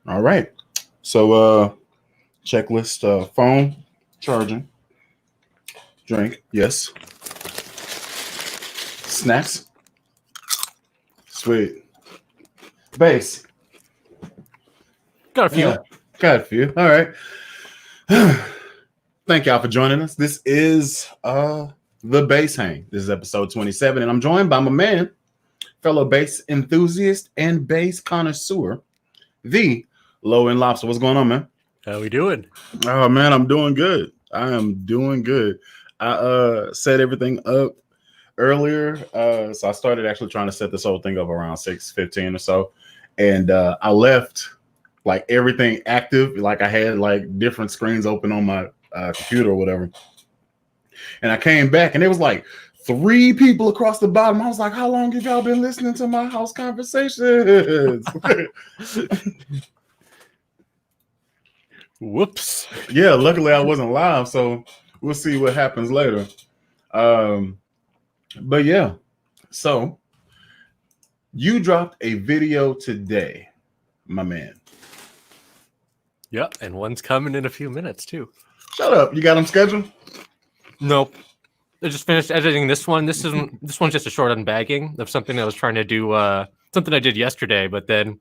All right. So checklist phone, charging, drink, yes. Snacks. Sweet. Base. Got a few. Yeah. Got a few. All right. Thank y'all for joining us. This is the Base Hang. This is episode 27, and I'm joined by my man, fellow bass enthusiast and bass connoisseur, the Lowendlobster. What's going on, man? How we doing? Oh man, I'm doing good. I am doing good. I set everything up earlier. So I started actually trying to set this whole thing up around 6:15 or so. And I left like everything active. Like I had like different screens open on my computer or whatever. And I came back and it was like 3 people across the bottom. I was like, how long have y'all been listening to my house conversations? Whoops. Yeah, luckily I wasn't live, so we'll see what happens later. But yeah, so you dropped a video today, my man. Yep, and one's coming in a few minutes too. Shut up. You got them scheduled? Nope. I just finished editing this one. This one's just a short unbagging of something I was trying to do, something I did yesterday, but then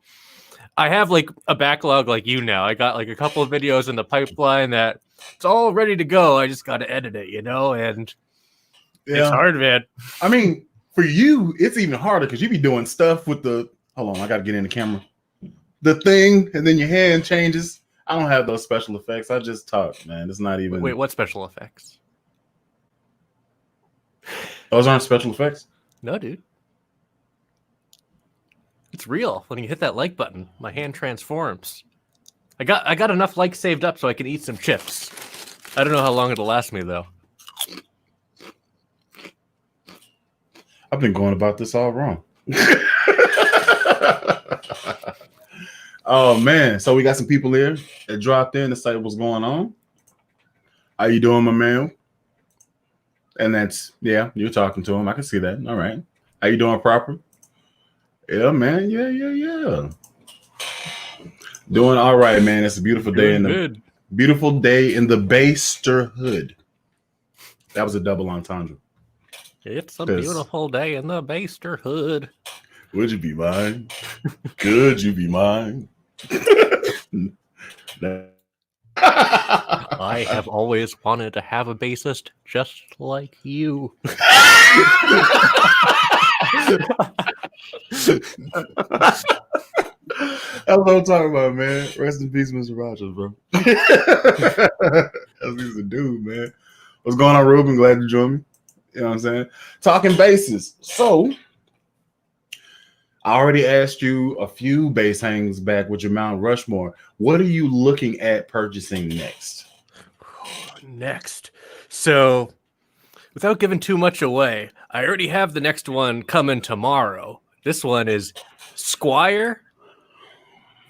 I have like a backlog like you now. I got like a couple of videos in the pipeline that it's all ready to go. I just got to edit it, and it's hard, man. I mean, for you, it's even harder because you be doing stuff with the, hold on, I got to get in the camera. The thing, and then your hand changes. I don't have those special effects. I just talk, man. It's not even. Wait, what special effects? Those aren't special effects? No, dude. It's real. When you hit that like button, my hand transforms. I got enough likes saved up so I can eat some chips. I don't know how long it'll last me though. I've been going about this all wrong. Oh man, so we got some people here that dropped in to say what's going on. How you doing, my man? And that's, yeah, you're talking to him. I can see that. All right. How you doing, proper? Yeah, man. Yeah. Doing all right, man. It's a beautiful day in the beautiful day in the Basterhood. That was a double entendre. It's a beautiful day in the Basterhood. Would you be mine? Could you be mine? I have always wanted to have a bassist just like you. That's what I'm talking about, man. Rest in peace, Mr. Rogers, bro. He's a dude, man. What's going on, Ruben? Glad to join me. You know what I'm saying? Talking basses. So, I already asked you a few bass hangs back with your Mount Rushmore. What are you looking at purchasing next? So, without giving too much away, I already have the next one coming tomorrow. This one is Squire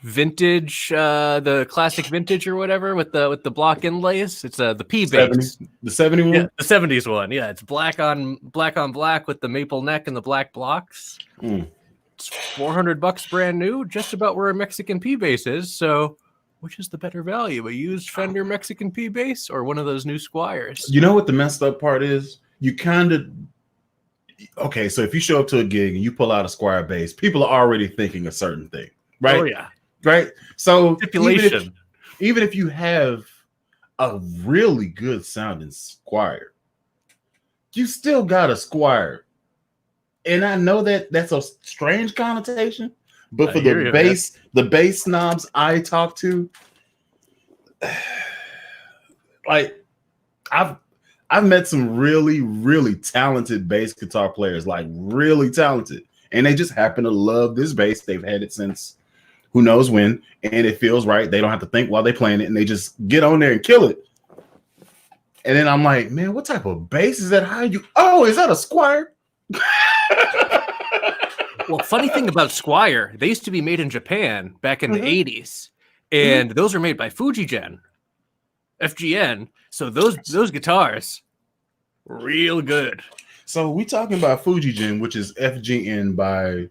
Vintage, the classic vintage or whatever with the block inlays. It's the P bass, the 70 one. Yeah, the 70s one. Yeah, it's black on black with the maple neck and the black blocks. It's $400 brand new, just about where a Mexican P bass is. So, which is the better value, a used Fender Mexican P bass or one of those new Squires? You know what the messed up part is? You kind of, okay, so if you show up to a gig and you pull out a Squire bass, people are already thinking a certain thing, right? Oh yeah, right. So stipulation. Even if you have a really good sounding Squire, you still got a Squire. And I know that that's a strange connotation, but for the bass snobs I talk to, like I've met some really, really talented bass guitar players, like really talented, and they just happen to love this bass. They've had it since who knows when, and it feels right. They don't have to think while they're playing it, and they just get on there and kill it. And then I'm like, man, what type of bass is that? How you? Oh, is that a Squire? Well, funny thing about Squire, they used to be made in Japan back in the 80s, and those are made by FGN. So those guitars, real good. So we talking about FGN, which is FGN by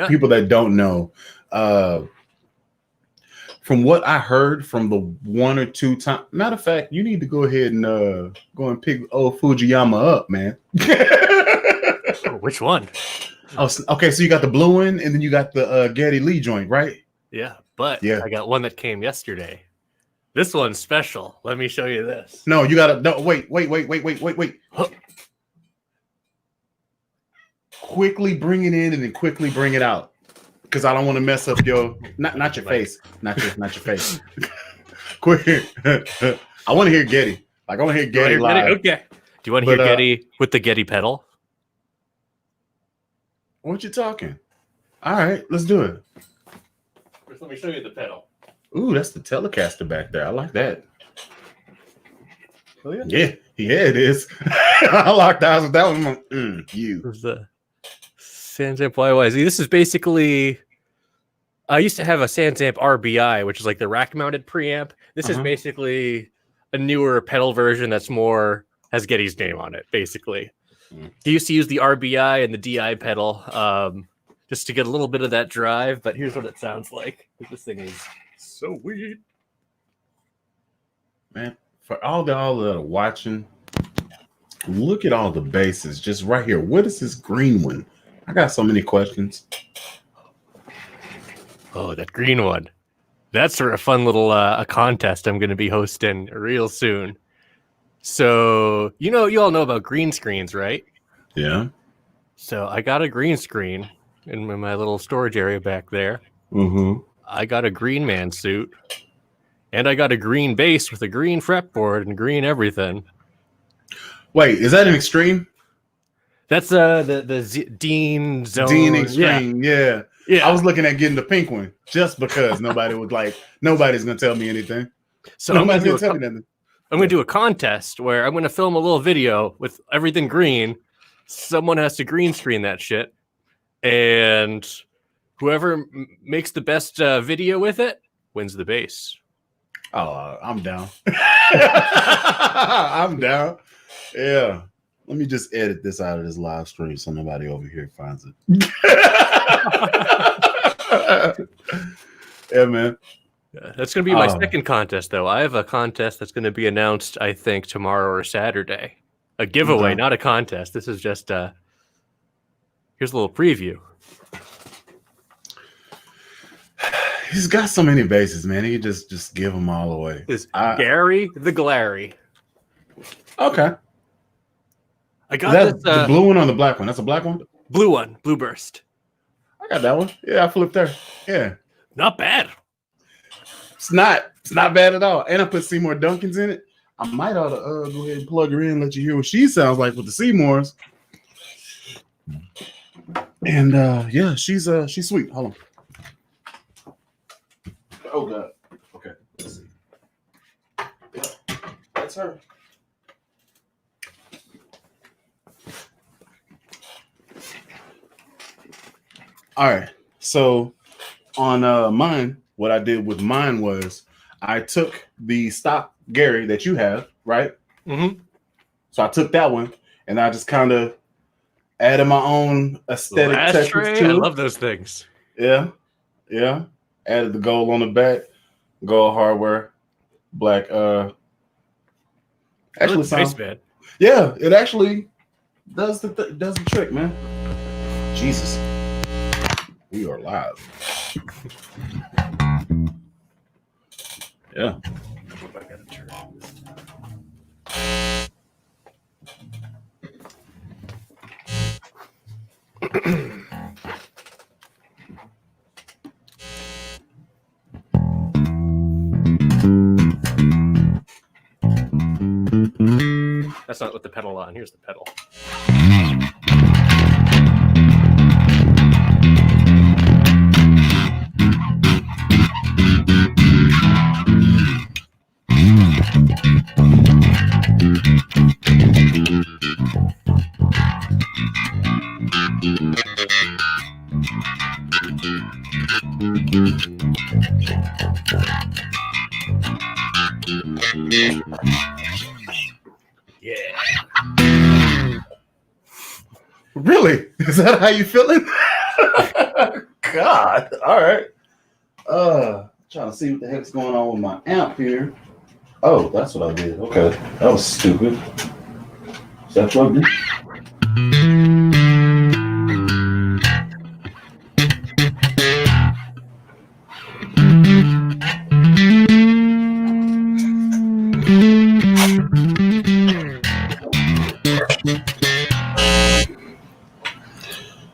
people that don't know. from what I heard from the 1 or 2 times, matter of fact, you need to go ahead and go and pick old Fujiyama up, man. Oh, which one? Oh, okay. So you got the blue one, and then you got the Geddy Lee joint, right? Yeah, but Yeah. I got one that came yesterday. This one's special. Let me show you this. No, you gotta. No, wait. Huh. Quickly bring it in and then quickly bring it out, because I don't want to mess up your not your face, not your face. Quick. I want to hear Geddy. Like I want to hear Geddy live. Okay. Do you want to hear Geddy with the Geddy pedal? What you talking? All right, let's do it. First, let me show you the pedal. Ooh, that's the Telecaster back there. I like that. Oh, yeah. Yeah, it is. I locked eyes with that one. You. This is the Sansamp YYZ. This is basically. I used to have a Sansamp RBI, which is like the rack-mounted preamp. This is basically a newer pedal version that's more has Geddy's name on it, basically. He used to use the RBI and the DI pedal just to get a little bit of that drive, but here's what it sounds like. This thing is so weird. Man, for all that are watching, look at all the bases just right here. What is this green one? I got so many questions. Oh, that green one. That's for a fun little a contest I'm going to be hosting real soon. So, you all know about green screens, right? Yeah. So I got a green screen in my little storage area back there. Mm-hmm. I got a green man suit. And I got a green bass with a green fretboard and green everything. Wait, is that an Extreme? That's the Dean Zone. Dean Extreme, yeah. Yeah. I was looking at getting the pink one just because nobody's gonna tell me anything. So nobody's gonna tell me nothing. I'm going to do a contest where I'm going to film a little video with everything green. Someone has to green screen that shit. And whoever makes the best video with it wins the bass. Oh, I'm down. I'm down. Yeah. Let me just edit this out of this live stream so nobody over here finds it. Yeah, man. That's going to be my second contest, though. I have a contest that's going to be announced, I think, tomorrow or Saturday. A giveaway, not a contest. This is just here's a little preview. He's got so many bases, man. He can just give them all away. Is Gary the Glary. Okay. I got this, the blue one or the black one? That's a black one? Blue one. Blue burst. I got that one. Yeah, I flipped there. Yeah. Not bad. It's not bad at all. And I put Seymour Duncans in it. I might ought to go ahead and plug her in and let you hear what she sounds like with the Seymours. And yeah, she's sweet. Hold on. Oh god. Okay. Let's see. That's her. All right. So on mine, what I did with mine was I took the stock Gary that you have, right? Mm-hmm. So I took that one and I just kind of added my own aesthetic touches to it. I love those things. Yeah. Yeah. Added the gold on the back, gold hardware, black actually sounds bad. Yeah, it actually does the trick, man. Jesus. We are live. Yeah. That's not with the pedal on. Here's the pedal. Yeah. Really? Is that how you feeling? God. All right. Trying to see what the heck's going on with my amp here. Oh, that's what I did. Okay, that was stupid. Is that plugged in?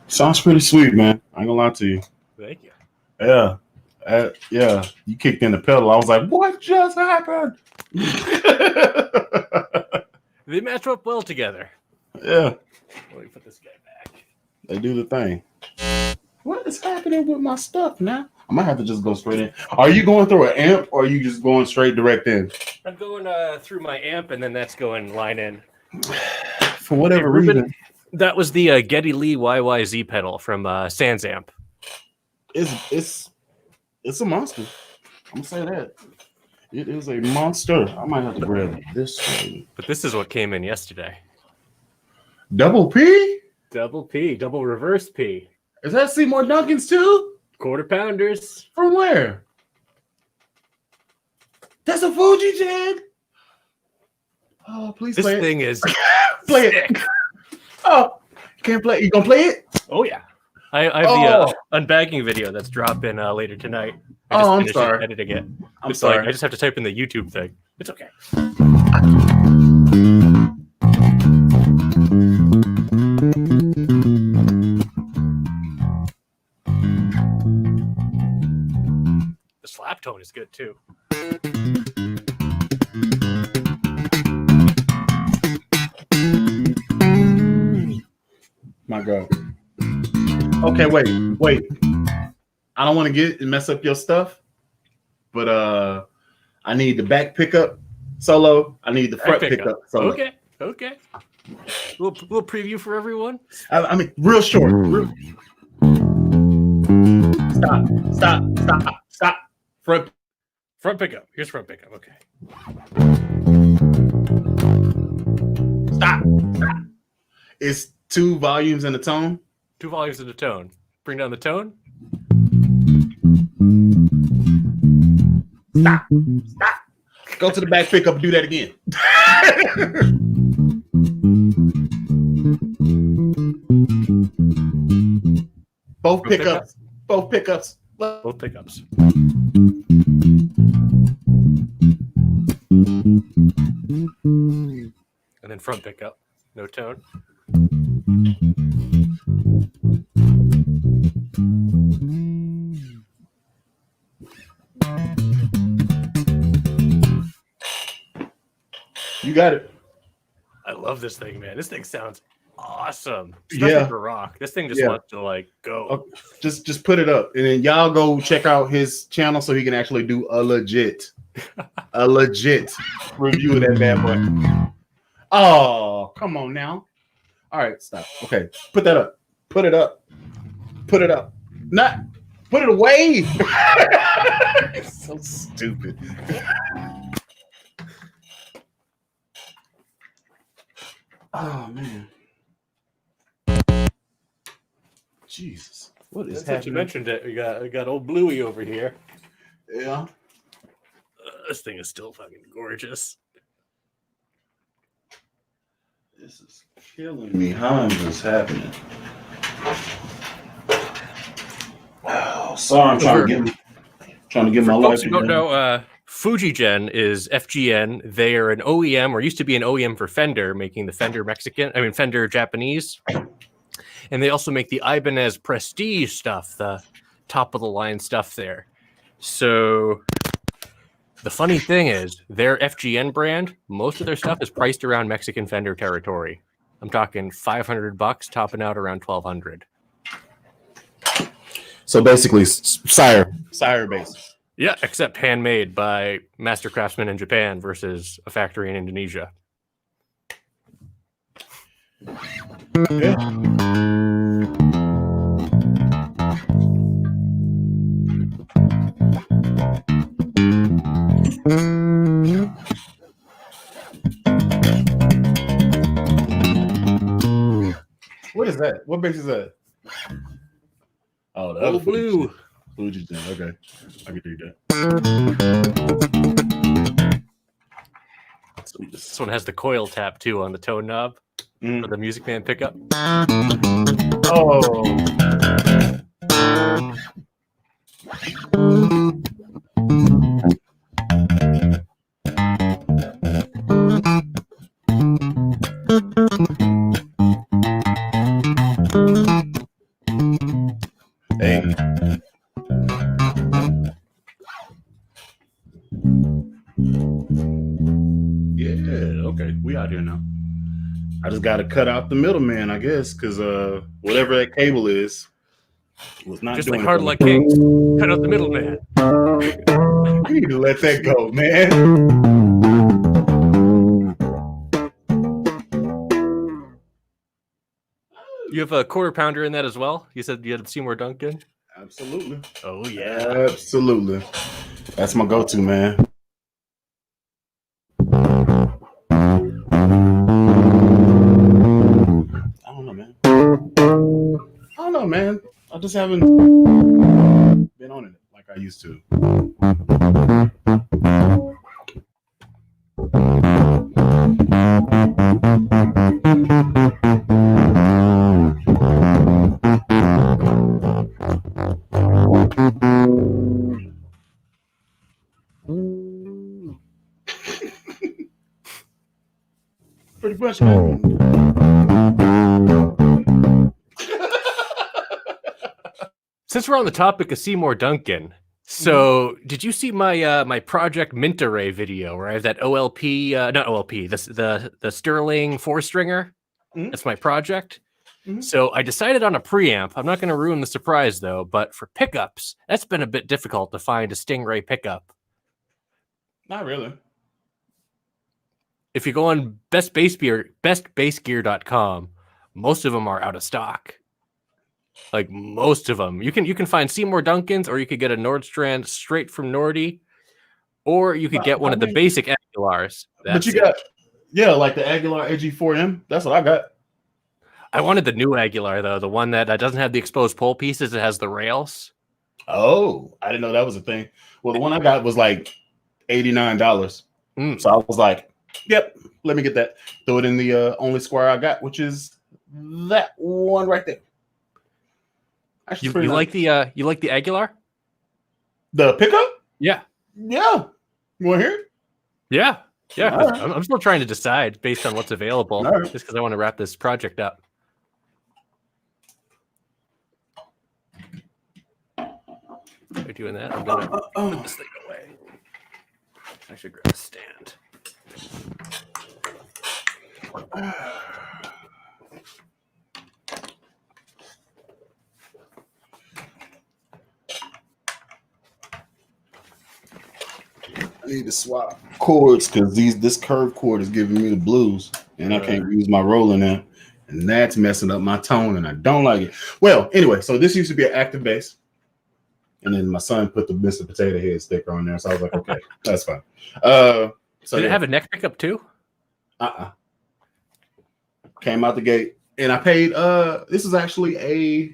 Sounds pretty sweet, man. I ain't gonna lie to you. Thank you. Yeah. Yeah. You kicked in the pedal. I was like, what just happened? They match up well together. Yeah. Let me put this guy back. They do the thing. What is happening with my stuff now? I might have to just go straight in. Are you going through an amp or are you just going straight direct in? I'm going through my amp and then that's going line in. For whatever reason. That was the Geddy Lee YYZ pedal from Sans Amp. It's a monster. I'm gonna say that. It is a monster. I might have to grab this one. But this is what came in yesterday. Double P? Double P, double reverse P. Is that Seymour Duncan's too? Quarter pounders. From where? That's a Fuji Jag. Oh, please This play thing it. is Play sick. it. Oh, you can't play it. You gonna play it? Oh yeah. I have the unbagging video that's dropping later tonight. I'm sorry. Editing it. I'm sorry. Like, I just have to type in the YouTube thing. It's okay. The slap tone is good too. My God. Okay, wait. I don't want to get and mess up your stuff, but I need the back pickup solo. I need the front pickup solo. Okay. Little preview for everyone. I mean, real short. Stop. Front pickup. Here's front pickup. Okay. Stop. It's 2 volumes and a tone. 2 volumes in the tone. Bring down the tone. Stop. Go to the back pickup and do that again. Both pickups. Both pickups. And then front pickup. No tone. You got it. I love this thing, man. This thing sounds awesome. Yeah. For rock. This thing just wants to like go. Okay. Just put it up, and then y'all go check out his channel so he can actually do a legit review of that bad boy. Oh, come on now. All right, stop. Okay, put that up. Put it up. Not put it away. It's so stupid. Oh man. Jesus. What is happening? You mentioned it. We got old Bluey over here. Yeah. This thing is still fucking gorgeous. This is killing me. How is this happening? Oh, sorry, I'm trying to get my life. Folks who don't know, Fujigen is FGN. They are an OEM, or used to be an OEM for Fender, making the Fender Japanese. And they also make the Ibanez Prestige stuff, the top of the line stuff there. So the funny thing is, their FGN brand, most of their stuff is priced around Mexican Fender territory. I'm talking $500, topping out around $1,200. So basically, sire basis. Yeah, except handmade by master craftsmen in Japan versus a factory in Indonesia. Yeah. What is that? What bass is that? Oh, the Old Blue. Fuji Gen. Okay, I can do that. This one has the coil tap too on the tone knob for the Music Man pickup. Oh. Hey. Yeah, okay. We out here now. I just got to cut out the middleman, I guess, because whatever that cable is was not Just doing like it. Hard Luck Kings, cut out the middleman. You need to let that go, man. You have a quarter pounder in that as well? You said you had Seymour Duncan? Absolutely. Oh, yeah. Absolutely. That's my go-to, man. I don't know, man. I just haven't been on it like I used to. Pretty much, man. Since we're on the topic of Seymour Duncan, so did you see my my Project Mint Array video where I have that OLP, not OLP, the Sterling 4-stringer? That's my project. So I decided on a preamp. I'm not going to ruin the surprise though, but for pickups, that's been a bit difficult to find a Stingray pickup. Not really. If you go on bestbassgear.com, most of them are out of stock. Like most of them. You can find Seymour Duncan's, or you could get a Nordstrand straight from Nordy, or you could get one of the basic Aguilars. But you got, like the Aguilar AG4M. That's what I got. I wanted the new Aguilar though, the one that doesn't have the exposed pole pieces. It has the rails. Oh, I didn't know that was a thing. Well, the one I got was like $89. So I was like, yep, let me get that. Throw it in the only square I got, which is that one right there. You like the Aguilar? The pickup? Yeah. Yeah. You want to hear it? Yeah. Yeah. Right. I'm still trying to decide based on what's available, just because I want to wrap this project up. By doing that, I'm gonna put this thing away. I should grab a stand. I need to swap cords because this curved cord is giving me the blues, and I can't use my rolling amp, and that's messing up my tone, and I don't like it. Well, anyway, so this used to be an active bass, and then my son put the Mr. Potato Head sticker on there, so I was like, okay, that's fine. So did it have a neck pickup too? Came out the gate, and I paid. This is actually a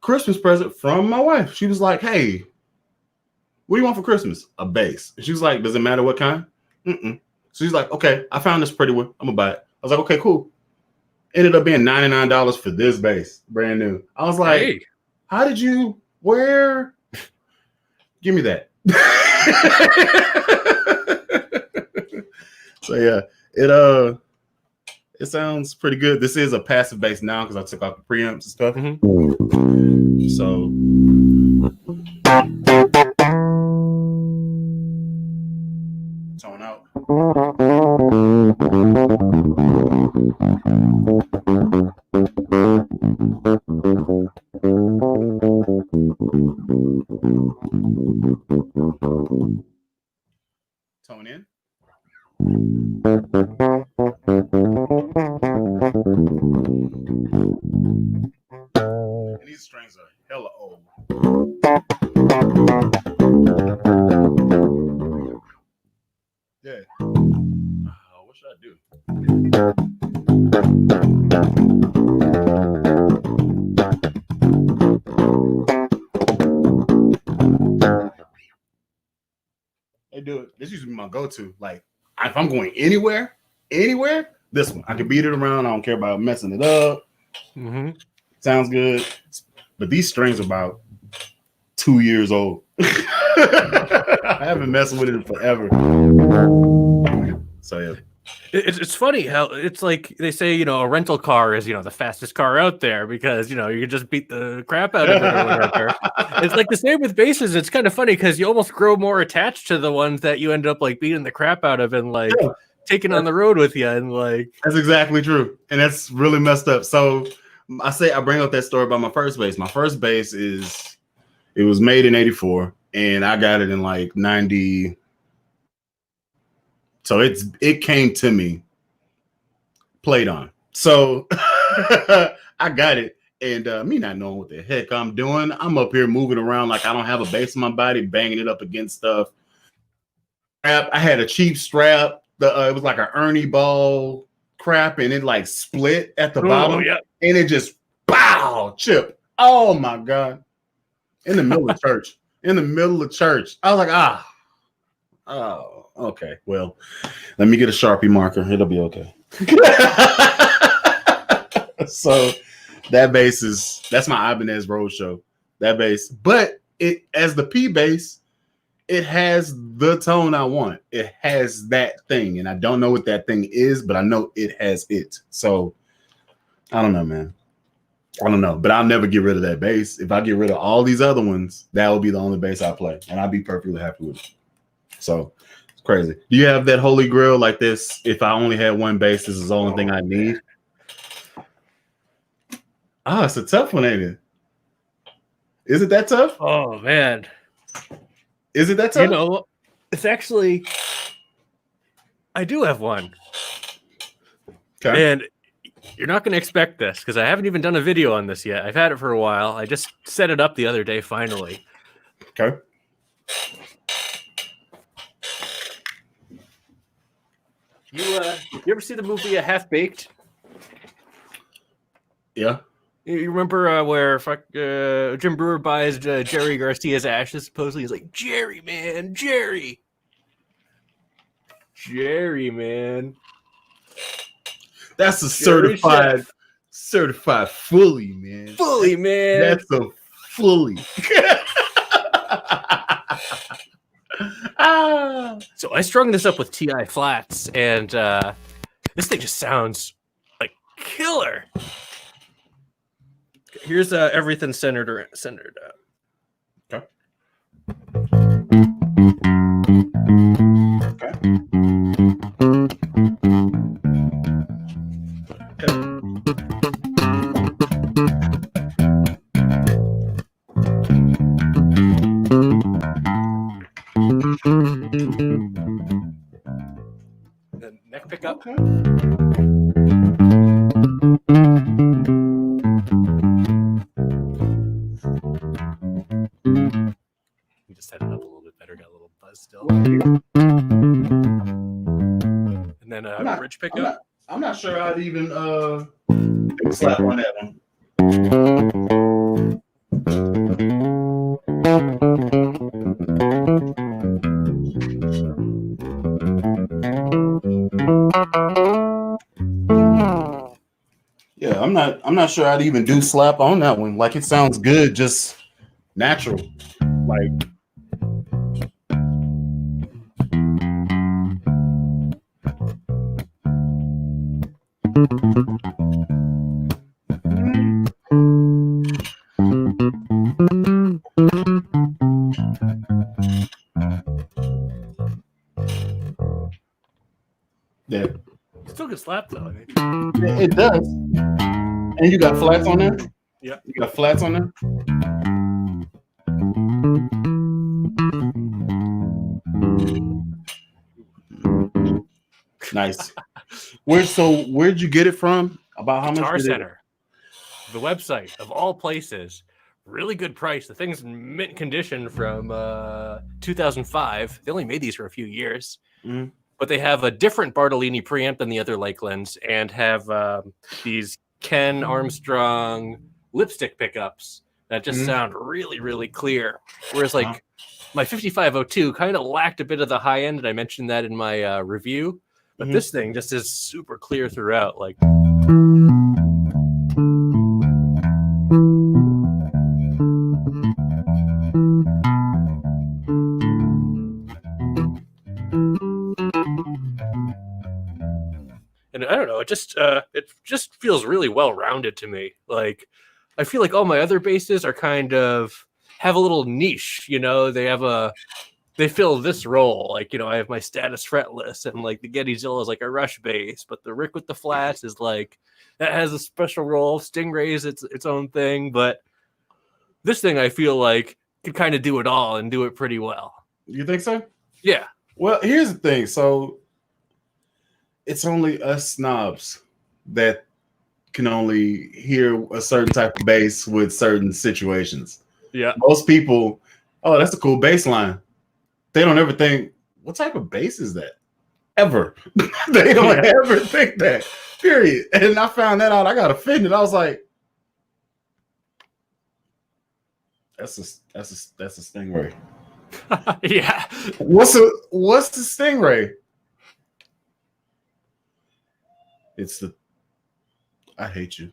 Christmas present from my wife. She was like, hey, what do you want for Christmas? A bass. And she was like, does it matter what kind? So she's like, okay, I found this pretty one. I'm gonna buy it. I was like, okay, cool. Ended up being $99 for this bass, brand new. I was like, hey, how did you? Where? Give me that. So yeah, it sounds pretty good. This is a passive bass now because I took out the preamps and stuff. So tone out. Tone in. And these strings are hella old. Yeah. What should I do? They do it. This used to be my go-to. Like if I'm going anywhere, this one. I can beat it around. I don't care about messing it up. Mm-hmm. Sounds good. But these strings are about 2 years old. I haven't messed with it in forever. So yeah. It's funny how it's like they say, a rental car is, the fastest car out there because, you can just beat the crap out of it or whatever. It's like the same with basses. It's kind of funny because you almost grow more attached to the ones that you end up like beating the crap out of and like taking on the road with you. And like, that's exactly true. And that's really messed up. So I bring up that story about my first bass. My first bass it was made in 84 and I got it in like 90. So it came to me played on. So I got it. And me not knowing what the heck I'm doing, I'm up here moving around like I don't have a bass in my body, banging it up against stuff. I had a cheap strap. It was like an Ernie ball crap, and it like split at the bottom. Yeah. And it just chip. Oh my God. In the middle of church. I was like, oh, okay. Well, let me get a Sharpie marker. It'll be okay. So that bass that's my Ibanez Roadshow. That bass. But it as the P bass, it has the tone I want. It has that thing. And I don't know what that thing is, but I know it has it. So I don't know, man. I don't know. But I'll never get rid of that bass. If I get rid of all these other ones, that will be the only bass I play. And I'll be perfectly happy with it. So it's crazy. Do you have that holy grail like this? If I only had one bass, this is the only thing I need. It's a tough one, ain't it? Is it that tough? Oh man. Is it that tough? It's actually I do have one. Okay. And you're not going to expect this because I haven't even done a video on this yet. I've had it for a while. I just set it up the other day finally. Okay. You ever see the movie Half Baked? Yeah. You remember where Jim Brewer buys Jerry Garcia's ashes? Supposedly, he's like, Jerry, man. That's a certified fully, man. Fully, man. That's a fully. So I strung this up with TI flats, and this thing just sounds like killer. Here's everything centered up. Okay. The neck pickup. Okay. We just set it up a little bit better. Got a little buzz still. And then bridge pickup. I'm not sure I'd even slap on that one. Yeah, I'm not sure I'd even do slap on that one. Like it sounds good, just natural. Like yeah. Still good slap though. I think. It does. And you got flats on there? Yeah. You got flats on there? Nice. Where'd you get it from? About how much? Guitar Center, the website of all places. Really good price. The thing's in mint condition from 2005. They only made these for a few years. Mm-hmm. But they have a different Bartolini preamp than the other Lakelands and have these Ken Armstrong lipstick pickups that just sound really, really clear. Whereas like my 5502 kind of lacked a bit of the high end, and I mentioned that in my review. But this thing just is super clear throughout. Like, and I don't know, it just feels really well rounded to me. Like, I feel like all my other basses are kind of have a little niche. You know, they fill this role. Like, you know, I have my status fretless, and like the Gettysville is like a rush bass, but the Rick with the flats is like that has a special role. Stingray's its own thing, but this thing I feel like could kind of do it all and do it pretty well. You think so? Yeah. Well, here's the thing. So it's only us snobs that can only hear a certain type of bass with certain situations. Yeah. Most people, oh, that's a cool bass line. They don't ever think, what type of bass is that? Ever. They don't ever think that. Period. And I found that out. I got offended. I was like, that's a Stingray. Yeah. What's the Stingray? It's the I hate you.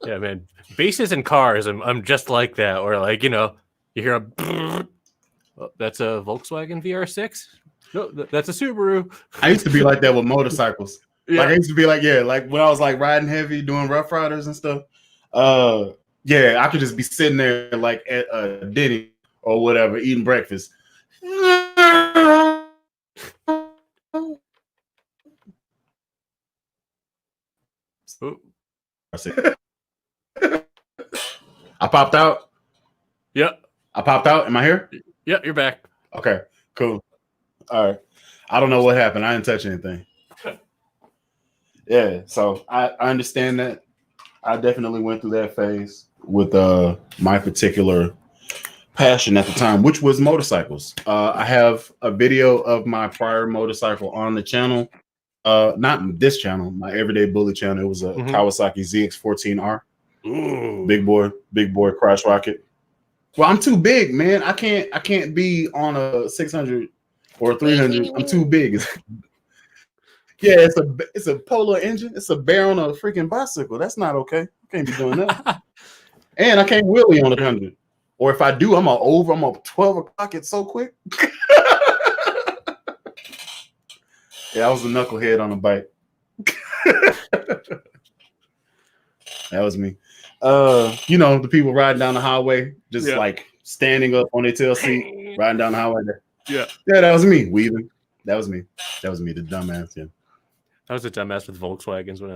Yeah, man. Basses and cars, I'm just like that. Or like, you know, you hear a oh, that's a Volkswagen VR6? No, that's a Subaru. I used to be like that with motorcycles. Yeah. Like I used to be like, like when I was like riding heavy, doing Rough Riders and stuff. I could just be sitting there like at a Denny or whatever, eating breakfast. I popped out. Yep. I popped out. Am I here? Yep, you're back. Okay, cool. All right. I don't know what happened. I didn't touch anything. Yeah, so I understand that. I definitely went through that phase with my particular passion at the time, which was motorcycles. I have a video of my prior motorcycle on the channel. Not this channel, my Everyday Bully channel. It was a Kawasaki ZX14R. Ooh. Big boy crotch rocket. Well, I'm too big, man. I can't be on a 600 or 300. I'm too big. Yeah, it's a Polar engine. It's a bear on a freaking bicycle. That's not okay. I can't be doing that. And I can't wheelie on 100. Or if I do, I'm up 12 o'clock. It's so quick. Yeah, I was a knucklehead on a bike. That was me. You know, the people riding down the highway, just like standing up on their tail seat, riding down the highway there. Yeah, that was me, weaving. That was me, the dumbass. Yeah, I was a dumbass with Volkswagens when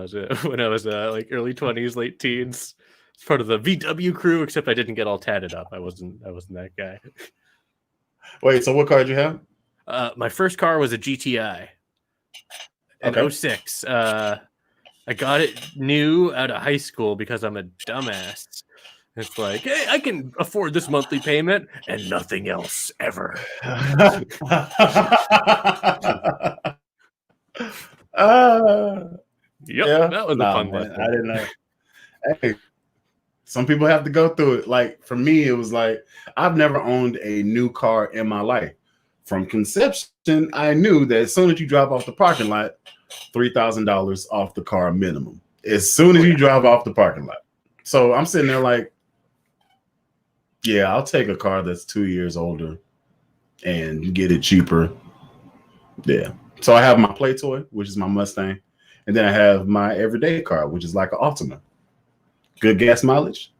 I was like early 20s, late teens. It's part of the VW crew, except I didn't get all tatted up. I wasn't that guy. Wait, so what car did you have? My first car was a GTI. In 06. I got it new out of high school because I'm a dumbass. It's like, hey, I can afford this monthly payment and nothing else ever. Yep, that was a fun one. I didn't know. Hey, some people have to go through it. Like for me, it was like I've never owned a new car in my life. From conception, I knew that as soon as you drive off the parking lot, $3,000 off the car minimum. As soon as you drive off the parking lot. So I'm sitting there like, yeah, I'll take a car that's 2 years older and get it cheaper. Yeah. So I have my play toy, which is my Mustang. And then I have my everyday car, which is like an Altima. Good gas mileage,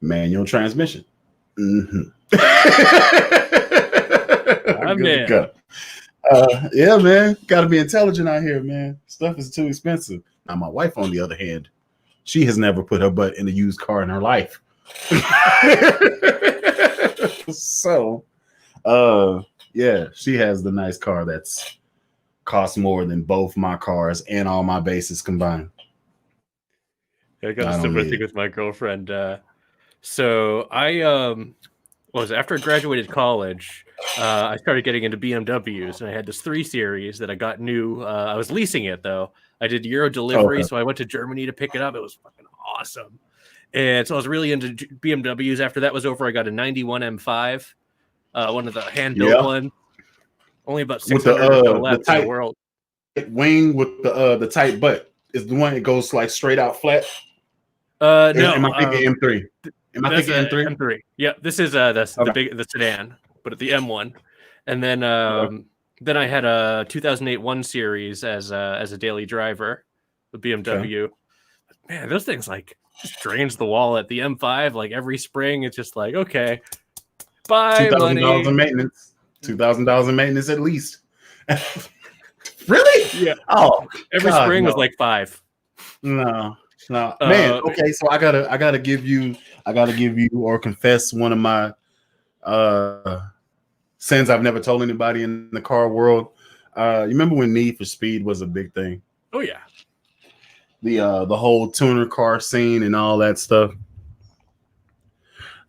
manual transmission. I'm there. Go. Yeah, man. Got to be intelligent out here, man. Stuff is too expensive. Now, my wife, on the other hand, she has never put her butt in a used car in her life. So, yeah, she has the nice car that's cost more than both my cars and all my bases combined. I got a similar thing with my girlfriend. So I was after I graduated college, I started getting into BMWs, and I had this 3 Series that I got new. I was leasing it though. I did Euro delivery, so I went to Germany to pick it up. It was fucking awesome, and so I was really into BMWs. After that was over, I got a '91 M5, one of the hand built ones. Only about 600 or so left in the world. Wing with the tight butt is the one that goes like straight out flat. No, am I thinking M3? Am I thinking M3? M3. Yeah, this is the sedan, but the M1, and then then I had a 2008 1 Series as a daily driver, the BMW. Okay. Man, those things like just drains the wallet. The M5, like every spring, it's just like okay, bye money. $2,000 in maintenance. $2,000 in maintenance at least. Really? Yeah. Oh, every spring was like 5. No, man. Okay, so I gotta give you or confess one of my sins I've never told anybody in the car world. You remember when Need for Speed was a big thing? Oh yeah. The whole tuner car scene and all that stuff.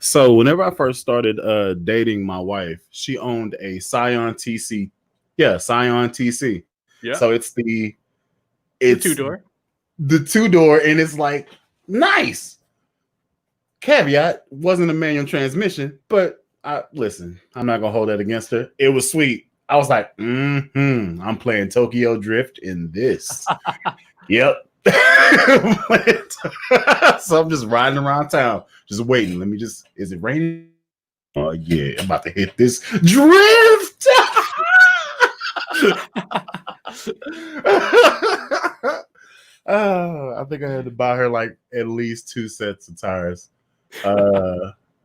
So whenever I first started dating my wife, she owned a Scion TC. Yeah, Scion TC. Yeah. So it's the 2-door. The 2-door, and it's like nice. Caveat, wasn't a manual transmission, but listen, I'm not gonna hold that against her. It was sweet. I was like, I'm playing Tokyo Drift in this. Yep. So I'm just riding around town, just waiting. Is it raining? Oh yeah, I'm about to hit this drift. I think I had to buy her like at least 2 sets of tires.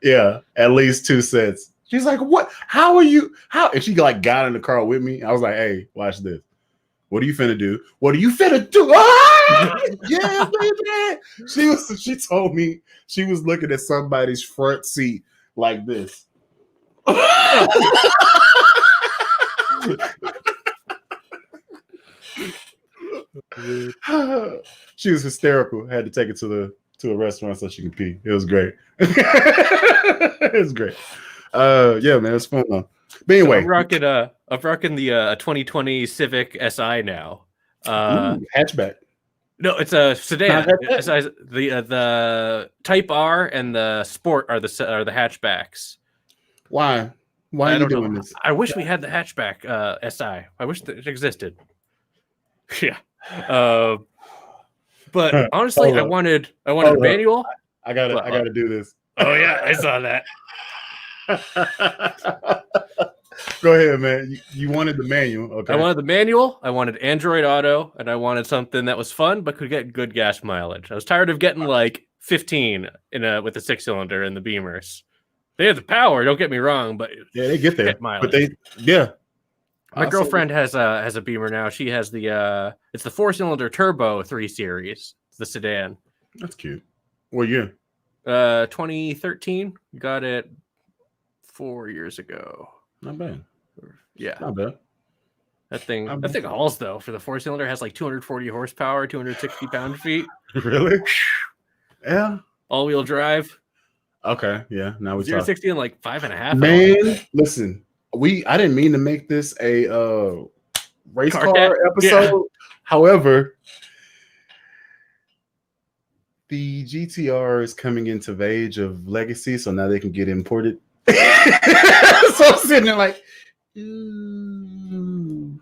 Yeah, at least 2 sets. She's like, "What? How are you? How?" And she like got in the car with me. I was like, "Hey, watch this. What are you finna do? What are you finna do?" Ah! Yeah, baby. She told me she was looking at somebody's front seat like this. She was hysterical. I had to take it to a restaurant so she can pee. It was great. It was great. Yeah, man, it's fun though. But anyway, so I'm rocking the 2020 Civic Si now. Hatchback. No, it's a sedan. The Type R and the Sport are the hatchbacks. Why? Why are you doing this? I wish we had the hatchback Si. I wish that it existed. Yeah. But honestly, I wanted a manual. I gotta do this. Oh yeah, I saw that. Go ahead, man. You wanted the manual. Okay. I wanted the manual. I wanted Android Auto, and I wanted something that was fun but could get good gas mileage. I was tired of getting like 15 with a 6-cylinder in the Beamers. They have the power. Don't get me wrong, but yeah, they get there. Mileage. But my girlfriend has a Beamer now. She has the it's the 4-cylinder turbo 3 Series. It's the sedan. That's cute. What year? 2013. Got it 4 years ago. Not bad. Yeah. Not bad. That thing hauls though. For the 4-cylinder, has like 240 horsepower, 260 pound-feet. Really? Yeah. All-wheel drive. Okay. Yeah. Now we 0-60 in like 5.5. Man, listen. I didn't mean to make this a race car episode. Yeah. However, the GTR is coming into the age of legacy, so now they can get imported. So I'm sitting there like,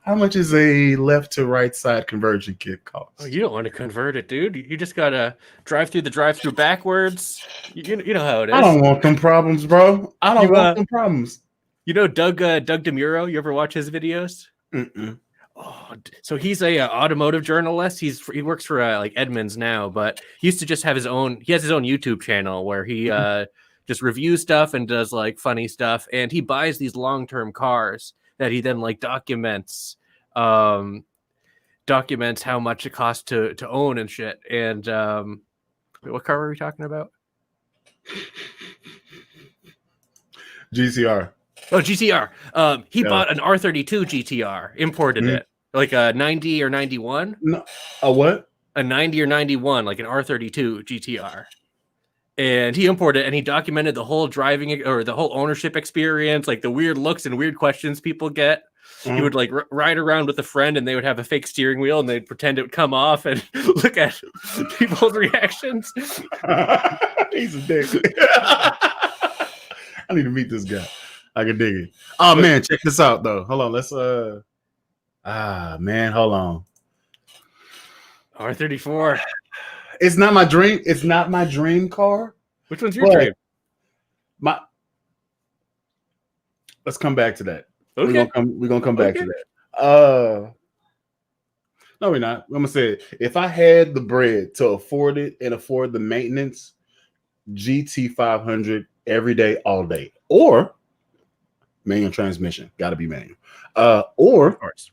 how much is a left to right side conversion kit cost? Oh, you don't want to convert it, dude. You just gotta drive through the drive-through backwards. You know how it is. I don't want them problems, bro. I don't want them problems. You know Doug DeMuro? You ever watch his videos? Mm-mm. Oh, so he's a automotive journalist. He works for like Edmunds now, but he used to just have his own. He has his own YouTube channel where he just reviews stuff and does like funny stuff. And he buys these long-term cars that he then like documents how much it costs to own and shit. And what car were we talking about? GTR. Oh, GTR. He bought an R32 GTR, imported it, like a 90 or 91. No, a what? A 90 or 91, like an R32 GTR. And he imported and he documented the whole driving or the whole ownership experience, like the weird looks and weird questions people get. Mm-hmm. He would like ride around with a friend and they would have a fake steering wheel and they'd pretend it would come off and look at people's reactions. He's a dick. I need to meet this guy. I can dig it. Oh man, check this out though. Hold on, let's hold on. R34. It's not my dream. It's not my dream car. Which one's your dream? Let's come back to that. Okay. We're gonna come back to that. No, we're not. I'm gonna say it. If I had the bread to afford it and afford the maintenance, GT 500 every day, all day, or manual transmission, gotta be manual. Or of course,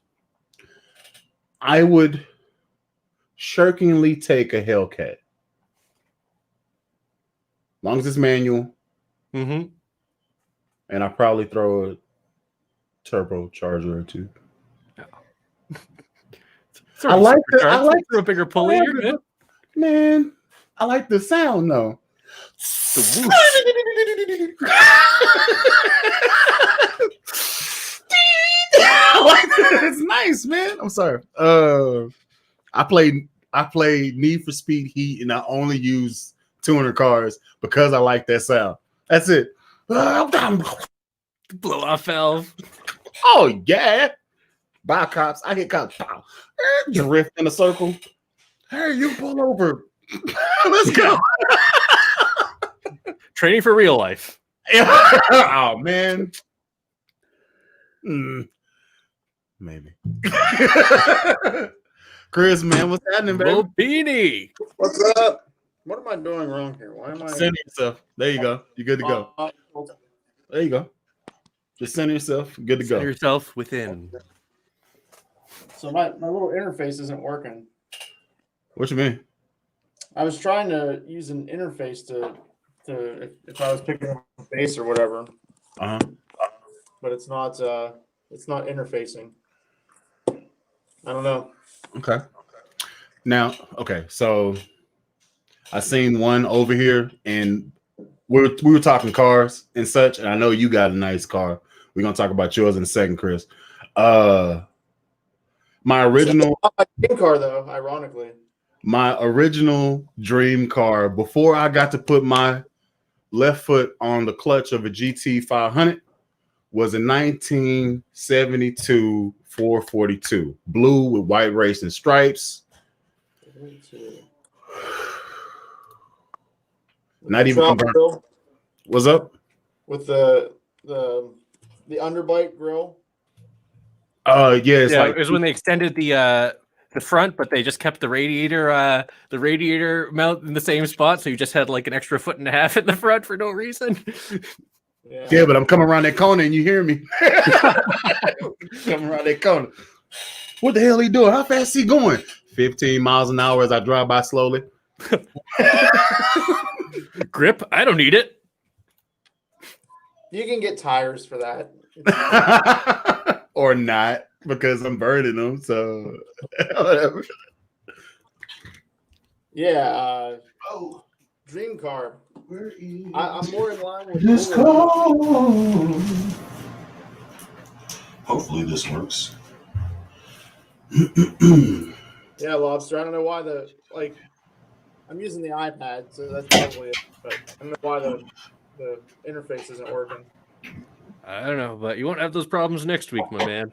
I would shirkingly take a Hellcat. As long as it's manual. Mm-hmm. And I probably throw a turbocharger or two. I like a bigger pulley. You're good. Man, I like the sound though. The it's nice, man. I'm sorry. I play Need for Speed Heat, and I only use tuner cars because I like that sound. That's it. Blow off valve. Oh yeah. By cops. I get cops. Drift in a circle. Hey, you pull over. Let's go. Training for real life. Oh man. Maybe. Chris, man, what's happening, baby? Beanie. What's up? What am I doing wrong here? Why am I center yourself? There you go. You're good to go. There you go. Just center yourself. Good to go. Center yourself within. So my little interface isn't working. What you mean? I was trying to use an interface to if I was picking up a bass or whatever. But it's not interfacing. I don't know. Okay. Now, okay, so I seen one over here, and we were talking cars and such, and I know you got a nice car. We're gonna talk about yours in a second, Chris. My original my dream car, though, ironically. My original dream car before I got to put my left foot on the clutch of a GT 500 was a 1972 442, blue with white racing stripes. Not even convertible. What's up? With the underbite grill. It's yeah, like it was when they extended the front, but they just kept the radiator mount in the same spot, so you just had like an extra 1.5 feet in the front for no reason. Yeah, but I'm coming around that corner and you hear me. Coming around that corner. What the hell he doing? How fast he going? 15 miles an hour as I drive by slowly. Grip? I don't need it. You can get tires for that. Or not, because I'm burning them. So whatever. Yeah. Dream car. I'm more in line with this car. Hopefully this works. Yeah, Lobster. I don't know why I'm using the iPad, so that's probably it. But I don't know why the interface isn't working. I don't know, but you won't have those problems next week, my man.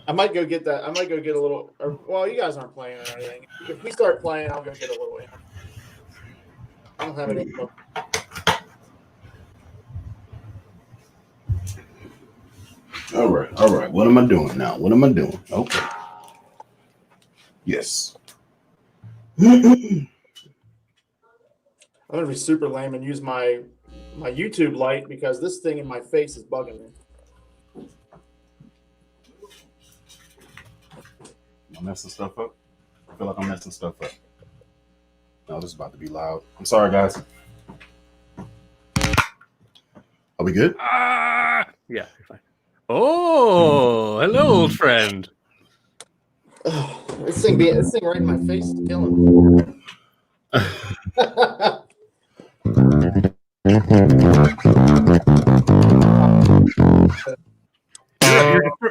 I might go get that. I might go get a little. Well, you guys aren't playing or anything. If we start playing, I'll go get a little. I don't have any. All right. What am I doing now? Okay. Yes. I'm gonna be super lame and use my YouTube light because this thing in my face is bugging me. I'm messing stuff up. I feel like I'm messing stuff up. No, this is about to be loud. I'm sorry, guys. Are we good? Yeah, you're fine. Oh, hello, old friend. This thing right in my face is killing me.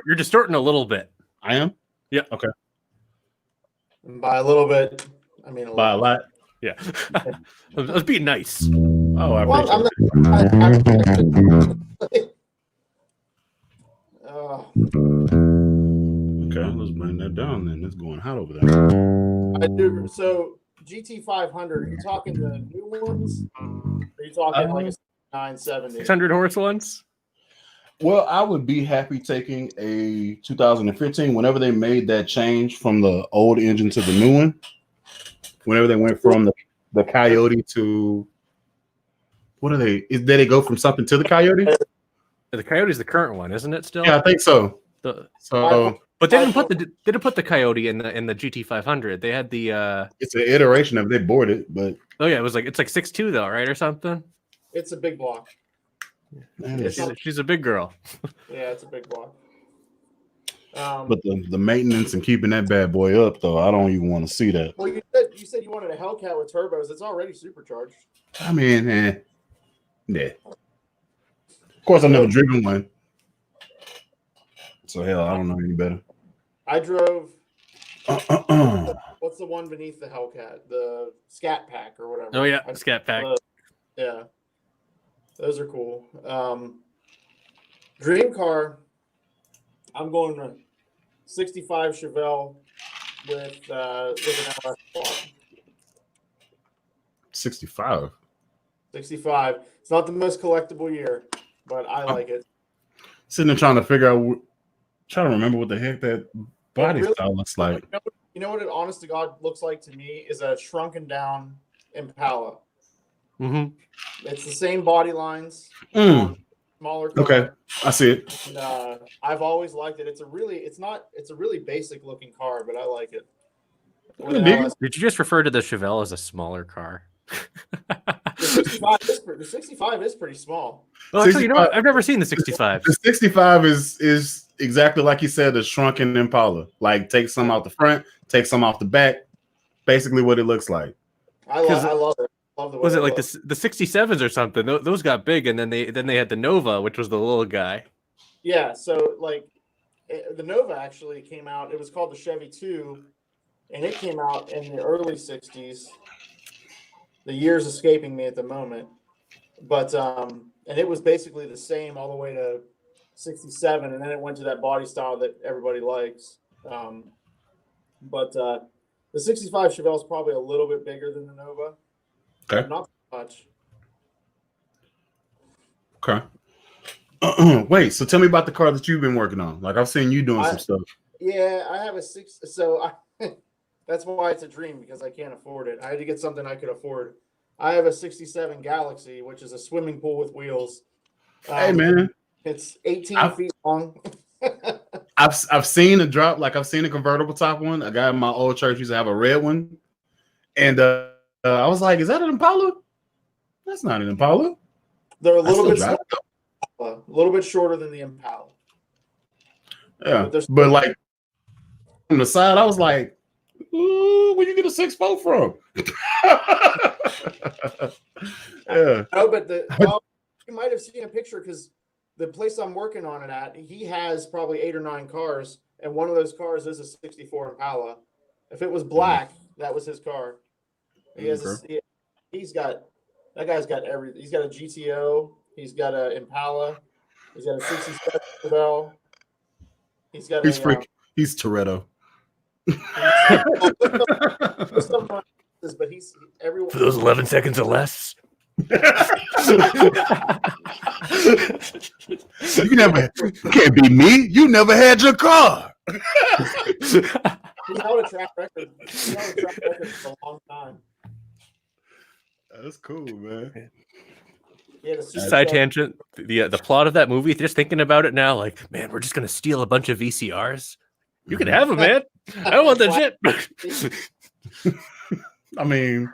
You're distorting a little bit. I am? Yeah. Okay. And by a little bit, I mean By a lot. Yeah. I was being nice. Oh, I Well, appreciate it. Okay, let's bring that down then. It's going hot over there. I do. So GT 500. Are you talking the new ones? Are you talking like a 970? 600 horse ones. Well, I would be happy taking a 2015 whenever they made that change from the old engine to the new one. Whenever they went from the Coyote to what are they? Did they go from something to the Coyote? The Coyote's the current one, isn't it? Still, Yeah, I think so. But they didn't put the Coyote in the GT 500. They had the. It's an iteration of they bought it, but oh yeah, it's like 6'2" though, right, or something. It's a big block. man, She's a big girl. Yeah, it's a big block. but the maintenance and keeping that bad boy up, though, I don't even want to see that. Well, you said you wanted a Hellcat with turbos. It's already supercharged. I mean, yeah. Of course, I've never driven one, so hell, I don't know any better. I drove. What's the one beneath the Hellcat? The Scat Pack or whatever. Oh yeah, Scat Pack. Yeah, those are cool. Dream car. I'm going to 65 Chevelle with an LS block. 65. 65. It's not the most collectible year, but I like it. Sitting there trying to figure out, trying to remember what the heck that body style looks like. You know what it, honest to God, looks like to me is a shrunken down Impala. Mm-hmm. It's the same body lines, smaller car. Okay, I see it. And, I've always liked it. It's a really basic looking car, but I like it. Did you just refer to the Chevelle as a smaller car? The 65 is pretty small. Well, actually, you know what? I've never seen the 65. The 65 is exactly like you said, a shrunken Impala. Like take some out the front, take some off the back. Basically, what it looks like. I love it. Love the way was it like the 67s or something? Those got big, and then they had the Nova, which was the little guy. Yeah, so like the Nova actually came out. It was called the Chevy 2, and it came out in the early 60s. The year's escaping me at the moment, but and it was basically the same all the way to 67, and then it went to that body style that everybody likes. But the 65 Chevelle is probably a little bit bigger than the Nova. Okay. Not much. Okay. Wait, so tell me about the car that you've been working on. Like I've seen you doing some stuff. Yeah, I have a six. So that's why it's a dream, because I can't afford it. I had to get something I could afford. I have a 67 Galaxy, which is a swimming pool with wheels. Hey man, it's 18 feet long. I've seen a drop, like I've seen a convertible top one. A guy in my old church used to have a red one, and I was like, "Is that an Impala?" That's not an Impala. They're a little bit shorter than the Impala. Yeah, but like from the side, I was like, "Ooh, where you get a 6'4" from?" Yeah. No, but you might have seen a picture, because the place I'm working on it at, he has probably 8 or 9 cars, and one of those cars is a 64 Impala. If it was black, that was his car. He has that guy's got everything. He's got a GTO. He's got an Impala. He's got a 67 Chevelle. He's got he's Toretto. But he's everyone for those 11 seconds or less. You can't be me. You never had your car. He held a track record. For a long time. That's cool, man. Yeah, side tangent. The plot of that movie. Just thinking about it now, like, man, we're just gonna steal a bunch of VCRs. You can have them, man. I don't want that shit. I mean,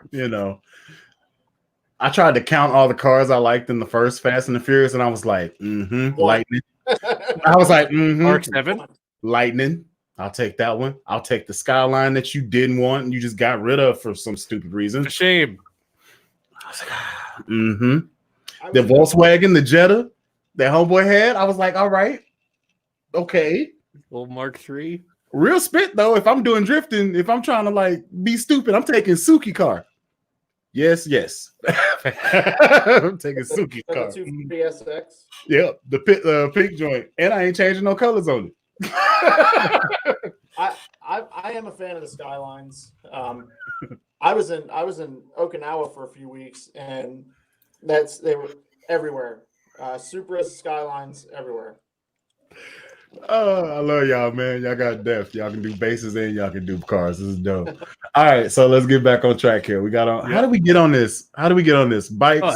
I tried to count all the cars I liked in the first Fast and the Furious, and I was like, lightning. I was like, Mark 7, lightning. I'll take that one. I'll take the Skyline that you didn't want and you just got rid of for some stupid reason. A shame. I was like, The Volkswagen, the Jetta that homeboy had, I was like, all right, okay. Old Mark III. Real spit though. If I'm doing drifting, if I'm trying to like be stupid, I'm taking Suki car. Yes. I'm taking Suki car. The 240SX. Yep, the pink joint, and I ain't changing no colors on it. I am a fan of the Skylines. I was in Okinawa for a few weeks, and they were everywhere. Supras, Skylines, everywhere. Oh, I love y'all, man. Y'all got depth. Y'all can do bases and y'all can do cars. This is dope. All right, so let's get back on track here. We got on. How do we get on this? Bikes,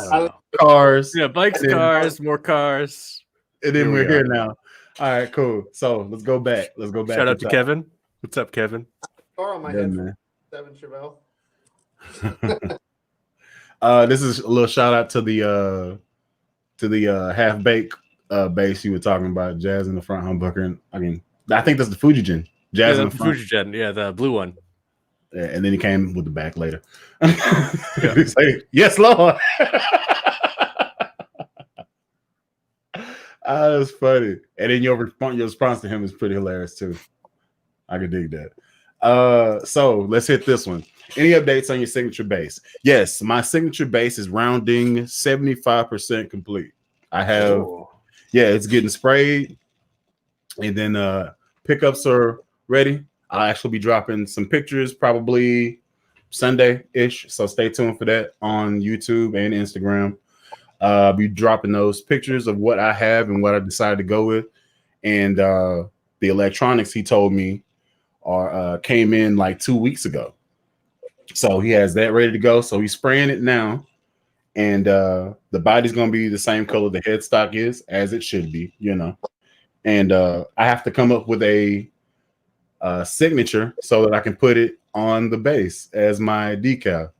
cars. Yeah, bikes, cars, more cars. And then we're here now. All right, cool. So let's go back. Shout out to Kevin. What's up, Kevin? Or on my head, man. 7 Chevelle. This is a little shout out to the half baked bass you were talking about, jazz in the front humbucker. And I think that's the Fujigen. Jazz in the front. Fujigen, yeah, the blue one. Yeah, and then he came with the back later. He's like, yes, Lord. That's funny. And then your response to him is pretty hilarious too. I could dig that. So let's hit this one. Any updates on your signature bass? Yes, my signature bass is rounding 75% complete. I have, it's getting sprayed, and then pickups are ready. I'll actually be dropping some pictures probably Sunday-ish, so stay tuned for that on YouTube and Instagram. I'll be dropping those pictures of what I have and what I decided to go with, and the electronics he told me came in like 2 weeks ago. So he has that ready to go. So he's spraying it now. And the body's going to be the same color the headstock is, as it should be, And I have to come up with a signature so that I can put it on the base as my decal.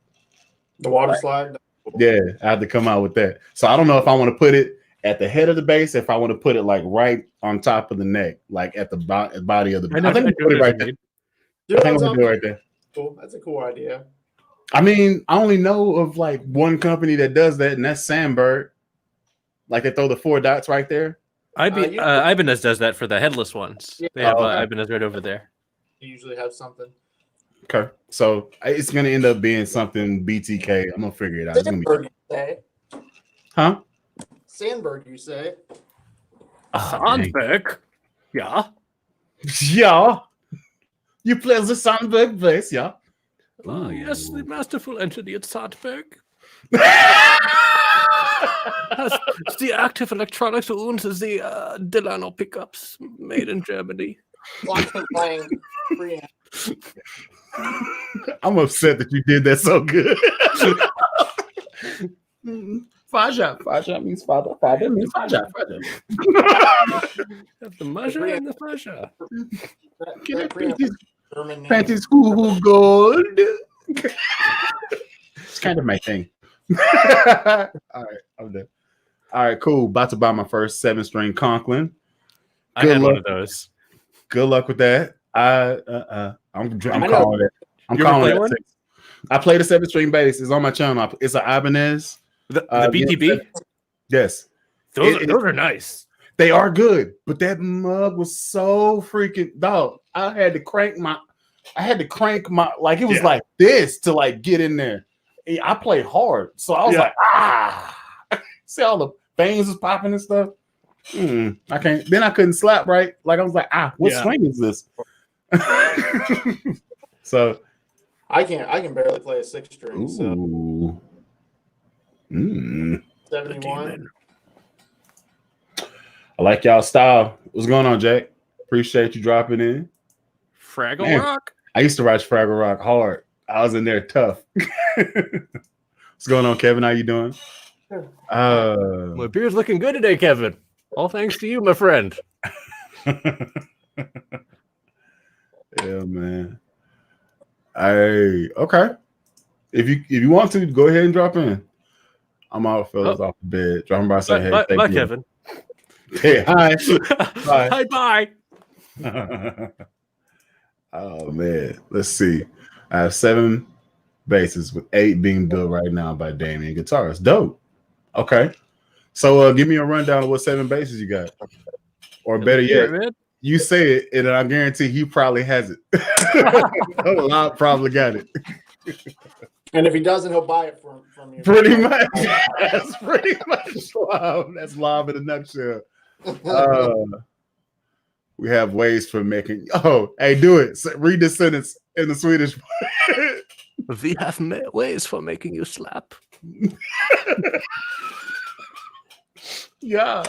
The water slide? Yeah, I have to come out with that. So I don't know if I want to put it at the head of the base, if I want to put it like right on top of the neck, like at the body of the base. I think we put it right there. I think we'll do it right there. Cool. That's a cool idea. I mean, I only know of like one company that does that, and that's Sandberg. Like they throw the 4 dots right there. Ibanez does that for the headless ones. Yeah. They have Ibanez right over there. You usually have something. Okay, so it's gonna end up being something BTK. I'm gonna figure it out. Sandberg, you say? Huh? Sandberg, you say? Sandberg? Yeah. Yeah. You play the Sandberg bass, yeah. Oh, yes, the masterful entity at Sandberg. Has the active electronics and the Delano pickups made in Germany. I'm upset that you did that so good. Faja means father. Father means Faja. The measure and the Faja. Panties who gold. It's kind of my thing. All right, I'm done. All right, cool. About to buy my first 7-string Conklin. I had one of those. Good luck with that. I'm calling it. I'm calling it. I played a 7-string bass. It's on my channel. It's an Ibanez. The BTB? Yes. Those are nice. They are good, but that mug was so freaking dog. I had to crank my like it was like this to like get in there. I play hard, so I was like, see all the veins is popping and stuff. I can't. Then I couldn't slap right. Like I was like, what string is this? So I can barely play a 6-string. So 71. I like y'all style. What's going on, Jack? Appreciate you dropping in. Fraggle Rock. I used to watch Fraggle Rock hard. I was in there tough. What's going on, Kevin? How you doing? My beard's looking good today, Kevin. All thanks to you, my friend. Yeah, man. Okay. If you want to, go ahead and drop in. I'm out, fellas, off the bed. Dropping by, say hey. Bye, Kevin. Hey, hi. Bye. Hi, bye. Oh man, let's see. I have 7 basses with 8 being built right now by Damien Guitars. Dope. Okay. So give me a rundown of what 7 bases you got, or better yet, you say it, and I guarantee he probably has it. Lob probably got it. And if he doesn't, he'll buy it from you. Pretty much. That's pretty much Lob. That's Lob in a nutshell. We have ways for making. Oh, hey, do it. Read this sentence in the Swedish. We have ways for making you slap. Yeah.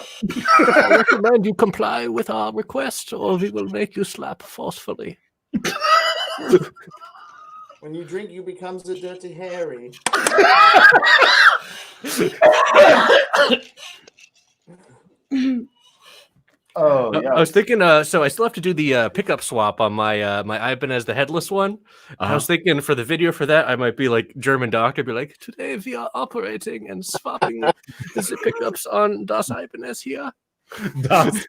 I recommend you comply with our request, or we will make you slap forcefully. When you drink, you becomes a dirty Harry. Oh, yeah. I was thinking, so I still have to do the pickup swap on my my Ibanez, the headless one. I was thinking for the video for that, I might be like German doctor, be like, today we are operating and swapping the pickups on Das Ibanez here. Das.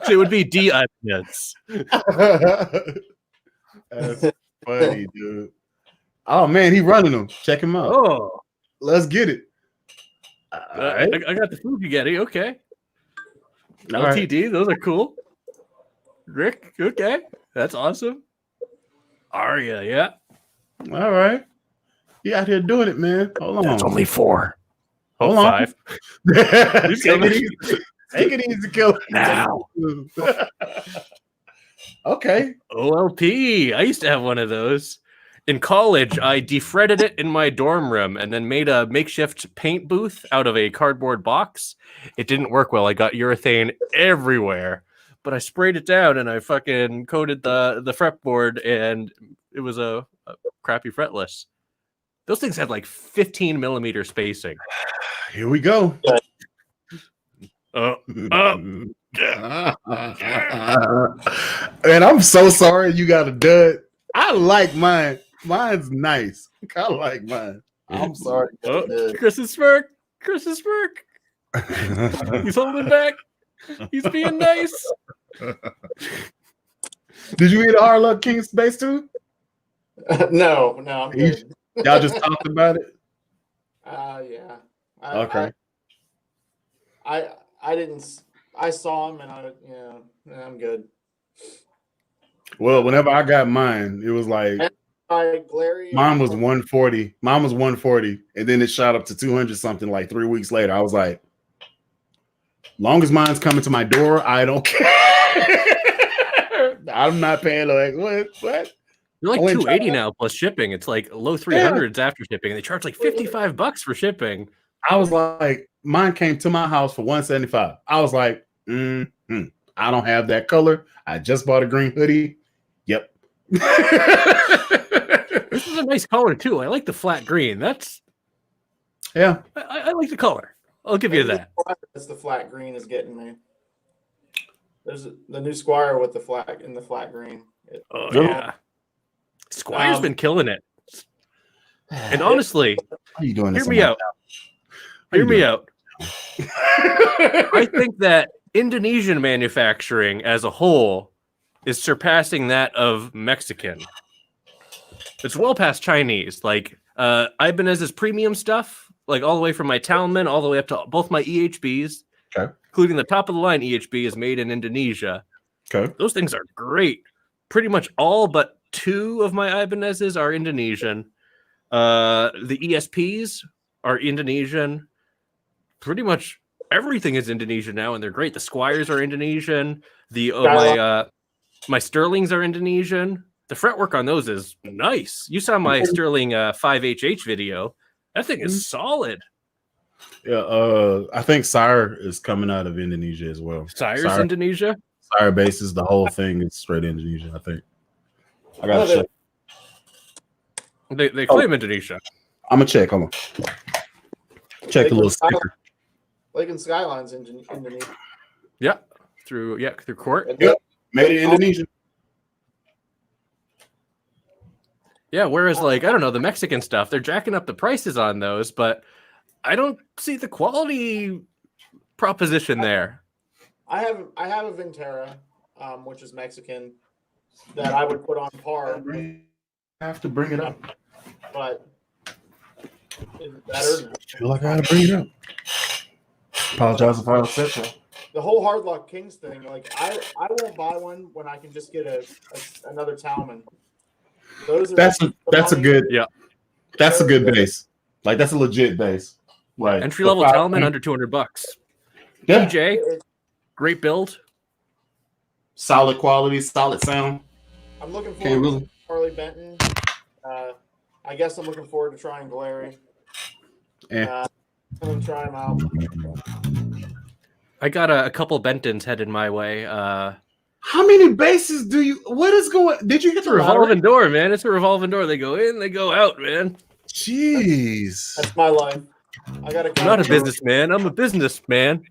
So it would be D Ibanez. That's funny, dude. Oh man, he running them. Check him out. Oh, let's get it. I got the Fujigetti. Okay. All right. LTD, those are cool. Rick, okay, that's awesome. Aria, yeah. All right. You out here doing it, man. Hold on. That's only 4. Hold on. 5. Take it easy, killer. Now. Okay. OLP. I used to have one of those. In college, I defretted it in my dorm room and then made a makeshift paint booth out of a cardboard box. It didn't work well. I got urethane everywhere, but I sprayed it down and I fucking coated the fretboard, and it was a crappy fretless. Those things had like 15 millimeter spacing. Here we go. And I'm so sorry you got a dud. I like mine. Mine's nice. I like mine. I'm sorry. Chris is smirk. He's holding back. He's being nice. Did you eat a Hard Luck King's base too? No, I'm good. Y'all just talked about it? Yeah. Okay. I didn't. I saw him, and I'm good. Well, whenever I got mine, it was like mine was 140. Mine was 140, and then it shot up to 200 something like 3 weeks later. I was like, long as mine's coming to my door, I don't care. I'm not paying like what? You're like 280 now plus shipping. It's like low 300s after shipping, and they charge like $55 for shipping. I was like, mine came to my house for $175. I was like, I don't have that color. I just bought a green hoodie. Yep. This is a nice color too. I like the flat green. That's I like the color. I'll give you that. It's the flat green is getting me. There's the new Squire with the flat green. Yeah. Squire's been killing it. And honestly, how you doing? Hear me out. I think that Indonesian manufacturing as a whole is surpassing that of Mexican. It's well past Chinese. Like Ibanez's premium stuff, like all the way from my Talman all the way up to both my EHBs, including the top of the line EHB, is made in Indonesia. Okay. Those things are great. Pretty much all but 2 of my Ibanez's are Indonesian. The ESPs are Indonesian. Pretty much everything is Indonesian now, and they're great. The Squires are Indonesian. My Sterlings are Indonesian. The fretwork on those is nice. You saw my Sterling 5HH video. That thing is solid. Yeah, I think Sire is coming out of Indonesia as well. Sire's Indonesia? Sire bases, the whole thing is straight Indonesia, I think. I gotta check. They claim Indonesia. I'm gonna check. Hold on. Check the little sticker. Lake Skyline's Indonesia. Yeah, through court. Yep, made in Indonesia. Yeah, whereas I don't know, the Mexican stuff, they're jacking up the prices on those, but I don't see the quality proposition there. I have a Ventera, which is Mexican, that I would put on par. I have to bring it up. But Is it better? I feel like I gotta bring it up. Apologize if I upset you. The whole Hard Luck Kings thing, like I won't buy one when I can just get another Talman. Those are That's a good Yeah. That's a good base. Like that's a legit base. Like Entry level Talman under $200. Yeah. DJ, great build. Solid quality, solid sound. I'm looking Okay, forward really. to Harley Benton. I guess I'm looking forward to trying Glary. Yeah. I'm gonna try them out. I got a couple Bentons headed my way. How many bases do you? What is going? Did you get It's the a revolving revolving? door, man. It's a revolving door. They go in, they go out, man. Jeez. That's my life. I gotta. I'm not a businessman. I'm a businessman.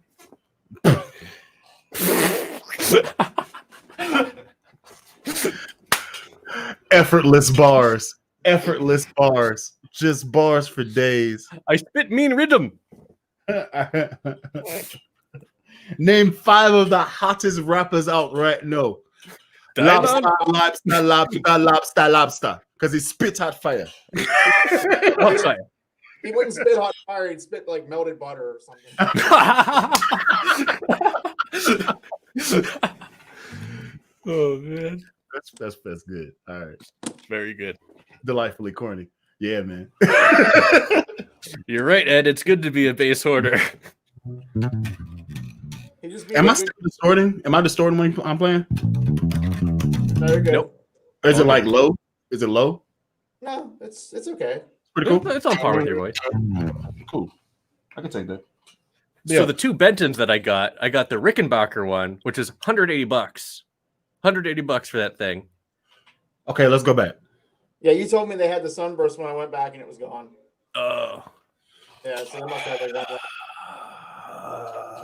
Effortless bars. Effortless bars. Just bars for days. I spit mean rhythm. Name 5 of the hottest rappers out right now. Diamond? Lobster. Because he spits hot fire. Outside. He wouldn't spit hot fire. He'd spit like melted butter or something. Oh man, That's good. All right. very good. Delightfully corny. Yeah, man. You're right, Ed. It's good to be a base hoarder. Am I still distorting? Am I distorting when I'm playing? Very good. Nope. Is it like low? Is it low? No, it's okay. Pretty cool. It's on par with your voice. Cool. I can take that. So the 2 Bentons that I got the Rickenbacker one, which is $180. $180 for that thing. Okay, let's go back. Yeah, you told me they had the sunburst when I went back and it was gone. Oh. Yeah, so they must have like that.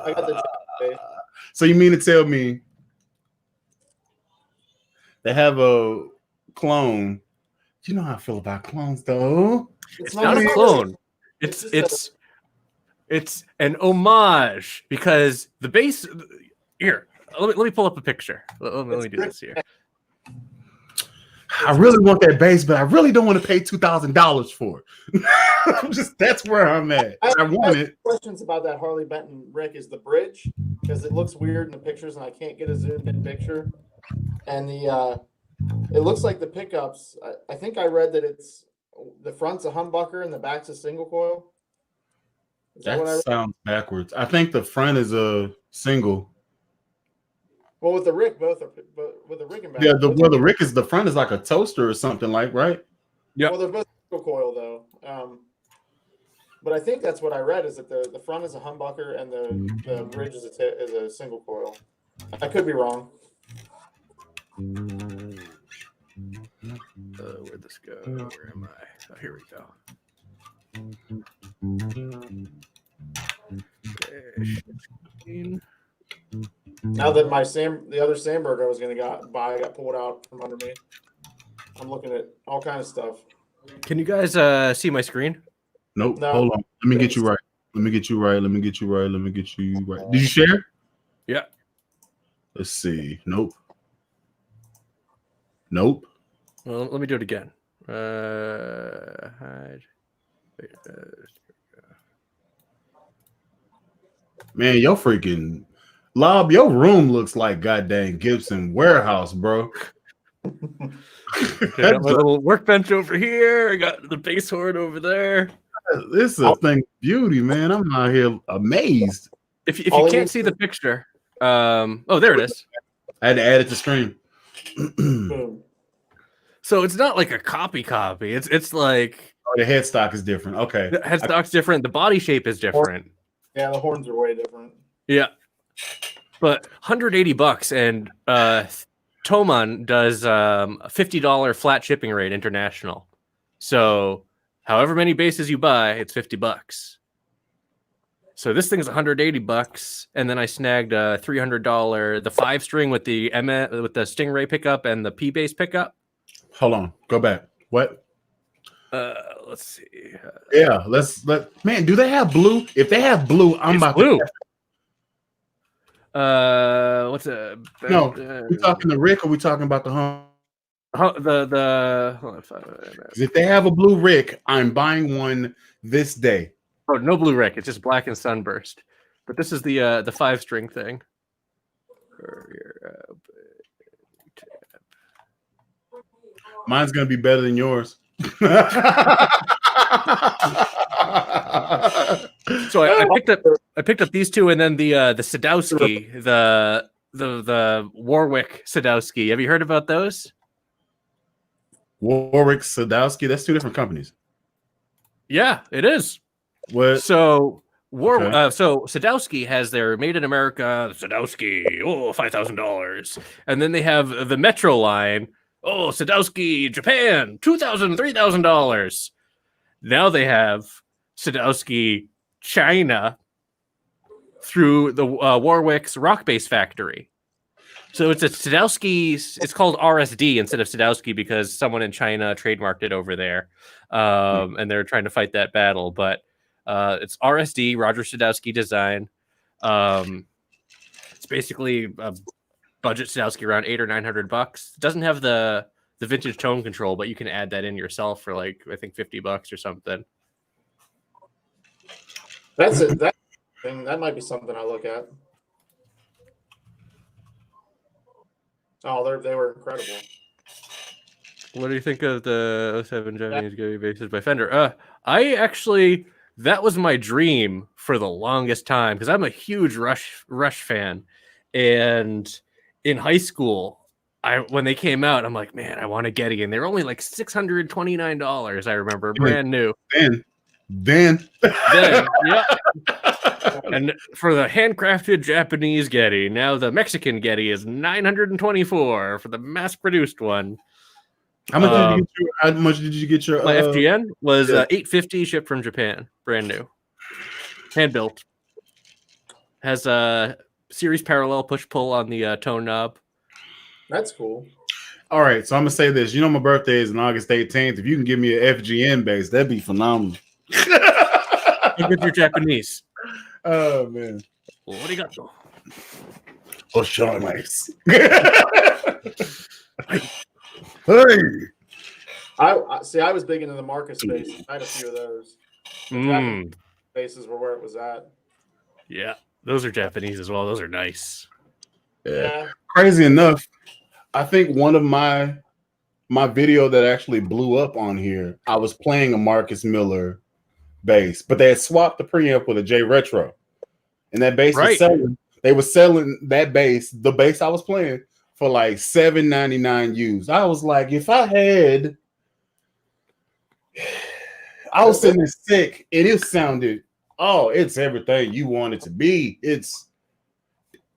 I got the. So you mean to tell me they have a clone? You know how I feel about clones, though. It's not a clone. It's an homage because the base here. Let me pull up a picture. Let me do this here. I really want that base, but I really don't want to pay $2,000 for it. That's where I'm at. I want it. Questions about that Harley Benton Rick is the bridge because it looks weird in the pictures and I can't get a zoomed in picture. And it looks like the pickups. I think I read that it's the front's a humbucker and the back's a single coil. Is that what I read? Sounds backwards. I think the front is a single. Well, with the Rick, both are, but with the Rick and back. Yeah, the Rick is the front is like a toaster or something like, right? Yeah. Well, they're both single coil though. But I think that's what I read is that the front is a humbucker and the bridge is a single coil. I could be wrong. Where'd this go? Where am I? Oh, here we go. Now that the other Sandberg I was going to buy got pulled out from under me. I'm looking at all kinds of stuff. Can you guys see my screen? Nope. No. Hold on. Let me get you right. Let me get you right. Did you share? Yeah. Let's see. Nope. Well, let me do it again. Hide. Wait, man, your freaking Lob, your room looks like goddamn Gibson warehouse, bro. I got my little workbench over here. I got the base hoard over there. This is a thing of beauty, man. I'm out here amazed. If you can't see the picture, oh, there it is. I had to add it to stream. So it's not like a copy. It's like the headstock is different. Okay, the headstock's different. The body shape is different. Yeah, the horns are way different. Yeah, but $180 and Toman does a $50 flat shipping rate international. So however many bases you buy, it's $50. So this thing's $180, and then I snagged a $300 the 5-string with the Stingray pickup and the P bass pickup. Hold on, go back. What? Let's see. Yeah, man. Do they have blue? If they have blue, I'm about blue. To... What's a? No, we talking the Rick or we talking about the home? Hold on, 'Cause if they have a blue Rick, I'm buying one this day. oh, no blue Rick. It's just black and sunburst. But this is the 5-string thing. Mine's gonna be better than yours. So I picked up these two, and then the Sadowski, the Warwick Sadowski. Have you heard about those? Warwick Sadowski. That's two different companies. Yeah, it is. What? So Okay. so Sadowski has their Made in America Sadowski, $5,000, and then they have the Metro line. Oh, Sadowski Japan, $2,000, $3,000. Now they have Sadowski China through the Warwick's Rock Base factory. So it's a Sadowski's. It's called RSD instead of Sadowski because someone in China trademarked it over there, and they're trying to fight that battle. But it's RSD, Roger Sadowski design. It's basically a budget Sadowski around $800 or $900. It doesn't have the vintage tone control, but you can add that in yourself for like I think $50 or something. That's it. That might be something I look at. Oh, they were incredible. What do you think of the 07 Japanese Gobi bases by Fender? That was my dream for the longest time because I'm a huge Rush fan, and in high school, when they came out, I'm like, man, I want a Getty, and they're only like $629. I remember, brand new. Then, yeah. And for the handcrafted Japanese Getty, now the Mexican Getty is $924 for the mass-produced one. How much did you get your? My FGN was $850 shipped from Japan, brand new, hand built. Has a series parallel push pull on the tone knob. That's cool. All right, so I'm gonna say this. You know, my birthday is on August 18th. If you can give me an FGN base, that'd be phenomenal. How good your Japanese? Oh man, What do you got? Oh, Sean, nice. Hey, I see. I was big into the Marcus bass. I had a few of those. Bases were where it was at. Yeah, those are Japanese as well. Those are nice. Yeah. Crazy enough, I think one of my video that actually blew up on here, I was playing a Marcus Miller bass, but they had swapped the preamp with a J Retro, and that bass was selling. They were selling that bass, the bass I was playing, for like $7.99 used. I was like, if I was sitting there sick, and it sounded, it's everything you want it to be.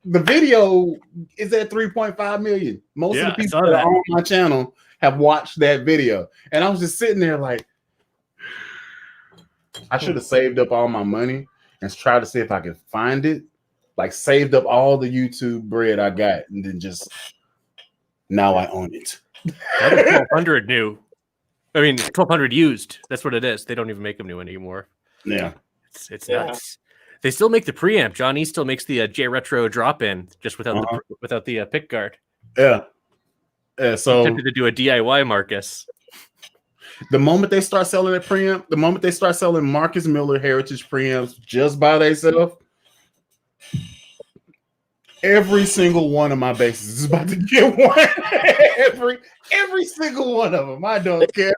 The video is at 3.5 million. Most of the people that are on my channel have watched that video, and I was just sitting there like, I should have saved up all my money and tried to see if I could find it. Like saved up all the YouTube bread I got, and then just now I own it. 1,200 new. I mean, 1,200 used. That's what it is. They don't even make them new anymore. Yeah, it's nuts. They still make the preamp. Johnny still makes the J Retro drop-in, just without the pick guard. Yeah. So I'm tempted to do a DIY Marcus. The moment they start selling that preamp, the moment they start selling Marcus Miller Heritage preamps just by themselves, every single one of my bases is about to get one. every single one of them. I don't care.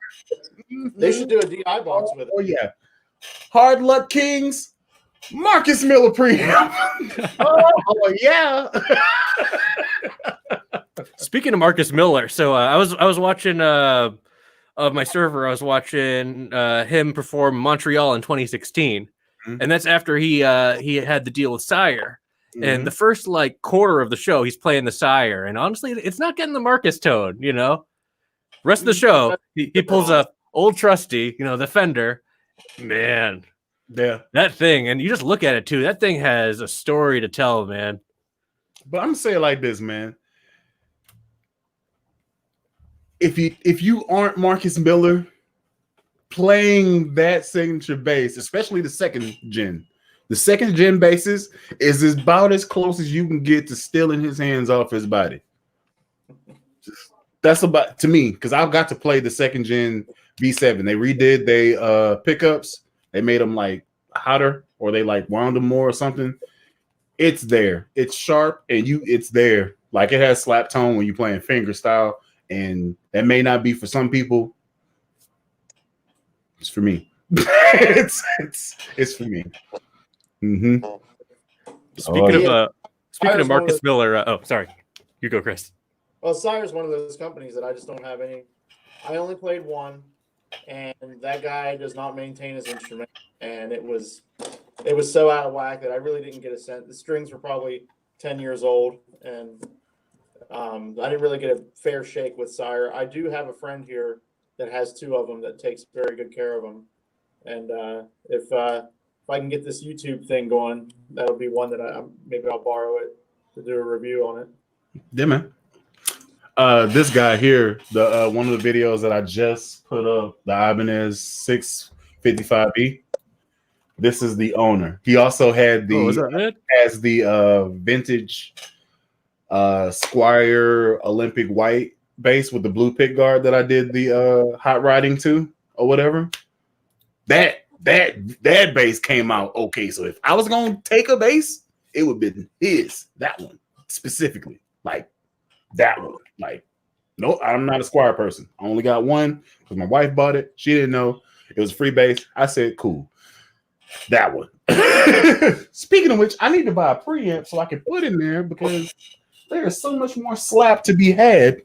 They should do a DI box with it. Oh yeah. Hard Luck Kings, Marcus Miller preamp. oh yeah. Speaking of Marcus Miller, so I was watching of my server. I was watching him perform Montreal in 2016, and that's after he had the deal with Sire. And the first like quarter of the show, he's playing the Sire, and honestly, it's not getting the Marcus tone. You know, rest of the show, he pulls a old trusty, the Fender. Man, yeah, that thing, and you just look at it too. That thing has a story to tell, man. But I'm gonna say it like this, man. If you aren't Marcus Miller playing that signature bass, especially the second gen basses is about as close as you can get to stealing his hands off his body. That's about to me because I've got to play the second gen V7. They redid they pickups. They made them like hotter, or they like wound them more or something. It's there. It's sharp, and it's there. Like it has slap tone when you're playing finger style, and that may not be for some people. It's for me. it's for me. Mm-hmm. Speaking of Marcus Miller. Oh, sorry. You go, Chris. Well, Sire's one of those companies that I just don't have any. I only played one, and that guy does not maintain his instrument, and it was so out of whack that I really didn't get a sense. The strings were probably 10 years old, and I didn't really get a fair shake with Sire. I do have a friend here that has 2 of them that takes very good care of them, and if I can get this YouTube thing going, that'll be one that maybe I'll borrow it to do a review on it. Yeah, man. This guy here, the one of the videos that I just put up, the Ibanez 655E. This is the owner. He also had the vintage Squire Olympic white bass with the blue pick guard that I did the hot riding to or whatever. That bass came out okay. So if I was gonna take a bass, it would have been that one specifically, like that one. Like, no, I'm not a Squire person. I only got one because my wife bought it. She didn't know it was a free bass. I said, cool. That one. Speaking of which, I need to buy a preamp so I can put in there because there is so much more slap to be had.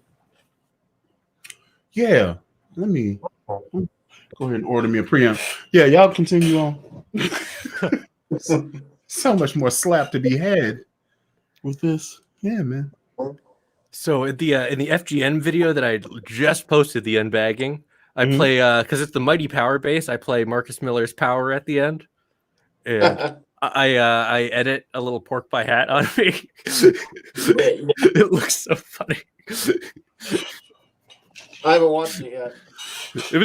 Yeah, let me go ahead and order me a preamp. Yeah, y'all continue on. So much more slap to be had with this. Yeah, man. So in the FGN video that I just posted, the unbagging, I play because it's the Mighty Power bass. I play Marcus Miller's Power at the end, and I edit a little pork pie hat on me. It looks so funny. I haven't watched it yet.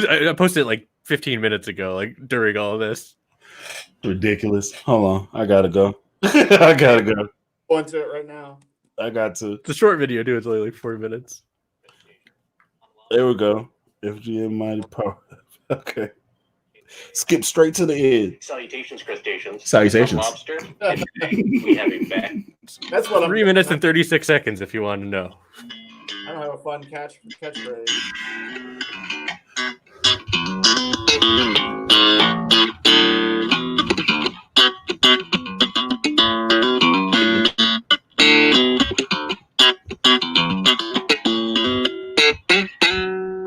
I posted it like 15 minutes ago, like during all of this. Ridiculous. Hold on, I gotta go. I gotta go. Going to it right now. I got to. It's a short video, too. It's only like 4 minutes. There we go. FGN Mighty Power. Okay. Skip straight to the end. Salutations, crustaceans. Salutations. Lobster. We have a bet. That's what 3 minutes and 36 seconds, if you want to know. I don't have a fun catchphrase.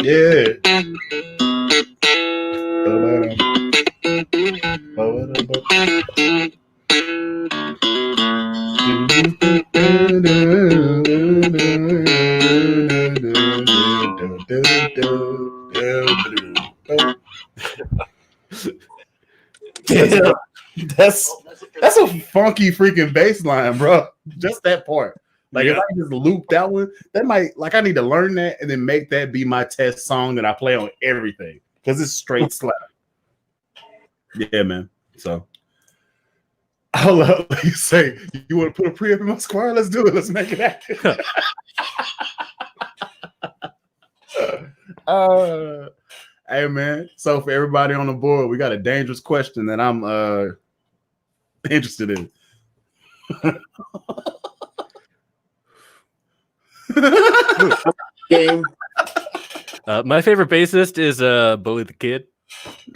Yeah. That's a funky freaking bass line, bro. Just that part. Like if I just loop that one, that might I need to learn that and then make that be my test song that I play on everything because it's straight slap. Yeah, man. So I'll let you say you want to put a preamp in my Squire? Let's do it. Let's make it happen. Hey man. So for everybody on the board, we got a dangerous question that I'm interested in. Game. My favorite bassist is Bully the Kid.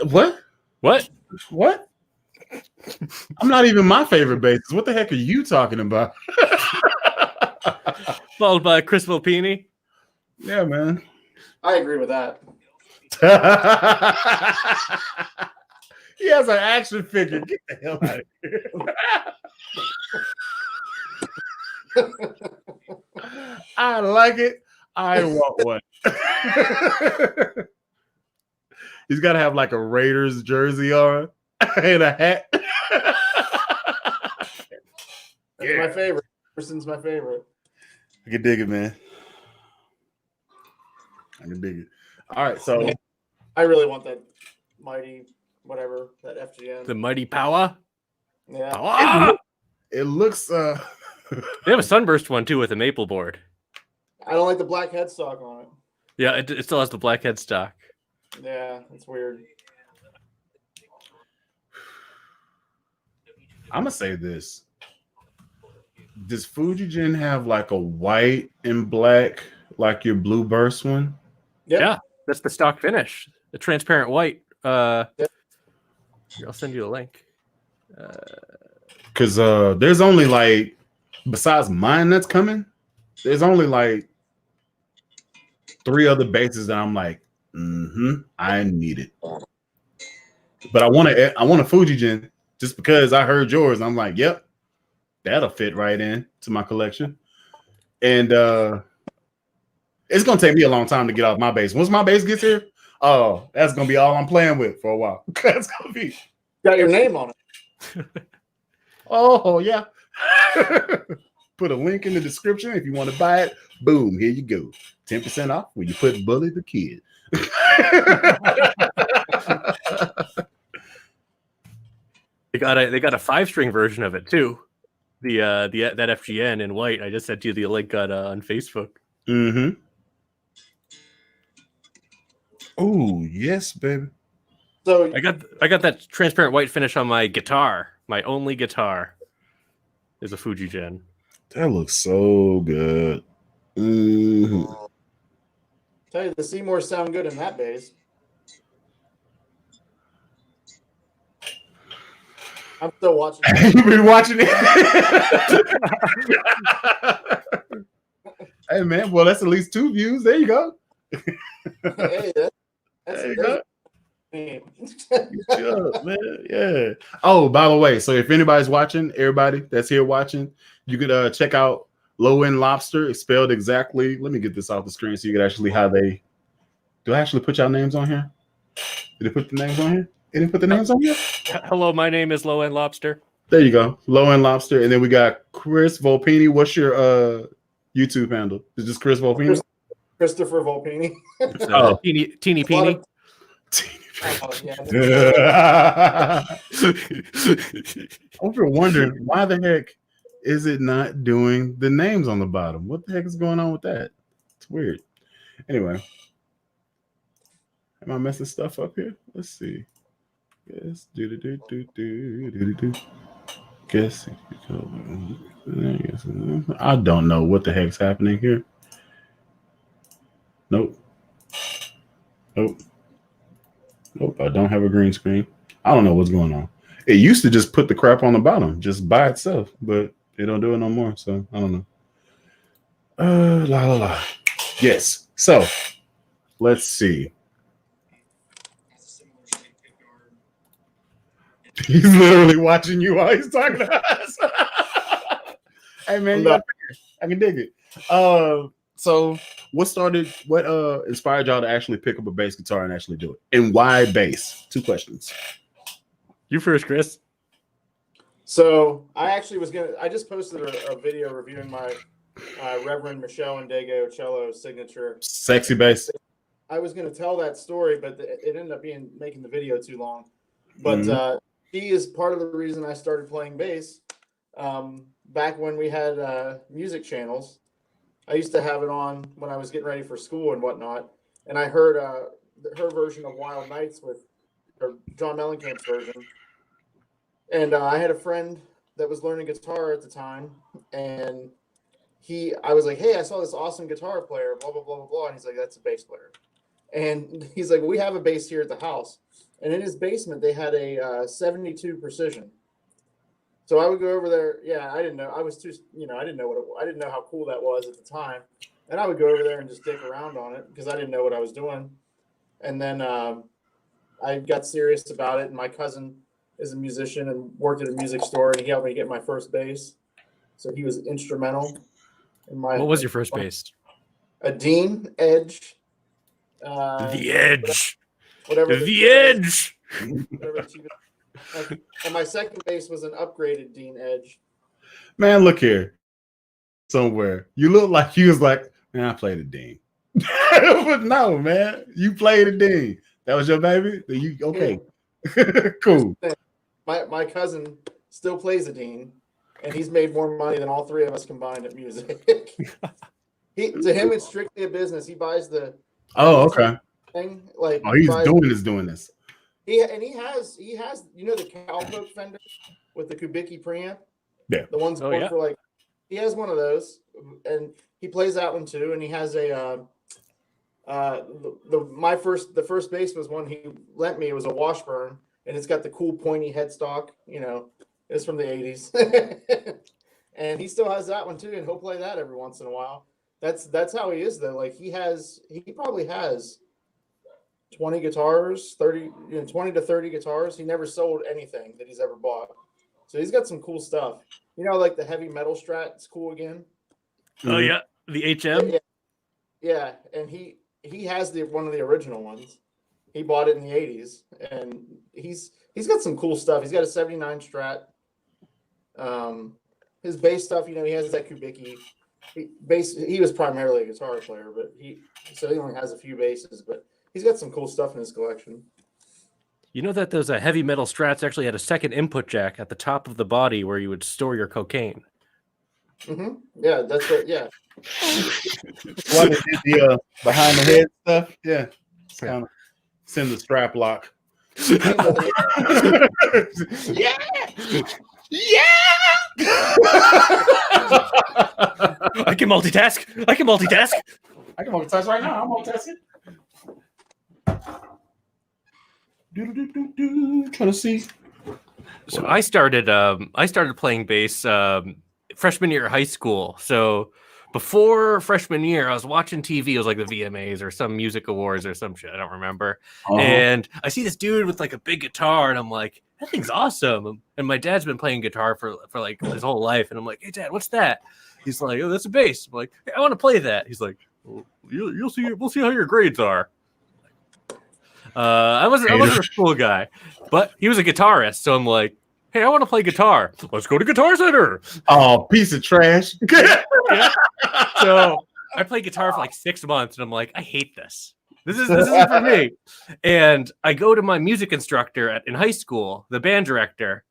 What? I'm not even my favorite bassist. What the heck are you talking about? Followed by Chris Volpini. Yeah, man. I agree with that. He has an action figure. Get the hell out of here. I like it. I want one. He's got to have like a Raiders jersey on and a hat. That's my favorite. Person's my favorite. I can dig it, man. I can dig it. All right, so I really want that mighty whatever, that FGN. The Mighty Power. Yeah. Power! it looks They have a Sunburst one too with a maple board. I don't like the black headstock on it. Yeah, it still has the black headstock. Yeah, it's weird. I'm gonna say this. Does Fujigen have like a white and black, like your Blue Burst one? Yep. Yeah, that's the stock finish. The transparent white. Yep. Here, I'll send you a link. Because there's only like, besides mine that's coming, there's only like 3 other bases that I'm like, I need it. But I want a Fujigen just because I heard yours. I'm like, yep, that'll fit right in to my collection. And it's gonna take me a long time to get off my base. Once my base gets here, oh, that's gonna be all I'm playing with for a while. That's gonna be Got your name on it. oh yeah. Put a link in the description if you want to buy it. Boom, here you go. 10% off when you put Bully the Kid. They got a 5-string version of it too. That FGN in white. I just sent you the link on Facebook. Mm-hmm. Oh yes, baby. So I got that transparent white finish on my guitar. My only guitar is a Fujigen. That looks so good. Mm-hmm. tell you, the Seymours sound good in that bass. I'm still watching. You've been watching it. Hey man, well that's at least 2 views. There you go. Hey, that's There you go. name. Get you up, man. Yeah. Oh, by the way, so if anybody's watching, everybody that's here watching, you could check out Lowendlobster. It's spelled exactly. Let me get this off the screen so you can actually do I actually put y'all names on here? Did they put the names on here? They didn't put the names on here? Hello, my name is Lowendlobster. There you go. Lowendlobster. And then we got Chris Volpini. What's your YouTube handle? Is this Chris Volpini? Christopher Volpini. Oh. Teeny Peeny. I'm wondering why the heck is it not doing the names on the bottom? What the heck is going on with that? It's weird. Anyway, am I messing stuff up here? Let's see. Yes. Guess. I don't know what the heck's happening here. Nope. Nope, I don't have a green screen. I don't know what's going on. It used to just put the crap on the bottom just by itself, but they don't do it no more. So I don't know. Yes. So let's see. He's literally watching you while he's talking to us. Hey man, I can dig it. So what inspired y'all to actually pick up a bass guitar and actually do it? And why bass? 2 questions. You first, Chris. So I just posted a video reviewing my Reverend Michelle and Dago cello signature. Sexy bass. I was going to tell that story, but it ended up making the video too long. But she is part of the reason I started playing bass. Back when we had music channels, I used to have it on when I was getting ready for school and whatnot. And I heard her version of Wild Nights or John Mellencamp's version. And I had a friend that was learning guitar at the time. And I was like, hey, I saw this awesome guitar player, blah, blah, blah, blah, blah. And he's like, that's a bass player. And he's like, well, we have a bass here at the house. And in his basement, they had a 72 Precision. So I would go over there. Yeah, I didn't know. I was too, I didn't know I didn't know how cool that was at the time. And I would go over there and just dick around on it because I didn't know what I was doing. And then I got serious about it. And my cousin is a musician and worked at a music store, and he helped me get my first bass. So he was instrumental in my. What was your first bass? A Dean Edge. The Edge. Whatever. The Edge. Whatever. And my second bass was an upgraded Dean Edge. Man, look here. Somewhere. You look like you was like, man, I played a Dean. But no, man. You played a Dean. That was your baby? Okay. Cool. My cousin still plays a Dean, and he's made more money than all 3 of us combined at music. To him, it's strictly a business. He buys the Oh, okay. Thing. Like, Oh, he's doing this. He has you know the cowpoke Fender with the Kubicki preamp. Yeah. The ones Oh, yeah. for like he has one of those, and he plays that one too. And he has a the first bass was one he lent me. It was a Washburn, and it's got the cool pointy headstock. You know, it's from the '80s, and he still has that one too, and he'll play that every once in a while. That's how he is though. Like he probably has 20 guitars, 20 to 30 guitars. He never sold anything that he's ever bought. So he's got some cool stuff. You know, like the heavy metal Strat, it's cool again. Oh yeah, the HM. Yeah, and he has one of the original ones. He bought it in the 80s, and he's got some cool stuff. He's got a 79 Strat. His bass stuff, you know, he has that Kubicki bass. He was primarily a guitar player, but he only has a few basses, but he's got some cool stuff in his collection. You know that those heavy metal Strats actually had a second input jack at the top of the body where you would store your cocaine. Mm-hmm. Yeah, that's what. Yeah. What is the behind the head stuff? Yeah, it's kind of send the strap lock. Yeah. I can multitask. I can multitask right now. I'm multitasking. Trying to see. So I started playing bass freshman year of high school. So before freshman year, I was watching TV. It was like the VMAs or some music awards or some shit. I don't remember. And I see this dude with like a big guitar, and I'm like, that thing's awesome. And my dad's been playing guitar for like his whole life. And I'm like, hey, Dad, what's that? He's like, oh, that's a bass. I'm like, hey, I want to play that. He's like, well, you'll see. We'll see how your grades are. I wasn't a school guy, but he was a guitarist. So I'm like, hey, I want to play guitar. Let's go to Guitar Center. Oh, piece of trash. Yeah. So I played guitar for like 6 months, and I'm like, I hate this. This isn't for me. And I go to my music instructor in high school, the band director,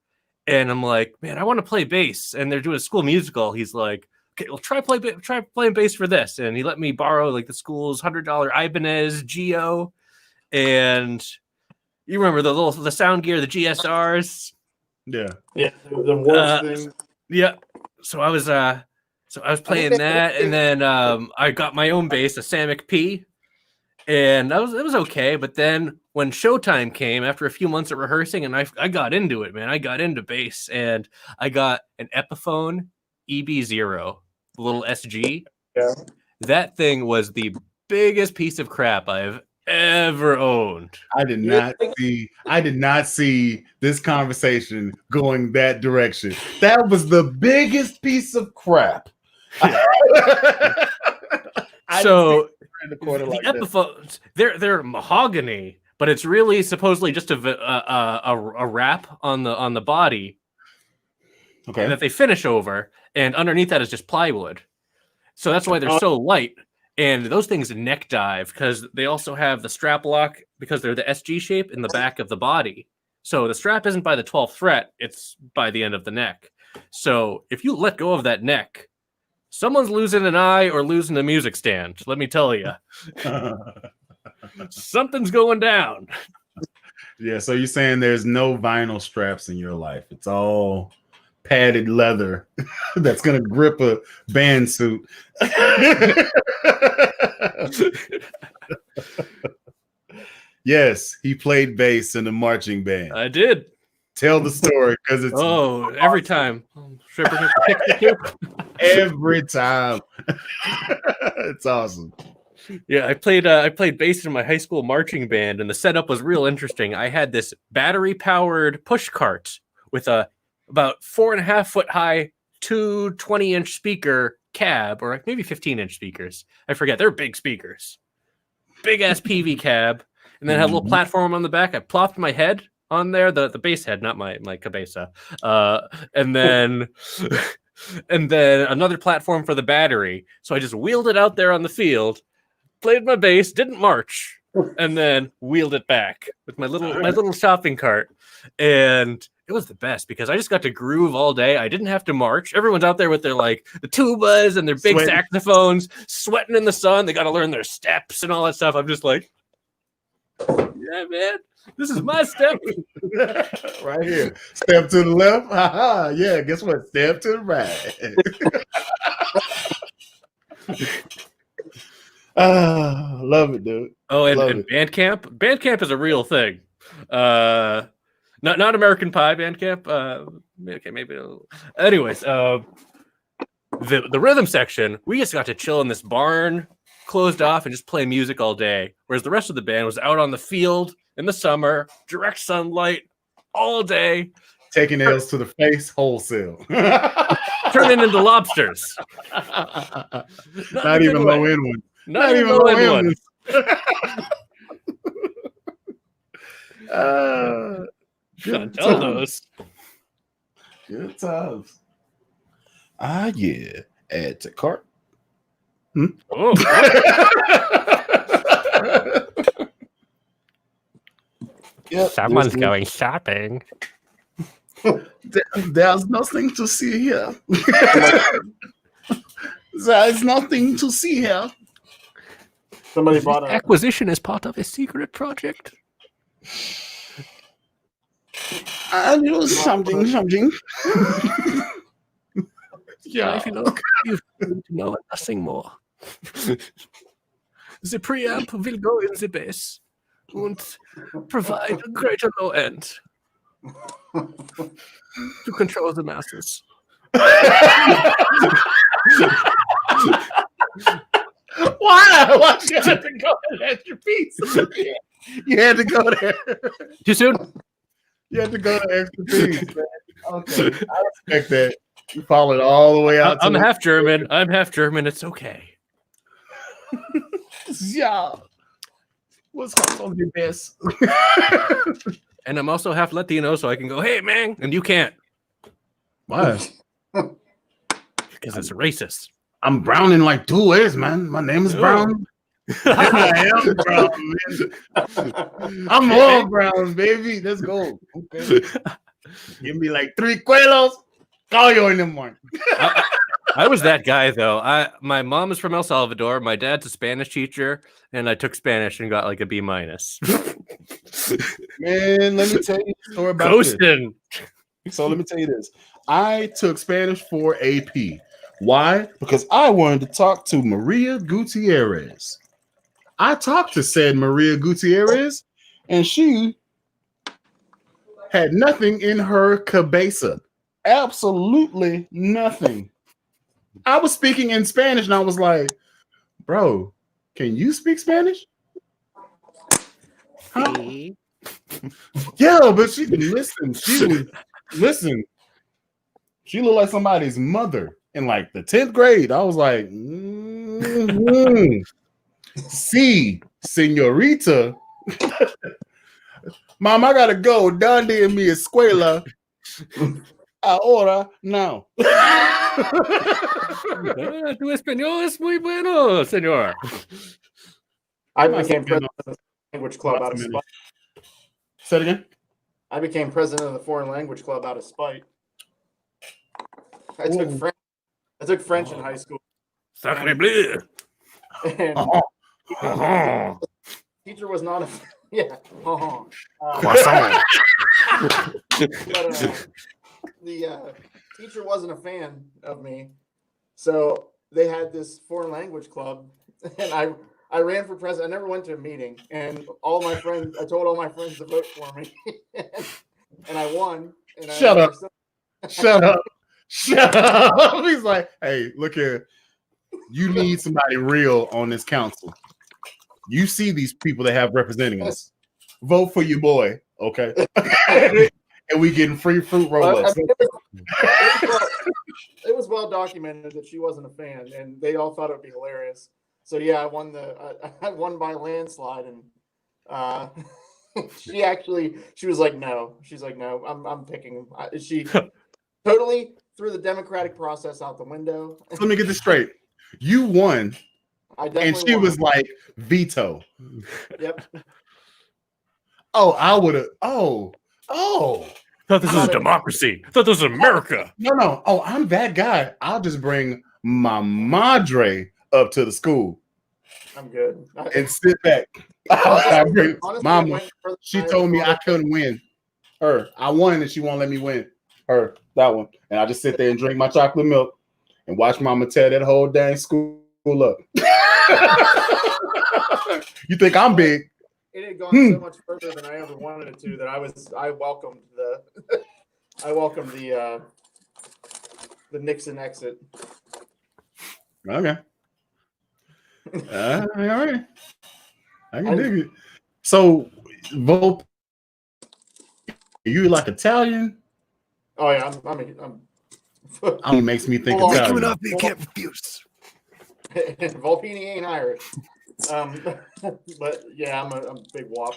and I'm like, man, I want to play bass. And they're doing a school musical. He's like, okay, well, try playing bass for this. And he let me borrow like the school's $100 Ibanez Geo. And you remember the sound gear, the GSRs. Yeah. The worst thing. Yeah. So I was playing that, and then I got my own bass, a Samick P, and it was okay. But then when showtime came, after a few months of rehearsing, and I got into it, man. I got into bass, and I got an Epiphone EB0, the little SG. Yeah. That thing was the biggest piece of crap I've ever owned. I did not see this conversation going that direction. That was the biggest piece of crap. So the Epiphones, they're mahogany, but it's really supposedly just a wrap on the body, okay, that they finish over, and underneath that is just plywood. So that's why they're so light. And those things neck dive because they also have the strap lock because they're the SG shape in the back of the body. So the strap isn't by the 12th fret, it's by the end of the neck. So if you let go of that neck, someone's losing an eye or losing a music stand. Let me tell you. Something's going down. Yeah, so you're saying there's no vinyl straps in your life. It's all padded leather that's gonna grip a band suit. Yes, he played bass in a marching band. I did. Tell the story because it's every time. Every time. It's awesome. Yeah, I played bass in my high school marching band, and the setup was real interesting. I had this battery-powered push cart with a about 4.5 foot high, 2 20-inch speaker cab, or maybe 15-inch speakers. I forget. They're big speakers. Big ass PV cab, and then had a little platform on the back. I plopped my head on there, the bass head, not my cabeza, and then another platform for the battery. So I just wheeled it out there on the field, played my bass, didn't march, and then wheeled it back with my little shopping cart. And it was the best because I just got to groove all day. I didn't have to march. Everyone's out there with their like the tubas and their big saxophones, sweating in the sun. They got to learn their steps and all that stuff. I'm just like, yeah, man, this is my step. Right here. Step to the left. Yeah, guess what? Step to the right. Love it, dude. Oh, and Bandcamp. Bandcamp is a real thing. Not American Pie Bandcamp. Okay, maybe. Anyways, the rhythm section, we just got to chill in this barn, closed off, and just play music all day. Whereas the rest of the band was out on the field in the summer, direct sunlight, all day, taking nails to the face, wholesale, turning into lobsters. Not even low end ones. Not even low end ones. Good tell those. Good times. Yeah. Add to cart. Oh. Yep, someone's going shopping. There's nothing to see here. There's nothing to see here. Somebody bought a acquisition as part of a secret project. I knew something. Yeah, if you look, you need to know nothing more. The preamp will go in the bass and provide a greater low end to control the masses. Why? Why you had to go to that extra piece? You had to go there. Too soon? You had to go to extra piece, man. Okay, I respect that. You followed all the way out. I'm half German. I'm half German. It's okay. Yeah. What's on the best? And I'm also half Latino, so I can go, hey, man, and you can't. Why? Because it's racist. I'm brown in like 2 ways, man. My name is Brown. I am brown, man. I'm all brown, baby. Let's go. Okay. Give me like 3 cuelos. Call you in the morning. I was that guy, though. My mom is from El Salvador. My dad's a Spanish teacher, and I took Spanish and got like a B-. Man, let me tell you a story about Ghostin'. this. So let me tell you this. I took Spanish for AP. Why? Because I wanted to talk to Maria Gutierrez. I talked to said Maria Gutierrez, and she had nothing in her cabeza. Absolutely nothing. I was speaking in Spanish, and I was like, bro, can you speak Spanish? Huh? Yeah, but she listen. She looked like somebody's mother in like the 10th grade. I was like, see, señorita. Mom, I gotta go. Donde en mi escuela. Ahora now. Tu español es muy bueno, señor. I became president of the language club out of spite. Say it again. I became president of the foreign language club out of spite. I took French in high school. Sacre bleu. And teacher was not a Croissant. But, the teacher wasn't a fan of me, so they had this foreign language club, and I ran for president. I never went to a meeting, and I told all my friends to vote for me, and I won. And Shut up! He's like, hey, look here. You need somebody real on this council. You see these people that have representing us. Vote for your boy, okay? And we getting free fruit roll-ups. It was well documented that she wasn't a fan, and they all thought it would be hilarious. So yeah, I won by landslide, and she was like, no. She's like, no, I'm picking him. She totally threw the democratic process out the window. Let me get this straight. You won, and she was like, veto. Yep. Oh, I would have. Oh, Oh. Thought this was a democracy. Thought this was America. No. Oh, I'm that guy. I'll just bring my madre up to the school. I'm good. And sit back. I bring Honestly, mama. She told me I couldn't win. Her. I won and she won't let me win. Her. That one. And I just sit there and drink my chocolate milk and watch mama tear that whole dang school up. You think I'm big? It had gone so much further than I ever wanted it to that I welcomed the the Nixon exit. Okay. All right. I can dig it. So, Volpe, you like Italian? Oh yeah, I'm makes me think Italian. Up, you can't refuse. Volpini ain't Irish. But yeah, I'm a big wop.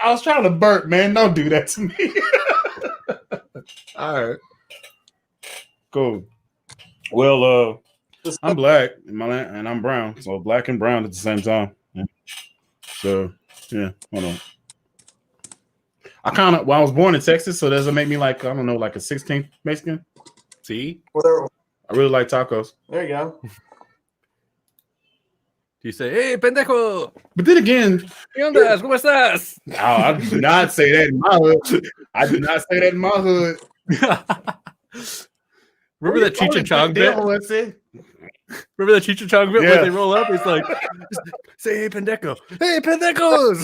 I was trying to burp, man. Don't do that to me. All right. Cool. Well, I'm black and I'm brown. So black and brown at the same time. Yeah. So, yeah, hold on. I was born in Texas, so does it make me like, I don't know, like a 16th Mexican? See? Whatever. I really like tacos. There you go. You say, hey, pendejo. But then again, ¿Qué onda? ¿Cómo estás? no, I do not say that in my hood. I do not say that in my hood. Remember that Cheech and Chong bit? Remember that Cheech and Chong bit Yeah. where they roll up? It's like, say, hey, pendejo. Hey, pendejos.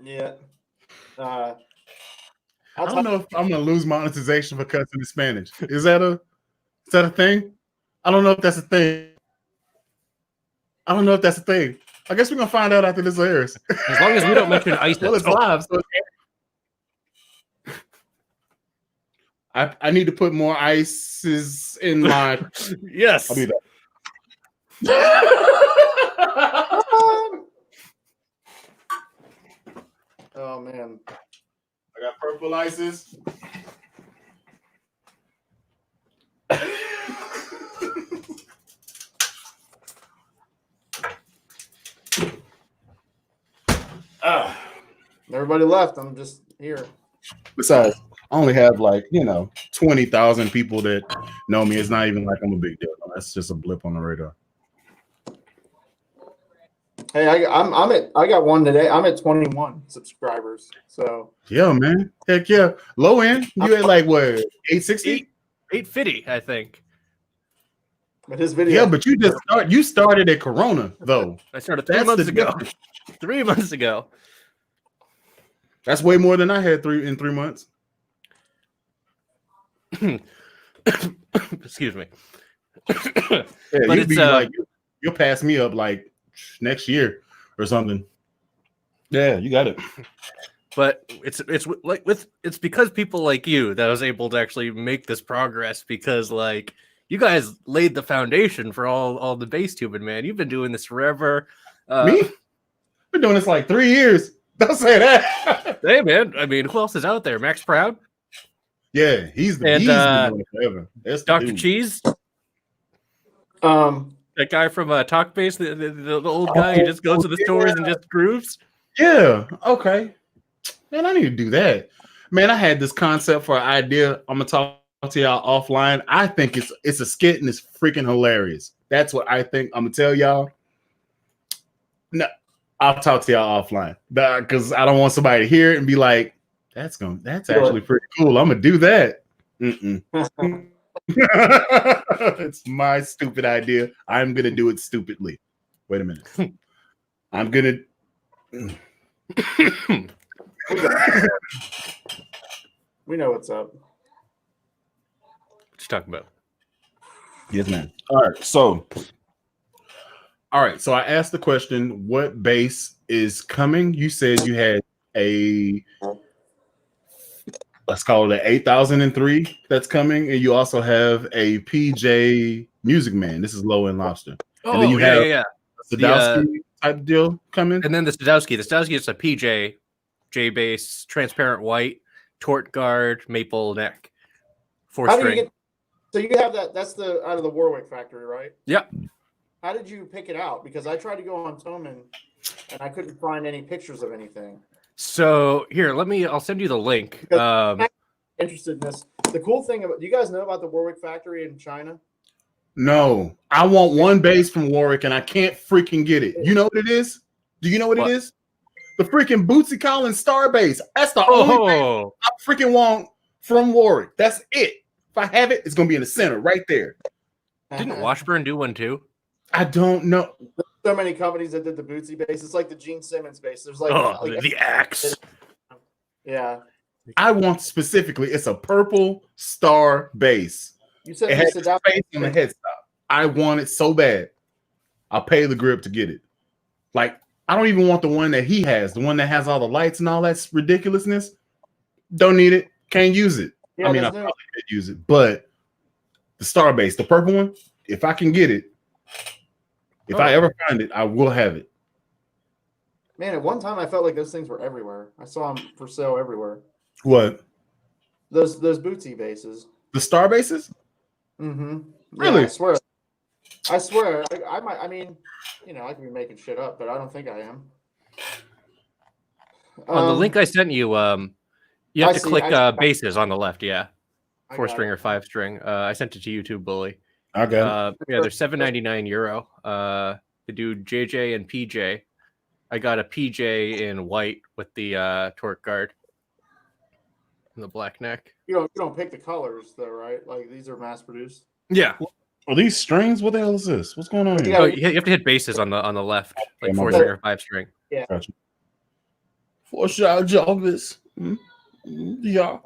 Yeah. I don't know if I'm gonna lose monetization for cussing in Spanish. Is that a thing? I don't know if that's a thing. I guess we're gonna find out after this airs. As long as we don't mention ISIS. Well, it's live, so I need to put more ices in my. Yes. I'll do that. Oh man. I got purple ices. Everybody left. I'm just here. Besides, I only have 20,000 people that know me. It's not even like I'm a big deal. That's just a blip on the radar. Hey, I got one today. I'm at 21 subscribers. So Yeah, man. Heck yeah. Low end. You at like what? 860? 850, I think. But his video. Yeah, but you started at Corona though. I started 3 months ago. 3 months ago. That's way more than I had in 3 months. Excuse me. Yeah, But it's you'll pass me up like next year or something. Yeah, you got it. But it's because people like you that I was able to actually make this progress, because like you guys laid the foundation for all the base tubing, man. You've been doing this forever. Me? Been doing this like 3 years. Don't say that. Hey man, I mean, who else is out there? Max Proud? Yeah, he's been doing it forever. That's the Dr. dude. Cheese? That guy from Talk Base, the old guy who just goes to the stores and just grooves. Yeah. Okay. Man, I need to do that. Man, I had this concept for an idea. I'm gonna talk to y'all offline. I think it's a skit and it's freaking hilarious. That's what I think. I'm gonna tell y'all. No, I'll talk to y'all offline because I don't want somebody to hear it and be like, "That's actually pretty cool. I'm gonna do that." It's my stupid idea. I'm gonna do it stupidly. Wait a minute. I'm gonna. we know what's up. What you talking about? Yes, man. All right. So I asked the question, what base is coming? You said you had let's call it an 8003 that's coming, and you also have a PJ Music Man. This is Lowendlobster. Oh, and then you have yeah. Sadowski type deal coming. And then the Sadowski is a PJ J base, transparent white, tort guard, maple neck, 4 string. So you have that. That's the out of the Warwick factory, right? Yeah. How did you pick it out? Because I tried to go on Toman, and I couldn't find any pictures of anything. So here, I'll send you the link. I'm interested in this. The cool thing about, do you guys know about the Warwick factory in China? No, I want one base from Warwick, and I can't freaking get it. You know what it is? Do you know what it is? The freaking Bootsy Collins Star base. That's the only base I freaking want from Warwick. That's it. If I have it, it's gonna be in the center, right there. Didn't Washburn do one too? I don't know. There's so many companies that did the Bootsy base. It's like the Gene Simmons base. There's like, the axe. Yeah. I want specifically. It's a purple star base. You said it has space on the headstop. I want it so bad. I'll pay the grip to get it. Like, I don't even want the one that he has, the one that has all the lights and all that ridiculousness. Don't need it. Can't use it. Yeah, I mean, I probably could use it, but the star base, the purple one, if I can get it, if I ever find it, I will have it. Man, at one time I felt like those things were everywhere. I saw them for sale everywhere. What? Those Bootsy bases. The star bases? Mm-hmm. Really? Yeah, I swear. I might. I mean, you know, I could be making shit up, but I don't think I am. On the link I sent you, you have to click bases on the left. Yeah, 4-string or 5-string. I sent it to you too, Bully. I got it. Yeah, they're €7.99. They do JJ and PJ. I got a PJ in white with the torque guard and the black neck. You don't pick the colors though, right? Like these are mass produced. Yeah. Are these strings? What the hell is this? What's going on here? Oh, you have to hit bases on the left, like 4-string or 5-string. Yeah. Gotcha. For sure, Jarvis. Yeah.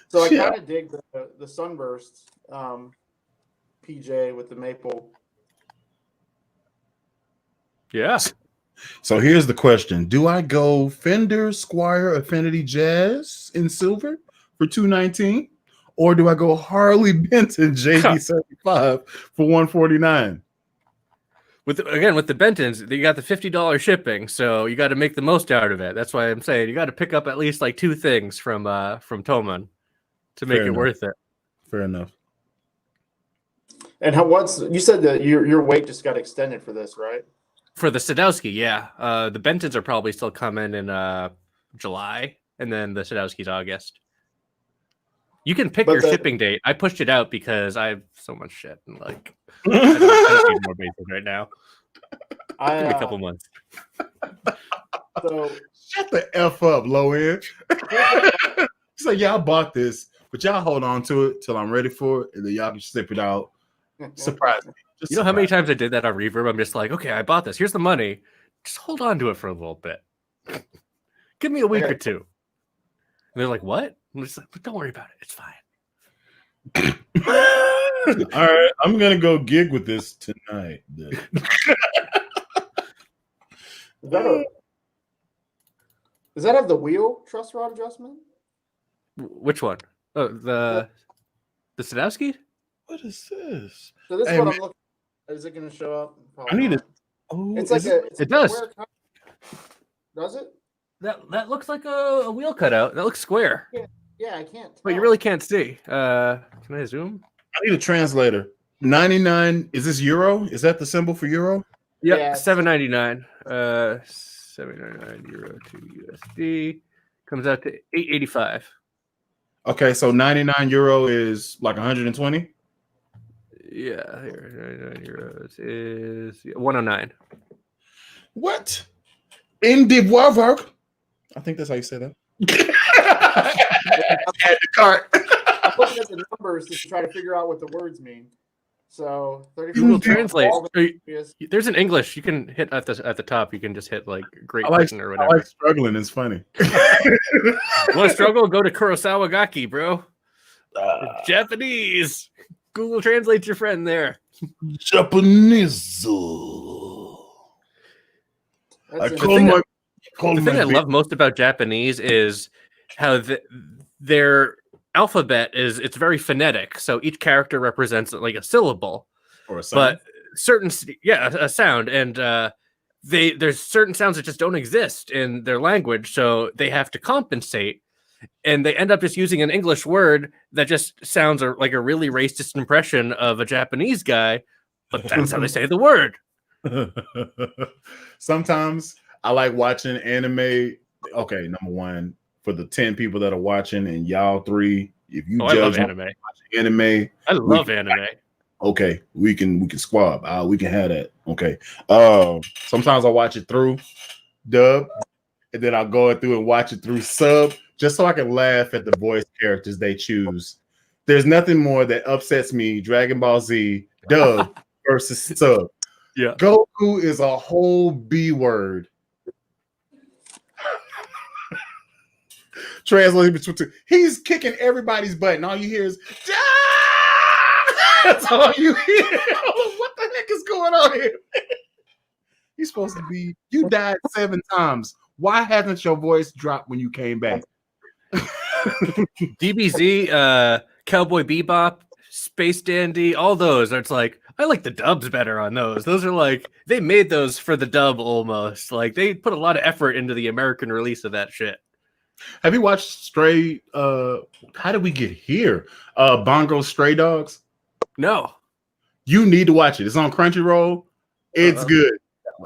So I kind of dig the Sunburst PJ with the maple. Yeah. So here's the question: do I go Fender Squire Affinity Jazz in silver for $219, or do I go Harley Benton JB75 for $149? With the Bentons, you got the $50 shipping, so you got to make the most out of it. That's why I'm saying you got to pick up at least like 2 things from Toman to make it worth it. Fair enough. And you said that your wait just got extended for this, right? For the Sadowski, yeah. The Bentons are probably still coming in July, and then the Sadowski's August. You can pick your shipping date. I pushed it out because I have so much shit and like I don't need more bases right now. Give me a couple months. So shut the F up, low end. So y'all bought this, but y'all hold on to it till I'm ready for it, and then y'all can ship it out. Surprise me. You know how many times I did that on Reverb? I'm just like, okay, I bought this. Here's the money. Just hold on to it for a little bit. Give me a week or two. And they're like, what? I'm just like, but don't worry about it. It's fine. All right, I'm gonna go gig with this tonight. Does that have the wheel truss rod adjustment? Which one? Oh, the Sadowski? What is this? So this is what I'm looking at. Is it going to show up? Probably I need not. it. Oh, It's like it does. Does it? That looks like a wheel cutout. That looks square. Yeah, I can't. But you really can't see. Can I zoom? I need a translator. 99. Is this euro? Is that the symbol for euro? Yep, Yeah. $7.99. €7.99 to USD comes out to $8.85. Okay, so 99 euro is like 120. Yeah, here 99 euros is 109. What? In the work? I think that's how you say that. Add the cart. I'm looking at the numbers to try to figure out what the words mean. So Google Translate. There's an English. You can hit at the top. You can just hit like Great Britain or whatever. I like struggling. It's funny. Want to struggle? Go to Kurosawa Gaki, bro. Japanese. Google Translate's your friend there. Japanese. The thing I love most about Japanese is how their alphabet it's very phonetic. So each character represents like a syllable or a sound. But a sound, and there's certain sounds that just don't exist in their language, so they have to compensate and they end up just using an English word that just sounds like a really racist impression of a Japanese guy, but that's how they say the word. Sometimes I like watching anime. Okay, number one, for the 10 people that are watching, and y'all 3, if you I love judge anime. I love anime. Okay, we can squab. We can have that. Okay. Sometimes I watch it through dub, and then I'll go through and watch it through sub, just so I can laugh at the voice characters they choose. There's nothing more that upsets me. Dragon Ball Z dub versus sub. Yeah. Goku is a whole B word. Translated between two. He's kicking everybody's butt, and all you hear is that's all you hear. What the heck is going on here? He's supposed to be. You died 7 times. Why hasn't your voice dropped when you came back? DBZ, Cowboy Bebop, Space Dandy, all those. It's like I like the dubs better on those. Those are like they made those for the dub almost. Like they put a lot of effort into the American release of that shit. Have you watched Stray? How did we get here? Bongo Stray Dogs. No, you need to watch it. It's on Crunchyroll. It's good.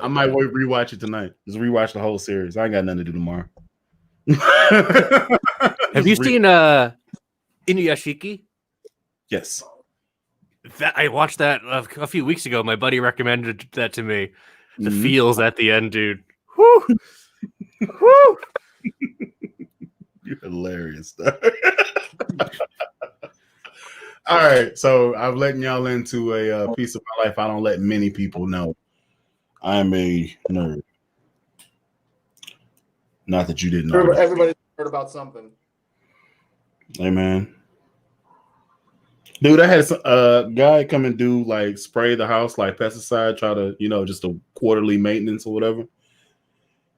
I might rewatch it tonight. Just rewatch the whole series. I ain't got nothing to do tomorrow. Have you seen Inuyashiki? Yes. I watched that a few weeks ago. My buddy recommended that to me. The feels at the end, dude. Whew. Whew. You're hilarious. All right, so I'm letting y'all into a piece of my life I don't let many people know. I'm a nerd. Not that you didn't know. Everybody heard about something. Hey, man. Dude, I had a guy come and do like spray the house like pesticide, try to, just a quarterly maintenance or whatever.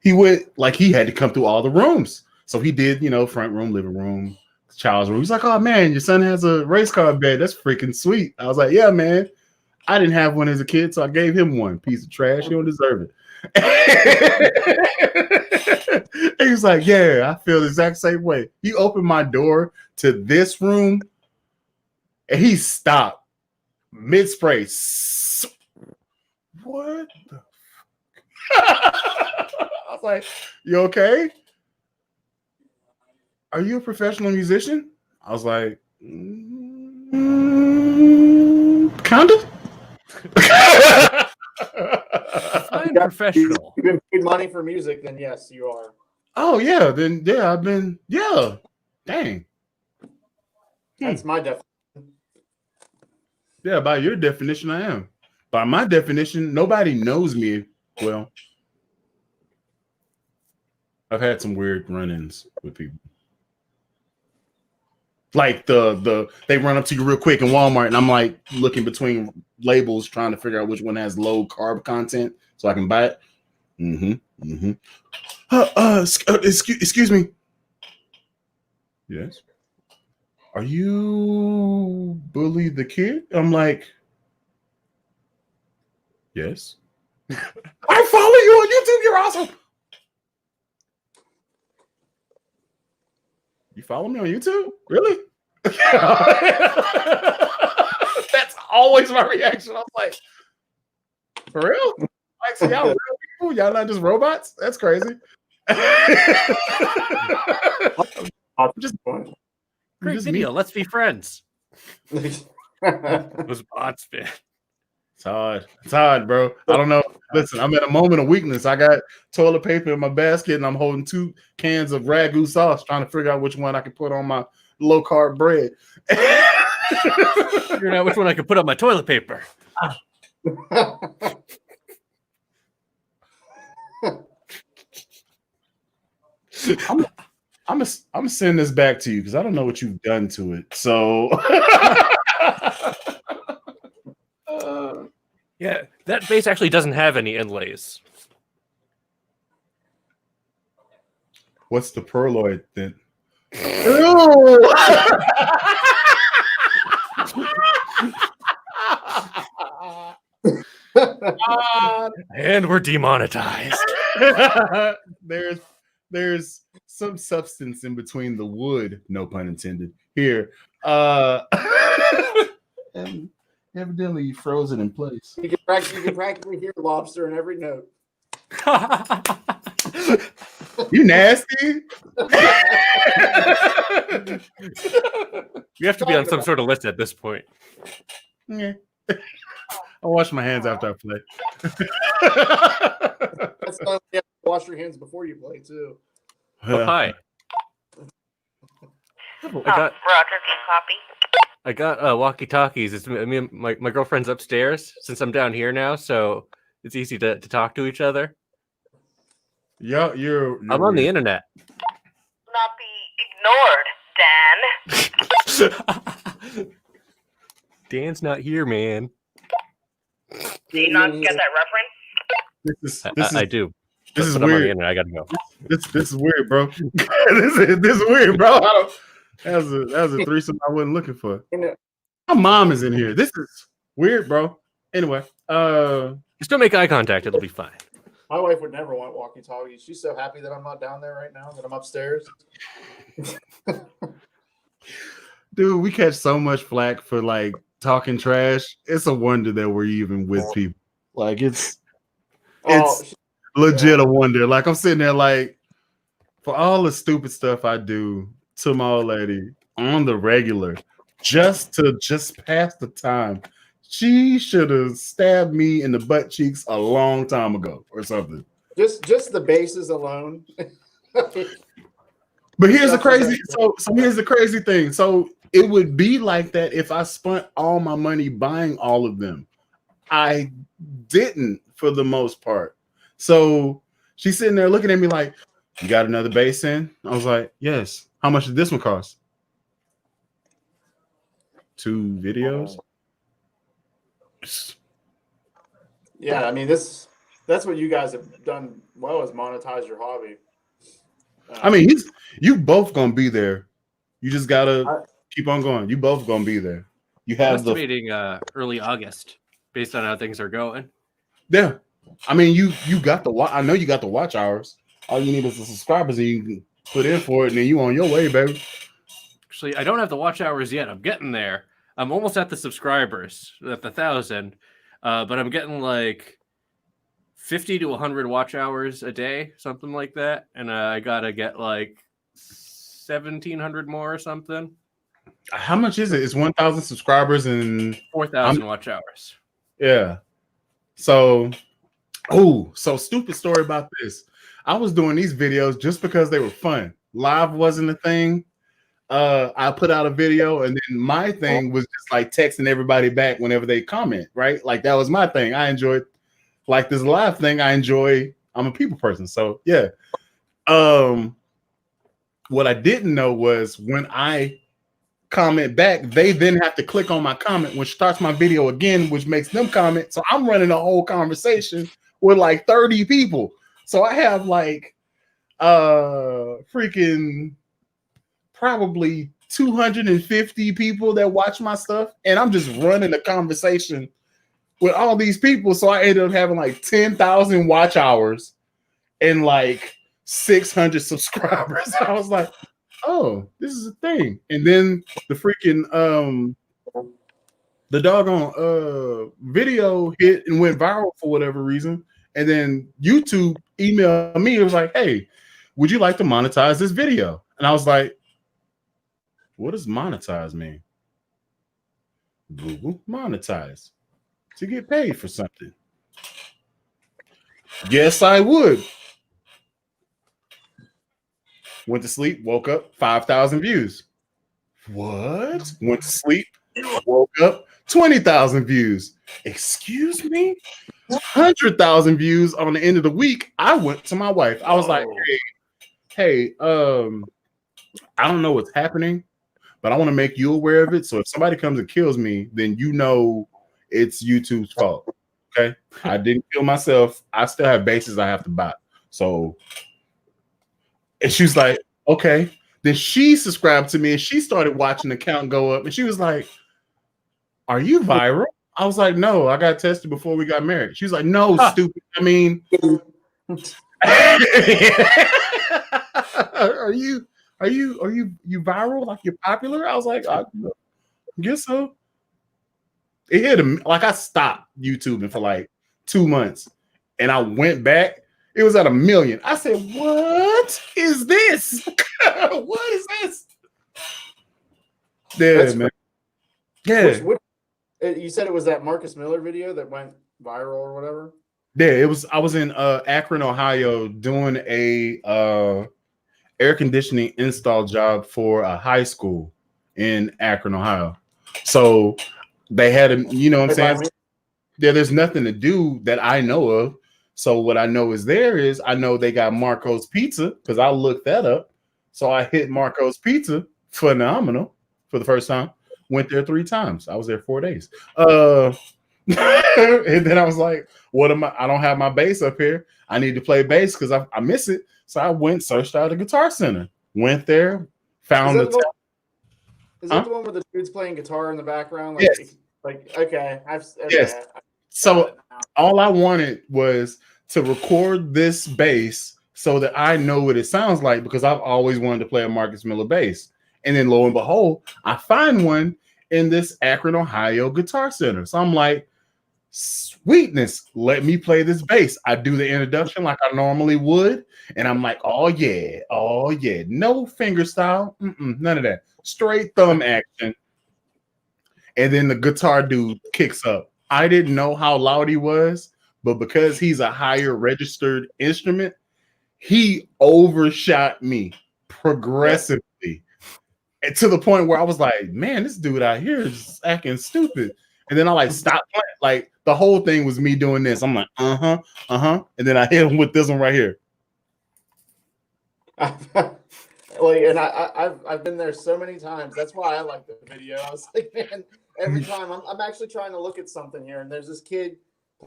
He went like he had to come through all the rooms. So he did, front room, living room, child's room. He's like, oh man, your son has a race car bed. That's freaking sweet. I was like, yeah, man. I didn't have one as a kid, so I gave him one. Piece of trash. You don't deserve it. He was like, yeah, I feel the exact same way. He opened my door to this room and he stopped mid-spray. What the I was like, you okay? Are you a professional musician? I was like, kind of. I'm professional. You've been paid money for music, then yes, you are. Oh yeah, then yeah, I've been Dang. That's my definition. Yeah, by your definition, I am. By my definition, nobody knows me well. I've had some weird run-ins with people. Like they run up to you real quick in Walmart, and I'm like looking between labels trying to figure out which one has low carb content so I can buy it. Excuse me. Yes. Are you Bully the Kid? I'm like, yes. I follow you on YouTube. You're awesome. You follow me on YouTube? Really? That's always my reaction. I'm like, for real? Like, so y'all real people? Y'all not just robots? That's crazy. Just great video. Let's be friends. Those bots, man. It's hard, bro. I don't know. Listen, I'm at a moment of weakness. I got toilet paper in my basket, and I'm holding 2 cans of ragu sauce, trying to figure out which one I can put on my low carb bread. Figuring out which one I can put on my toilet paper. I'm gonna send this back to you because I don't know what you've done to it. So. Yeah, that base actually doesn't have any inlays. What's the perloid then? And we're demonetized. There's some substance in between the wood, no pun intended, here. And evidently you froze it in place. You can practically hear lobster in every note. You nasty. You have to be on some sort of list at this point. Yeah. I'll wash my hands after I play. That's why you have to wash your hands before you play too. Oh, hi. I got walkie-talkies. It's me and my girlfriend's upstairs since I'm down here now, so it's easy to talk to each other. Yeah, you're I'm on the internet. Not be ignored, Dan. Dan's not here, man. Do you not get that reference? I do. This is But I'm on the weird. internet. I gotta go. This is weird, bro. this is weird, bro. That was a threesome I wasn't looking for. My mom is in here. This is weird, bro. Anyway, Just don't make eye contact. It'll be fine. My wife would never want walkie-talkies. She's so happy that I'm not down there right now, that I'm upstairs. dude, we catch so much flack for like talking trash. It's a wonder that we're even with people. Like it's legit a wonder. Like I'm sitting there like, for all the stupid stuff I do to my old lady on the regular, just pass the time, she should have stabbed me in the butt cheeks a long time ago or something. Just the bases alone. But here's the crazy. So here's the crazy thing. So it would be like that if I spent all my money buying all of them. I didn't for the most part. So she's sitting there looking at me like, "You got another base in?" I was like, "Yes." How much did this one cost? 2 videos. Yeah, I mean that's what you guys have done well, is monetize your hobby. I mean, you both gonna be there. You just gotta keep on going. You both gonna be there. You have estimating early August based on how things are going. Yeah. I mean, you got the watch. I know you got the watch hours. All you need is the subscribers, and you can put in for it, and then you on your way, baby. Actually, I don't have the watch hours yet. I'm getting there. I'm almost at the subscribers, at the 1,000, but I'm getting like 50 to 100 watch hours a day, something like that, and I gotta get like 1,700 more or something. How much is it? It's 1,000 subscribers and 4,000 watch hours. Yeah. So stupid story about this. I was doing these videos just because they were fun. Live wasn't a thing. I put out a video, and then my thing was just like texting everybody back whenever they comment, right? Like that was my thing. I enjoyed like this live thing. I'm a people person. So yeah. What I didn't know was when I comment back, they then have to click on my comment, which starts my video again, which makes them comment. So I'm running a whole conversation with like 30 people. So I have like freaking probably 250 people that watch my stuff, and I'm just running a conversation with all these people. So I ended up having like 10,000 watch hours and like 600 subscribers. I was like, oh, this is a thing. And then the freaking the doggone video hit and went viral for whatever reason. And then YouTube emailed me. It was like, hey, would you like to monetize this video? And I was like, what does monetize mean? Google monetize. To get paid for something. Yes, I would. Went to sleep, woke up, 5,000 views. What? Went to sleep, woke up, 20,000 views. Excuse me? 100,000 views on the end of the week. I went to my wife. I was like, hey, I don't know what's happening, but I want to make you aware of it. So if somebody comes and kills me, then you know it's YouTube's fault. Okay? I didn't kill myself. I still have bases I have to buy. So, and she's like, okay. Then she subscribed to me and she started watching the count go up. And she was like, are you viral? I was like, no, I got tested before we got married. She was like, no, stupid. I mean, are you viral? Like you're popular? I was like, I guess so. It hit him. Like I stopped YouTubing for like 2 months, and I went back. It was at 1 million. I said, "What is this? What is this?" Yeah, That's man. crazy. Yeah, Which, you said it was that Marcus Miller video that went viral or whatever? yeah. It was. I was in Akron, Ohio, doing a air conditioning install job for a high school in Akron, Ohio. So they had a, you know what I'm saying? There's nothing to do that I know of. So what I know is I know they got Marco's Pizza because I looked that up. So I hit Marco's Pizza, phenomenal for the first time. Went there 3 times. I was there 4 days. And then I was like, what am I? I don't have my bass up here. I need to play bass because I miss it. So I went, searched out a Guitar Center, went there, found Is that Huh? the one where the dude's playing guitar in the background? Like, Yes. Like, okay. Yes. So all I wanted was to record this bass so that I know what it sounds like because I've always wanted to play a Marcus Miller bass. And then lo and behold, I find one in this Akron, Ohio Guitar Center. So I'm like, sweetness, let me play this bass. I do the introduction like I normally would. And I'm like, oh yeah. No finger style. None of that. Straight thumb action. And then the guitar dude kicks up. I didn't know how loud he was, but because he's a higher registered instrument, he overshot me progressively. And to the point where I was like, man, this dude out here is acting stupid. And then I like stopped playing. Like the whole thing was me doing this. I'm like, and then I hit him with this one right here. Like, and I've been there so many times. That's why I like the video. I was like, man, every time I'm actually trying to look at something here, and there's this kid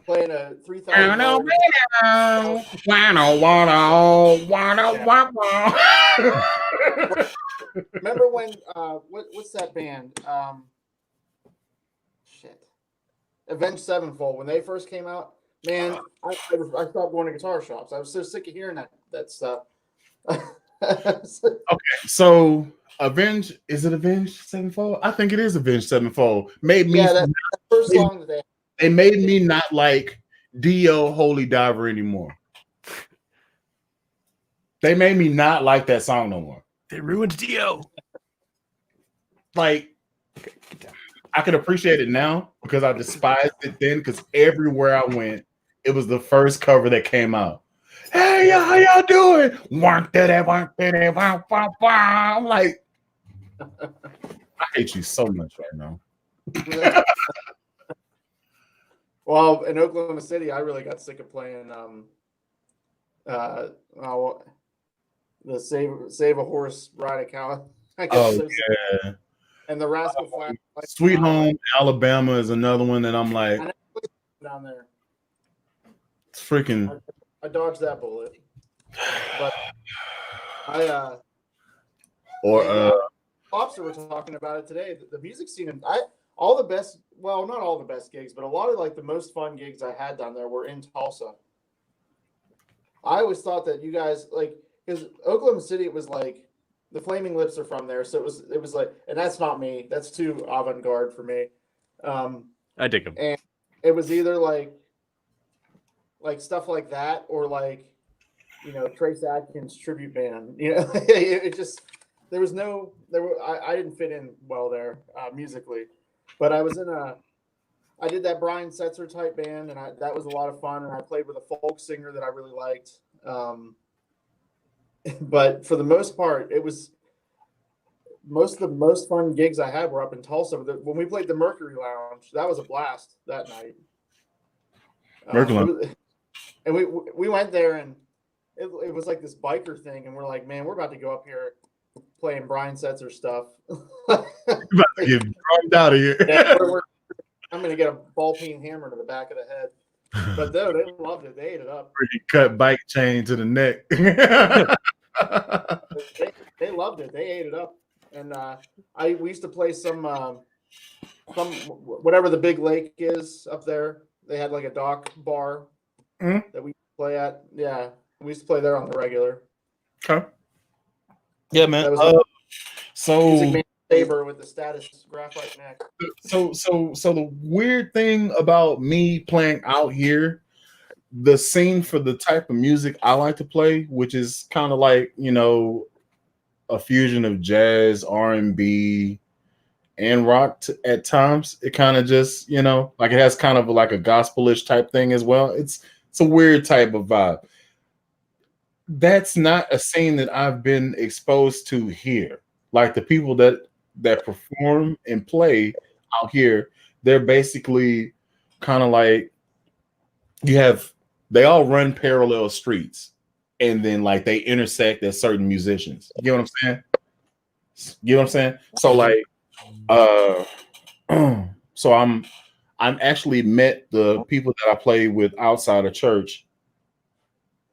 playing a $3,000. Remember when what's that band? Avenged Sevenfold, when they first came out, man, I stopped going to guitar shops. I was so sick of hearing that stuff. Okay, so Avenged Sevenfold? I think it is Avenged Sevenfold. Made me that first song that they made me not like Dio Holy Diver anymore. They made me not like that song no more. They ruined Dio. Like, I can appreciate it now because I despised it then because everywhere I went, it was the first cover that came out. Hey, how y'all doing? I'm like, I hate you so much right now. Well, in Oklahoma City, I really got sick of playing the Save a Horse, Ride a Cow. Yeah. And the Rascal Flatts. Sweet Home Alabama is another one that I'm like, down there. It's freaking. I dodged that bullet. But Lobster were talking about it today. The music scene, all the best, well, not all the best gigs, but a lot of like the most fun gigs I had down there were in Tulsa. I always thought that you guys because Oklahoma City, it was like the Flaming Lips are from there, so it was like, and that's not me. That's too avant-garde for me. I dig them. And it was either like stuff like that or like, Trace Adkins tribute band. It just I didn't fit in well there musically, but I did that Brian Setzer type band, and that was a lot of fun. And I played with a folk singer that I really liked. But for the most part, it was most of the most fun gigs I had were up in Tulsa. When we played the Mercury Lounge, that was a blast that night. And we went there, and it was like this biker thing, and we're like, man, we're about to go up here playing Brian Setzer stuff. About to get drugged out of here. I'm going to get a ball peen hammer to the back of the head. But no, they loved it. They ate it up. Pretty cut bike chain to the neck. They loved it. They ate it up. And we used to play some whatever the big lake is up there. They had like a dock bar that we play at. Yeah, we used to play there on the regular. Okay. Yeah, man. That was Music So Man Saber with the status graphite neck. so the weird thing about me playing out here, the scene for the type of music I like to play, which is kind of like, you know, a fusion of jazz, R&B, and rock at times. It kind of just, you know, like it has kind of like a gospelish type thing as well. It's a weird type of vibe. That's not a scene that I've been exposed to here. Like the people that perform and play out here, they're basically kind of like they all run parallel streets, and then like they intersect as certain musicians. You get what I'm saying? You know what I'm saying? So like so I'm actually met the people that I play with outside of church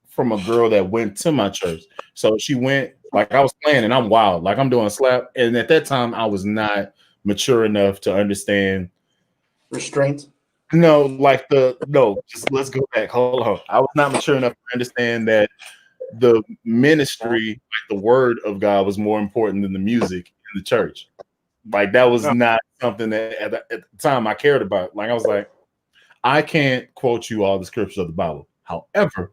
from a girl that went to my church. So she went, like I was playing and I'm wild, like I'm doing a slap. And at that time I was not mature enough to understand Restraint. No, just let's go back. Hold on. I was not mature enough to understand that the ministry, like the word of God, was more important than the music in the church. Like that was not something that at the time I cared about. Like I was like, I can't quote you all the scriptures of the Bible. However,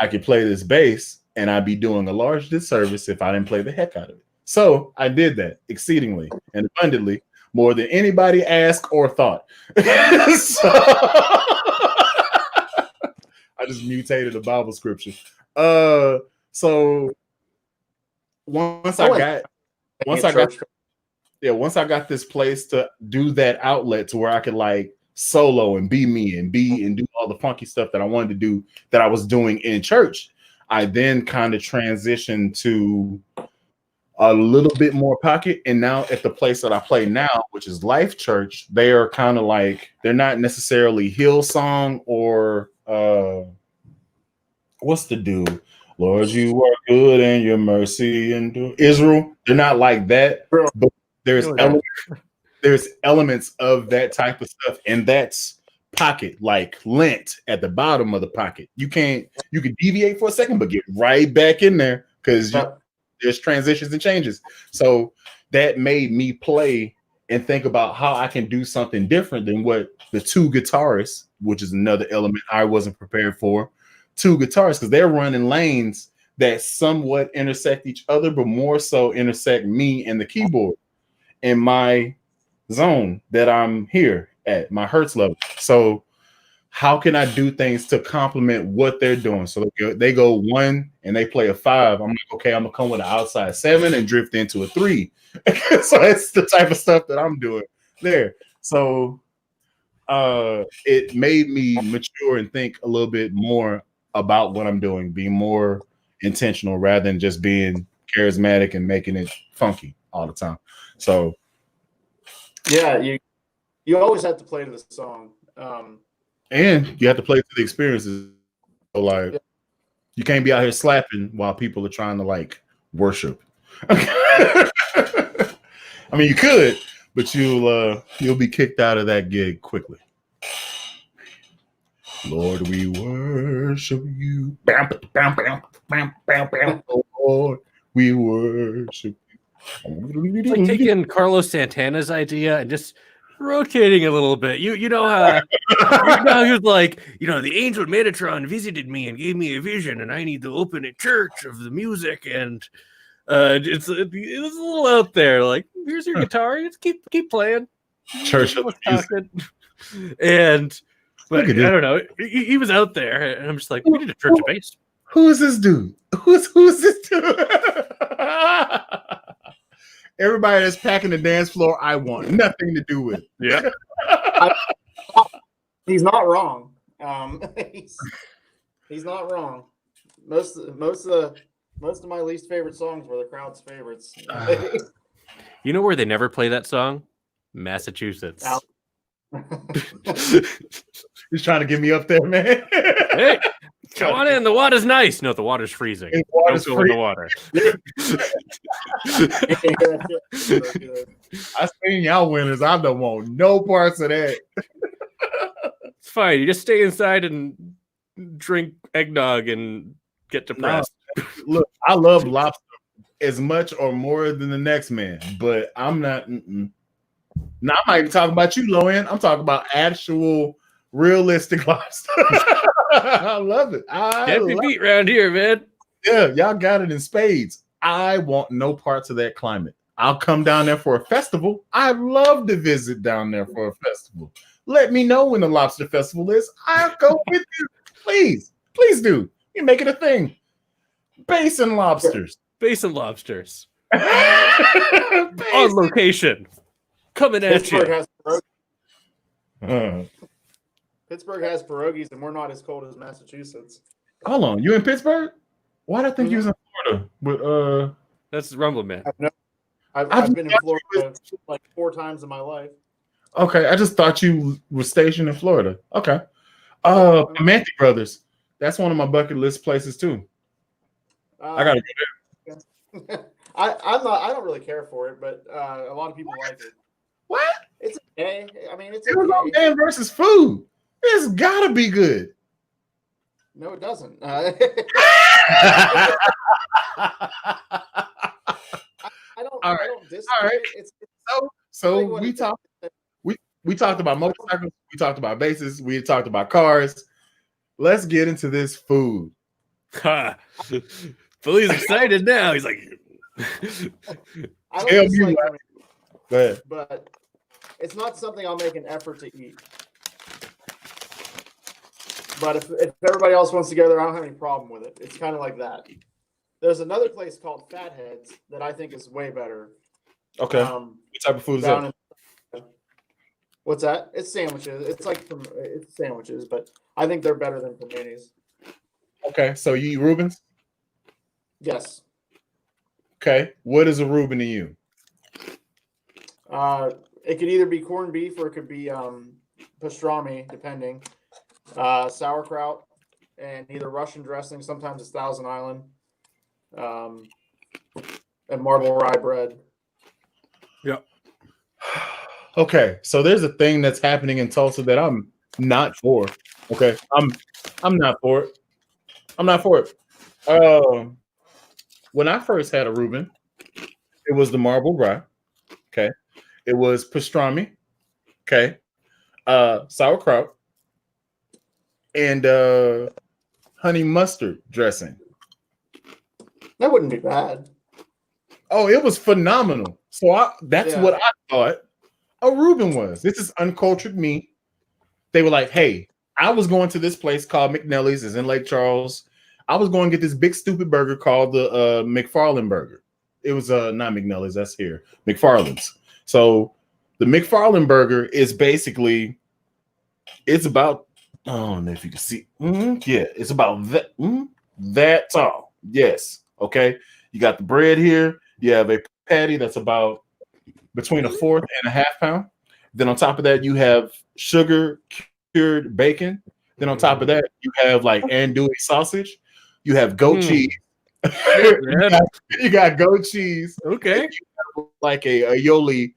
I could play this bass and I'd be doing a large disservice if I didn't play the heck out of it. So I did that exceedingly and abundantly, more than anybody asked or thought. So, I just mutated the Bible scripture. So once I got this place to do that outlet to where I could like solo and be me and do all the funky stuff that I wanted to do that I was doing in church, I then kind of transitioned to a little bit more pocket. And now at the place that I play now, which is Life Church, they are kind of like, they're not necessarily Hillsong or what's the dude? Lord, you are good and your mercy and Israel. They're not like that, but there's elements of that type of stuff, and that's pocket, like lint at the bottom of the pocket. You can deviate for a second, but get right back in there because there's transitions and changes. So that made me play and think about how I can do something different than what the two guitarists, which is another element I wasn't prepared for, two guitarists, because they're running lanes that somewhat intersect each other, but more so intersect me and the keyboard in my zone that I'm here at, my hertz level. So how can I do things to complement what they're doing? So they go 1 and they play a 5. I'm like, okay, I'm gonna come with an outside 7 and drift into a 3. So it's the type of stuff that I'm doing there. So it made me mature and think a little bit more about what I'm doing, being more intentional rather than just being charismatic and making it funky all the time. So yeah, you always have to play to the song. And you have to play to the experiences. So like, you can't be out here slapping while people are trying to like worship. I mean, you could, but you'll be kicked out of that gig quickly. Lord, we worship you. Lord, we worship you. It's like taking Carlos Santana's idea and just rotating a little bit. You know how he was like, the angel Metatron visited me and gave me a vision, and I need to open a church of the music, and it was a little out there. Like, here's your guitar, just keep playing. Church of the music. But I don't know. He was out there, and I'm just like, we need a church of bass. Who is this dude? Who's this dude? Everybody that's packing the dance floor, I want nothing to do with. Yeah, he's not wrong. He's not wrong. Most of my least favorite songs were the crowd's favorites. You know where they never play that song? Massachusetts. He's trying to get me up there, man. Hey, come on in. The water's nice. No, the water's freezing. The water's Don't go in the water. I seen y'all winners. I don't want no parts of that. It's fine. You just stay inside and drink eggnog and get depressed. No. Look, I love lobster. as much or more than the next man, but I'm not. Now I'm not even talking about you, low end. I'm talking about actual, realistic lobster. I love it. Can't be beat around here, man. Yeah, y'all got it in spades. I want no parts of that climate. I'll come down there for a festival. I'd love to visit down there for a festival. Let me know when the lobster festival is. I'll go with you. Please, please do. You make it a thing. Basin lobsters. Basin lobsters. Basin. On location. Coming at Pittsburgh you. has pierogies. Uh, Pittsburgh has pierogies, and we're not as cold as Massachusetts. hold on. You in Pittsburgh? Why did I think you was in Florida? But That's Rumble Man. I've been in Florida like 4 times in my life. okay, I just thought you were stationed in Florida. Okay. Manti Brothers. That's one of my bucket list places too. I gotta go there. I don't really care for it, but a lot of people like it. What? It's okay. I mean, it's It was on okay. man versus food. It's gotta be good. No, it doesn't. All I right. don't dislike All right. it. It's So what we it is. talked. We talked about motorcycles. We talked about bases. We talked about cars. Let's get into this food. Philly's excited now. He's like, I don't Tell me dislike what- it, Go ahead. but it's not something I'll make an effort to eat. But if everybody else wants to go there, I don't have any problem with it. It's kind of like that. There's another place called Fatheads that I think is way better. Okay. What type of food is down that? in- what's that? It's sandwiches. It's sandwiches, but I think they're better than paninis. Okay. So you eat Reubens? Yes. Okay. What is a Reuben to you? It could either be corned beef or it could be pastrami, depending. Sauerkraut and either Russian dressing. Sometimes it's Thousand Island. And marble rye bread. yep. Okay. So there's a thing that's happening in Tulsa that I'm not for. Okay. I'm not for it. I'm not for it. When I first had a Reuben, it was the marble rye. Okay. It was pastrami. Okay. Sauerkraut. And honey mustard dressing. That wouldn't be bad. Oh, it was phenomenal. So that's Yeah. what I thought a Reuben was. This is uncultured meat. They were like, hey, I was going to this place called McNelly's, is in Lake Charles. I was going to get this big stupid burger called the McFarland burger. It was not McNelly's, that's here. McFarland's. So the McFarland burger is basically, it's about, I don't know if you can see. Yeah, it's about that tall. Yes. Okay. You got the bread here. You have a patty that's about between a fourth and a half pound. Then on top of that, you have sugar cured bacon. Then on top of that, you have like andouille sausage. You have goat cheese. you got goat cheese. Okay. Like a aioli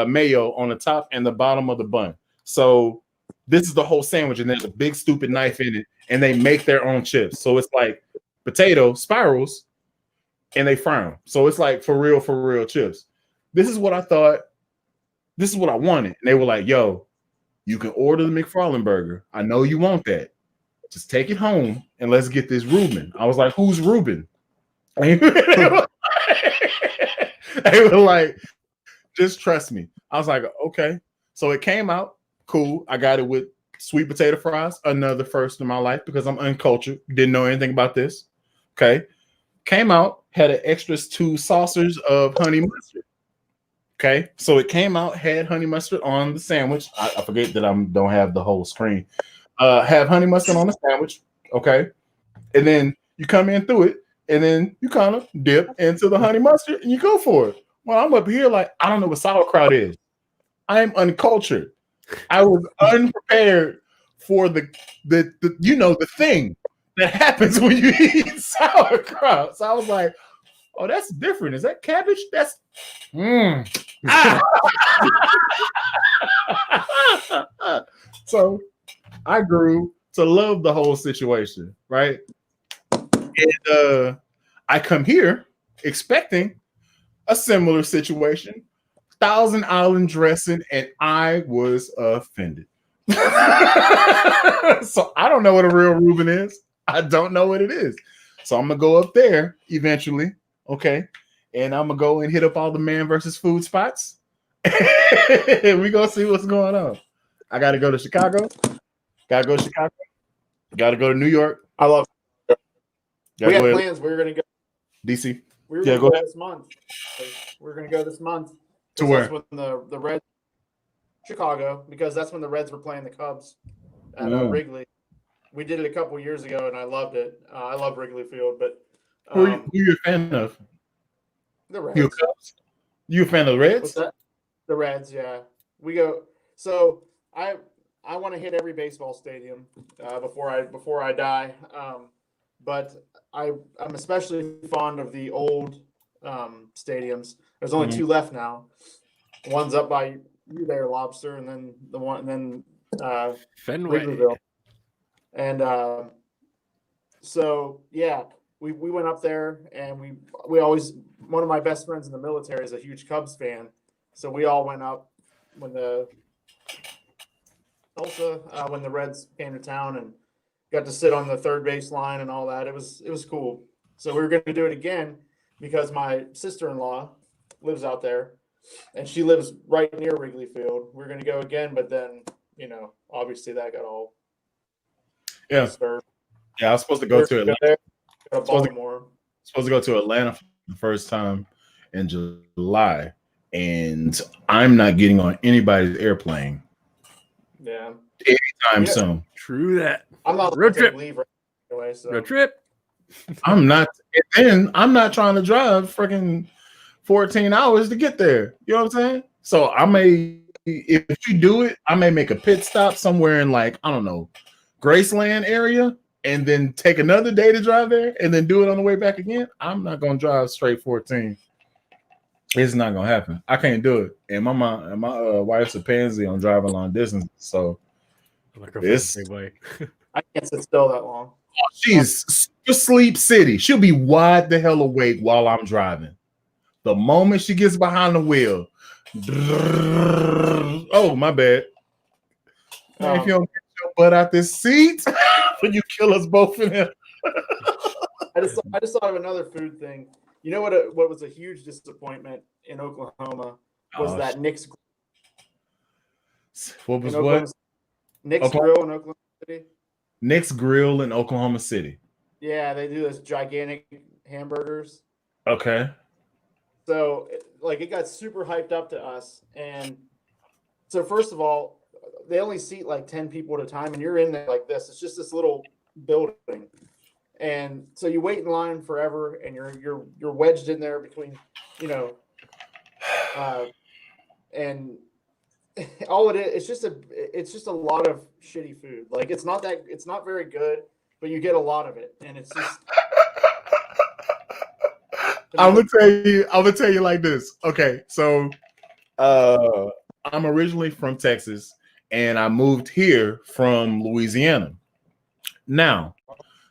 mayo on the top and the bottom of the bun. So this is the whole sandwich, and there's a big stupid knife in it, and they make their own chips. So it's like potato spirals, and they fry them. So it's like for real chips. This is what I thought. This is what I wanted. And they were like, yo, you can order the McFarland burger. I know you want that. Just take it home and let's get this Reuben. I was like, who's Reuben? They were like, just trust me. I was like, okay. So it came out. Cool. I got it with sweet potato fries. Another first in my life because I'm uncultured. Didn't know anything about this. Okay. Came out, had an extra 2 saucers of honey mustard. Okay. So it came out, had honey mustard on the sandwich. I forget that I don't have the whole screen. Have honey mustard on the sandwich. Okay. And then you come in through it, and then you kind of dip into the honey mustard and you go for it. Well, I'm up here like, I don't know what sauerkraut is. I am uncultured. I was unprepared for the thing that happens when you eat sauerkraut. So I was like, oh, that's different. Is that cabbage? That's So I grew to love the whole situation, right? And I come here expecting a similar situation, Thousand Island dressing, and I was offended. So I don't know what a real Reuben is. I don't know what it is. So I'm gonna go up there eventually, okay, and I'm gonna go and hit up all the man versus food spots. We gonna see what's going on. I gotta go to Chicago. Gotta go to Chicago. Gotta go to New York. I love. Gotta We had go plans. We were gonna go. DC. We were Yeah, gonna go go ahead. this month. We're gonna go this month. To 'Cause where? That's when the Reds, Chicago, because that's when the Reds were playing the Cubs at Wrigley. We did it a couple years ago, and I loved it. I love Wrigley Field, but Who are you a fan of? the You a Reds. Cubs? You a fan of the What's Reds? that? The Reds, yeah. We go. So I want to hit every baseball stadium before I die. But I'm especially fond of the old stadiums. There's only two left now. One's up by you there, Lobster, and then Fenway. Wrigleyville. And so yeah, we went up there, and we always, one of my best friends in the military is a huge Cubs fan, so we all went up when the Reds came to town and got to sit on the third base line and all that. It was cool. So we were going to do it again because my sister-in-law lives out there, and she lives right near Wrigley Field. We are going to go again, but then obviously that got all disturbed. Yeah, I was supposed to go to Atlanta. Baltimore. Supposed to go to Atlanta for the first time in July, and I'm not getting on anybody's airplane. Yeah. Anytime soon. True that. I'm not road trip. Leave right away, so. Road trip. I'm not, and I'm not trying to drive freaking 14 hours to get there. You know what I'm saying? So I may, if you do it, I may make a pit stop somewhere in, like, I don't know, Graceland area, and then take another day to drive there, and then do it on the way back again. I'm not gonna drive straight 14. It's not gonna happen. I can't do it. And my wife's a pansy on driving long distance, so it's. I can't sit still that long. She's sleep city. She'll be wide the hell awake while I'm driving. The moment she gets behind the wheel, oh my bad. Man, if you don't get your butt out this seat, when you kill us both in here. I just thought of another food thing. You know what was a huge disappointment in Oklahoma was that Nick's. What was what? Nick's Grill in Oklahoma City. Nick's Grill in Oklahoma City. Yeah, they do those gigantic hamburgers. Okay. So, like, it got super hyped up to us. And so, first of all, they only seat like 10 people at a time, and you're in there like this. It's just this little building. And so you wait in line forever, and you're wedged in there between, and all it is, it's just a lot of shitty food. Like, it's not very good, but you get a lot of it, and it's just. I'm gonna tell you like this. Okay, so I'm originally from Texas, and I moved here from Louisiana. Now,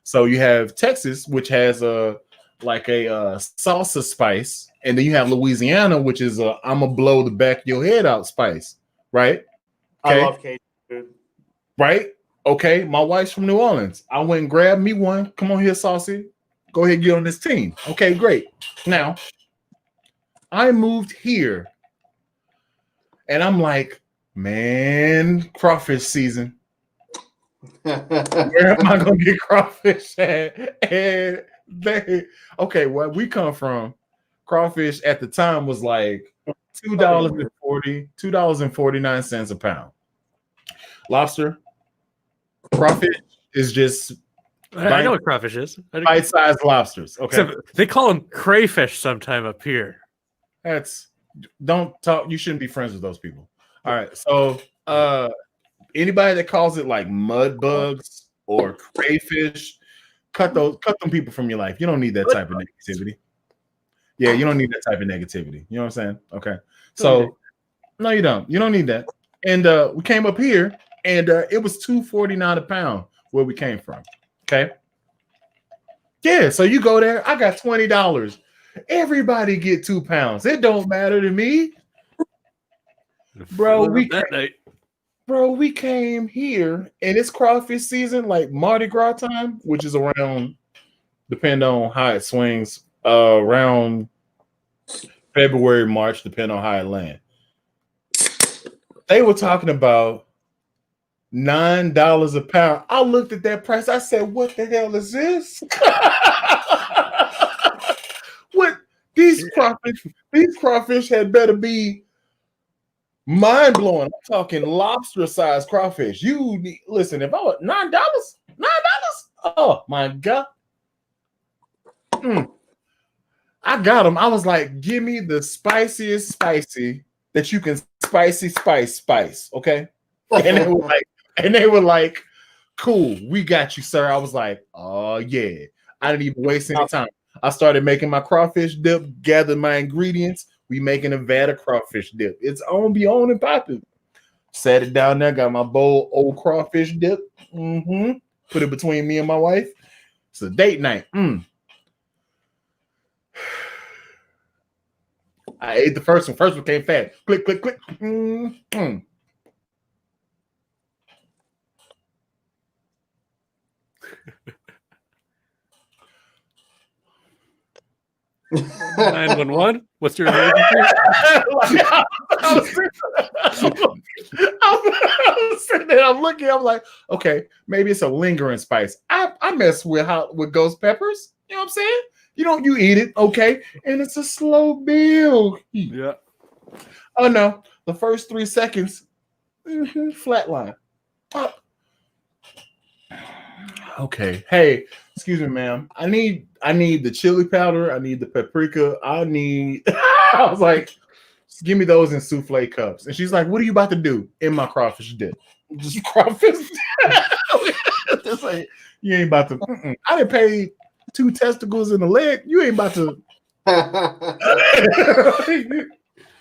so you have Texas, which has a salsa spice, and then you have Louisiana, which is a I'm gonna blow the back of your head out spice, right? Okay. I love Cajun food. Right? Okay, my wife's from New Orleans. I went and grabbed me one. Come on here, Saucy. Go ahead and get on this team. Okay, great. Now, I moved here, and I'm like, man, crawfish season. Where am I gonna get crawfish at? And where we come from, crawfish at the time was like $2.49 a pound. Lobster, crawfish is just. I know what crawfish is. Bite-sized lobsters. Okay. Except they call them crayfish sometime up here. Don't talk. You shouldn't be friends with those people. All right. So anybody that calls it like mud bugs or crayfish, cut them people from your life. You don't need that type of negativity. Yeah, you don't need that type of negativity. You know what I'm saying? Okay. So no, you don't. You don't need that. And we came up here, and it was $2.49 a pound where we came from. Okay. Yeah, so you go there. I got $20. Everybody get 2 pounds. It don't matter to me. Bro, we came here and it's crawfish season, like Mardi Gras time, which is around, depending on how it swings, around February, March, depending on how it lands. They were talking about $9 a pound. I looked at that price. I said, "What the hell is this?" What these crawfish had better be mind blowing. I'm talking lobster sized crawfish. You need, listen. If I was $9, oh my god! I got them. I was like, "Give me the spiciest spicy that you can spice. Okay." And they were like, "Cool, we got you, sir." I was like, "Oh yeah." I didn't even waste any time. I started making my crawfish dip, gathered my ingredients. We making a vat of crawfish dip. It's on, be on and popping. Set it down there, got my bowl old crawfish dip. Put it between me and my wife. It's a date night. I ate the first one. First one came fast. Click, click, click. $911. What's your emergency? I was sitting there, I'm looking, I'm like, okay, maybe it's a lingering spice. I mess with ghost peppers. You know what I'm saying? You eat it, okay, and it's a slow build. Yeah. Oh no, the first 3 seconds, flatline. Pop. Okay, hey, excuse me, ma'am. I need the chili powder. I need the paprika. I was like, give me those in souffle cups. And she's like, what are you about to do? In my crawfish dip. Just crawfish. Just like, you ain't about to. I didn't pay 2 testicles in the leg. You ain't about to.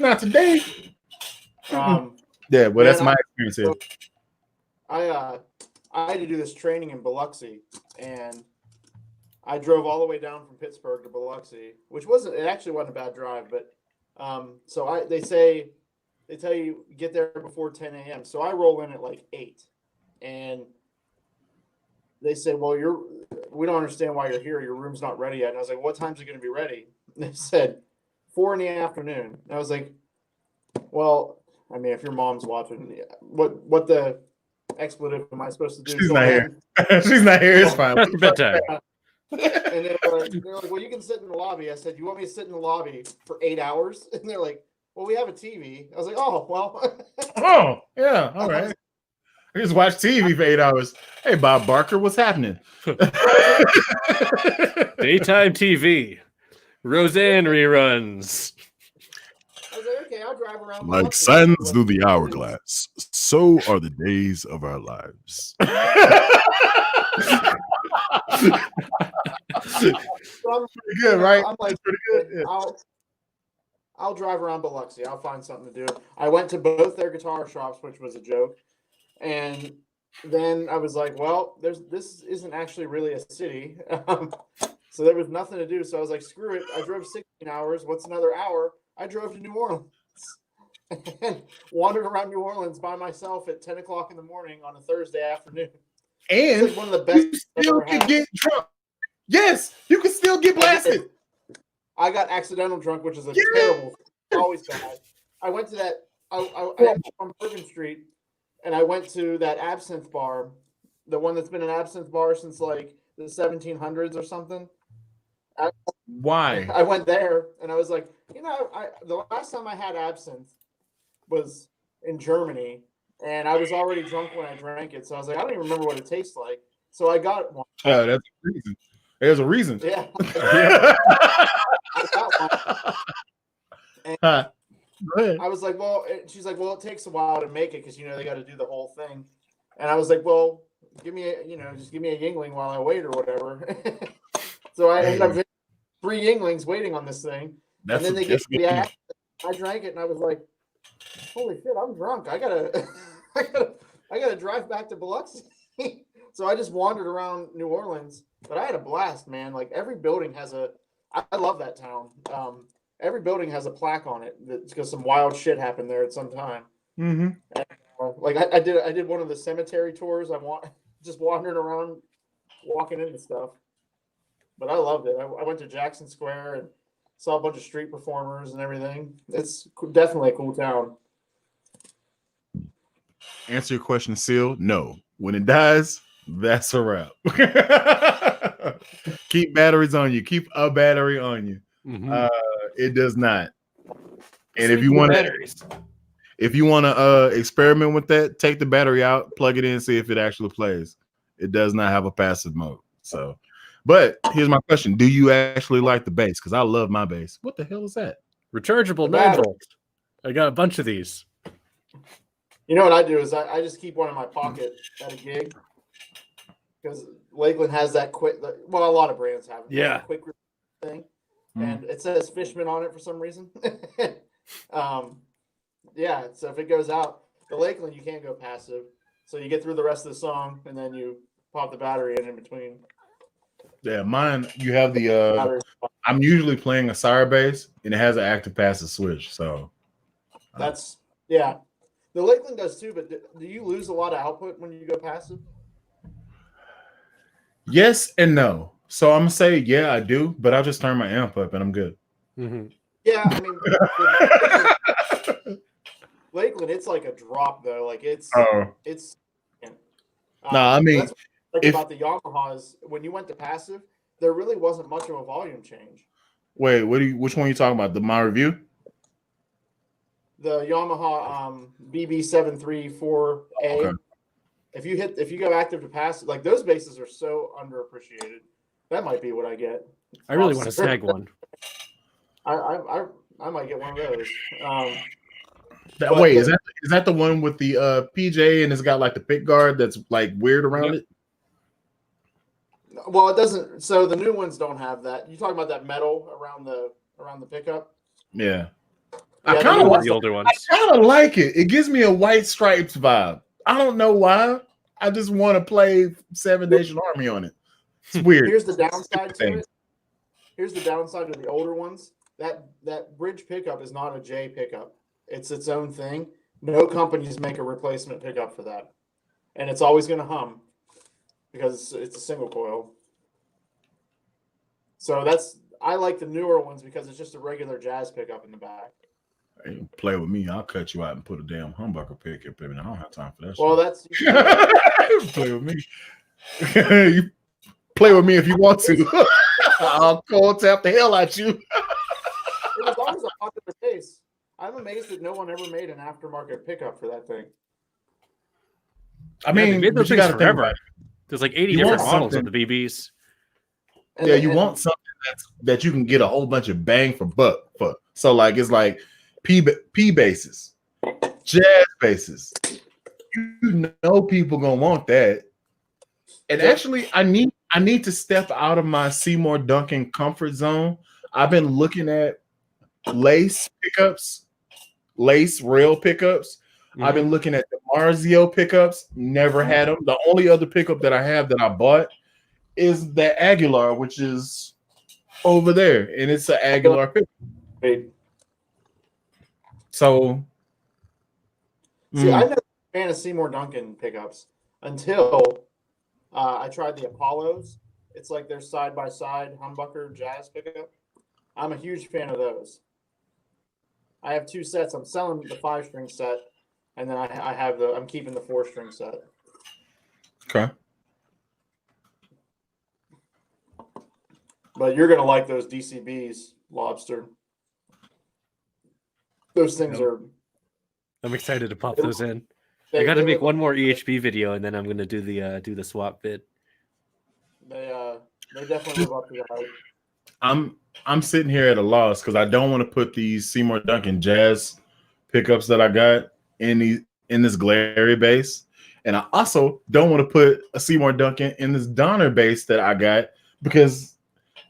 Not today. Yeah, well, that's my experience here. I had to do this training in Biloxi, and I drove all the way down from Pittsburgh to Biloxi, which actually wasn't a bad drive, but they tell you get there before 10 a.m. So I roll in at like 8, and they said, well, we don't understand why you're here. Your room's not ready yet. And I was like, what time's it going to be ready? And they said 4 p.m. And I was like, well, I mean, if your mom's watching, what the expletive am I supposed to do? She's not here. She's not here. It's fine. That's bedtime. And they're like, well, you can sit in the lobby. I said, you want me to sit in the lobby for 8 hours? And they're like, well, we have a TV. I was like, oh, well. Oh, yeah. All right. I just watch TV for 8 hours. Hey, Bob Barker, what's happening? Daytime TV. Roseanne reruns. I was like, okay, I'll drive around. Like sands through the hourglass, so are the days of our lives. Pretty good, right? I'm like, pretty good. Yeah. I'll drive around Biloxi. I'll find something to do. I went to both their guitar shops, which was a joke. And then I was like, well, this isn't actually really a city. So there was nothing to do. So I was like, screw it. I drove 16 hours. What's another hour? I drove to New Orleans and wandered around New Orleans by myself at 10 o'clock in the morning on a Thursday afternoon. And like one of the best you still can get drunk. Yes, you can still get blasted. I got accidental drunk, which is terrible. Always bad. I went to that. I am on Bourbon Street, and I went to that absinthe bar, the one that's been an absinthe bar since like the 1700s or something. Why? I went there, and I was like, the last time I had absinthe was in Germany, and I was already drunk when I drank it. So I was like, I don't even remember what it tastes like. So I got one. Oh, that's a reason. There's a reason. Yeah. I got one. And I was like, well, she's like, well, it takes a while to make it because they got to do the whole thing. And I was like, well, give me just give me a Yingling while I wait or whatever. So I ended up getting 3 Yinglings waiting on this thing. And then they get the act. I drank it and I was like, holy shit, I'm drunk. I gotta drive back to Biloxi. So I just wandered around New Orleans, but I had a blast, man. Like every building has I love that town. Every building has a plaque on it that's because some wild shit happened there at some time. Mm-hmm. Like I did one of the cemetery tours. Just wandering around, walking into stuff. But I loved it. I went to Jackson Square and saw a bunch of street performers and everything. It's definitely a cool town. Answer your question, Seal. No. When it dies, that's a wrap. Keep batteries on you. Keep a battery on you. Mhm. It does not. And if Speaking you of want to, batteries, experiment with that, take the battery out, plug it in, see if it actually plays. It does not have a passive mode. So, but here's my question: do you actually like the bass? Because I love my bass. What the hell is that? rechargeable The 9 battery. volt. I got a bunch of these. You know what I do is I just keep one in my pocket at a gig because Lakeland has that quick. Well, a lot of brands have it. Yeah. That quick thing, and it says Fishman on it for some reason. Yeah. So if it goes out, the Lakeland you can't go passive, so you get through the rest of the song and then you pop the battery in between. Yeah, mine. You have the. Battery. I'm usually playing a Sire bass, and it has an active passive switch. So That's yeah. The Lakeland does too, but do you lose a lot of output when you go passive? yes and no. So I'm gonna say yeah, I do, but I'll just turn my amp up and I'm good. Mhm. Yeah, I mean, Lakeland, it's like a drop though. Like it's. No, I mean, that's what I like about the Yamahas. When you went to passive, there really wasn't much of a volume change. wait, which one are you talking about? My review? The Yamaha BB734A. Okay. If you go active to passive, like those basses are so underappreciated. That might be what I get. I really want to snag one. I might get one of those. Wait, is that the one with the PJ and it's got like the pick guard that's like weird around it? Well, it doesn't. So the new ones don't have that. You talking about that metal around the pickup? Yeah. Yeah, I kind of Like like the older ones. I kind of like it. It gives me a White Stripes vibe. I don't know why. I just want to play Seven Nation Army on it. It's weird. Here's the downside to it. Here's the downside to the older ones. That bridge pickup is not a J pickup. It's its own thing. No companies make a replacement pickup for that, and it's always going to hum because it's a single coil. So I like the newer ones because it's just a regular jazz pickup in the back. Hey, play with me, I'll cut you out and put a damn humbucker pickup in. I don't have time for that. Well, shit. That's play with me. You play with me if you want to. I'll cold tap the hell out you. It was always a popular bass. I'm amazed that no one ever made an aftermarket pickup for that thing. I mean, they made those you things got to think about forever. it. There's like 80 You different want models of something- the BBs. And Yeah, then- you want something that you can get a whole bunch of bang for buck for. So like it's like P basses, jazz basses. You know people gonna want that. And Yeah. actually, I need to step out of my Seymour Duncan comfort zone. I've been looking at lace pickups, lace rail pickups. I've been looking at the Marzio pickups. Never had them. The only other pickup that I have that I bought is the Aguilar, which is over there, and it's an Aguilar pickup. Wait. So, See, I'm not a fan of Seymour Duncan pickups until I tried the Apollos. It's like their side-by-side humbucker jazz pickup. I'm a huge fan of those. I have 2 sets. I'm selling the 5-string set, and then I'm keeping the 4-string set. okay. But you're gonna like those DCBs, Lobster. Those things are. I'm excited to pop those in. They, I got to they make look- one more EHB video, and then I'm gonna do the swap vid. They definitely live up to the hype. I'm sitting here at a loss because I don't want to put these Seymour Duncan jazz pickups that I got in this glary bass, and I also don't want to put a Seymour Duncan in this Donner bass that I got because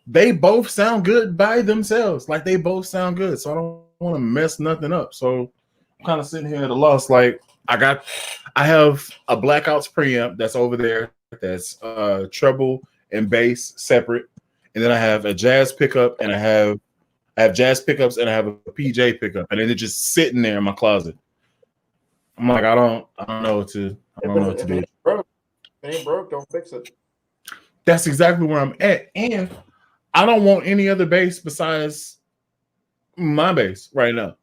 they both sound good by themselves. Like they both sound good, so I don't want to mess nothing up. So I'm kind of sitting here at a loss. Like I have a Blackouts preamp that's over there that's treble and bass separate. and then I have a jazz pickup, and I have jazz pickups, and I have a PJ pickup, and then they're just sitting there in my closet. I'm like, I don't know what to do. If it ain't broke, don't fix it. That's exactly where I'm at, and I don't want any other bass besides my bass right now,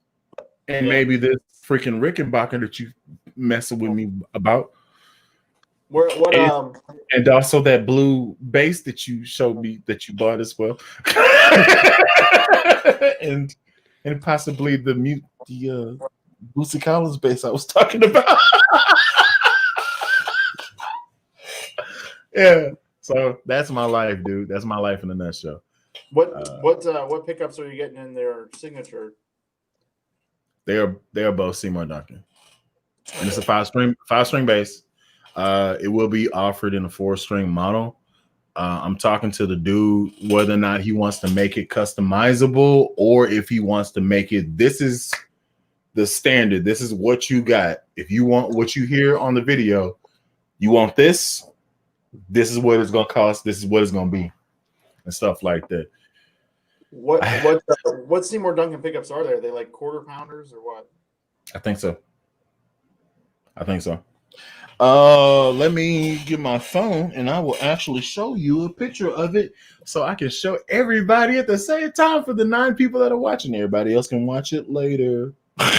and maybe this freaking Rickenbacker that you messing with me about. And also that blue bass that you showed me that you bought as well, and possibly the Bootsy Collins bass I was talking about. Yeah, so that's my life, dude. That's my life in a nutshell. What pickups are you getting in their signature? They are both Seymour Duncan, and it's a five string bass. It will be offered in a 4-string model. I'm talking to the dude whether or not he wants to make it customizable or if he wants to make it. This is the standard. This is what you got. If you want what you hear on the video, you want this. This is what it's gonna cost. This is what it's gonna be, and stuff like that. What Seymour Duncan pickups are there? Are they like quarter pounders or what? I think so. Let me get my phone and I will actually show you a picture of it so I can show everybody at the same time for the 9 people that are watching. Everybody else can watch it later. I'm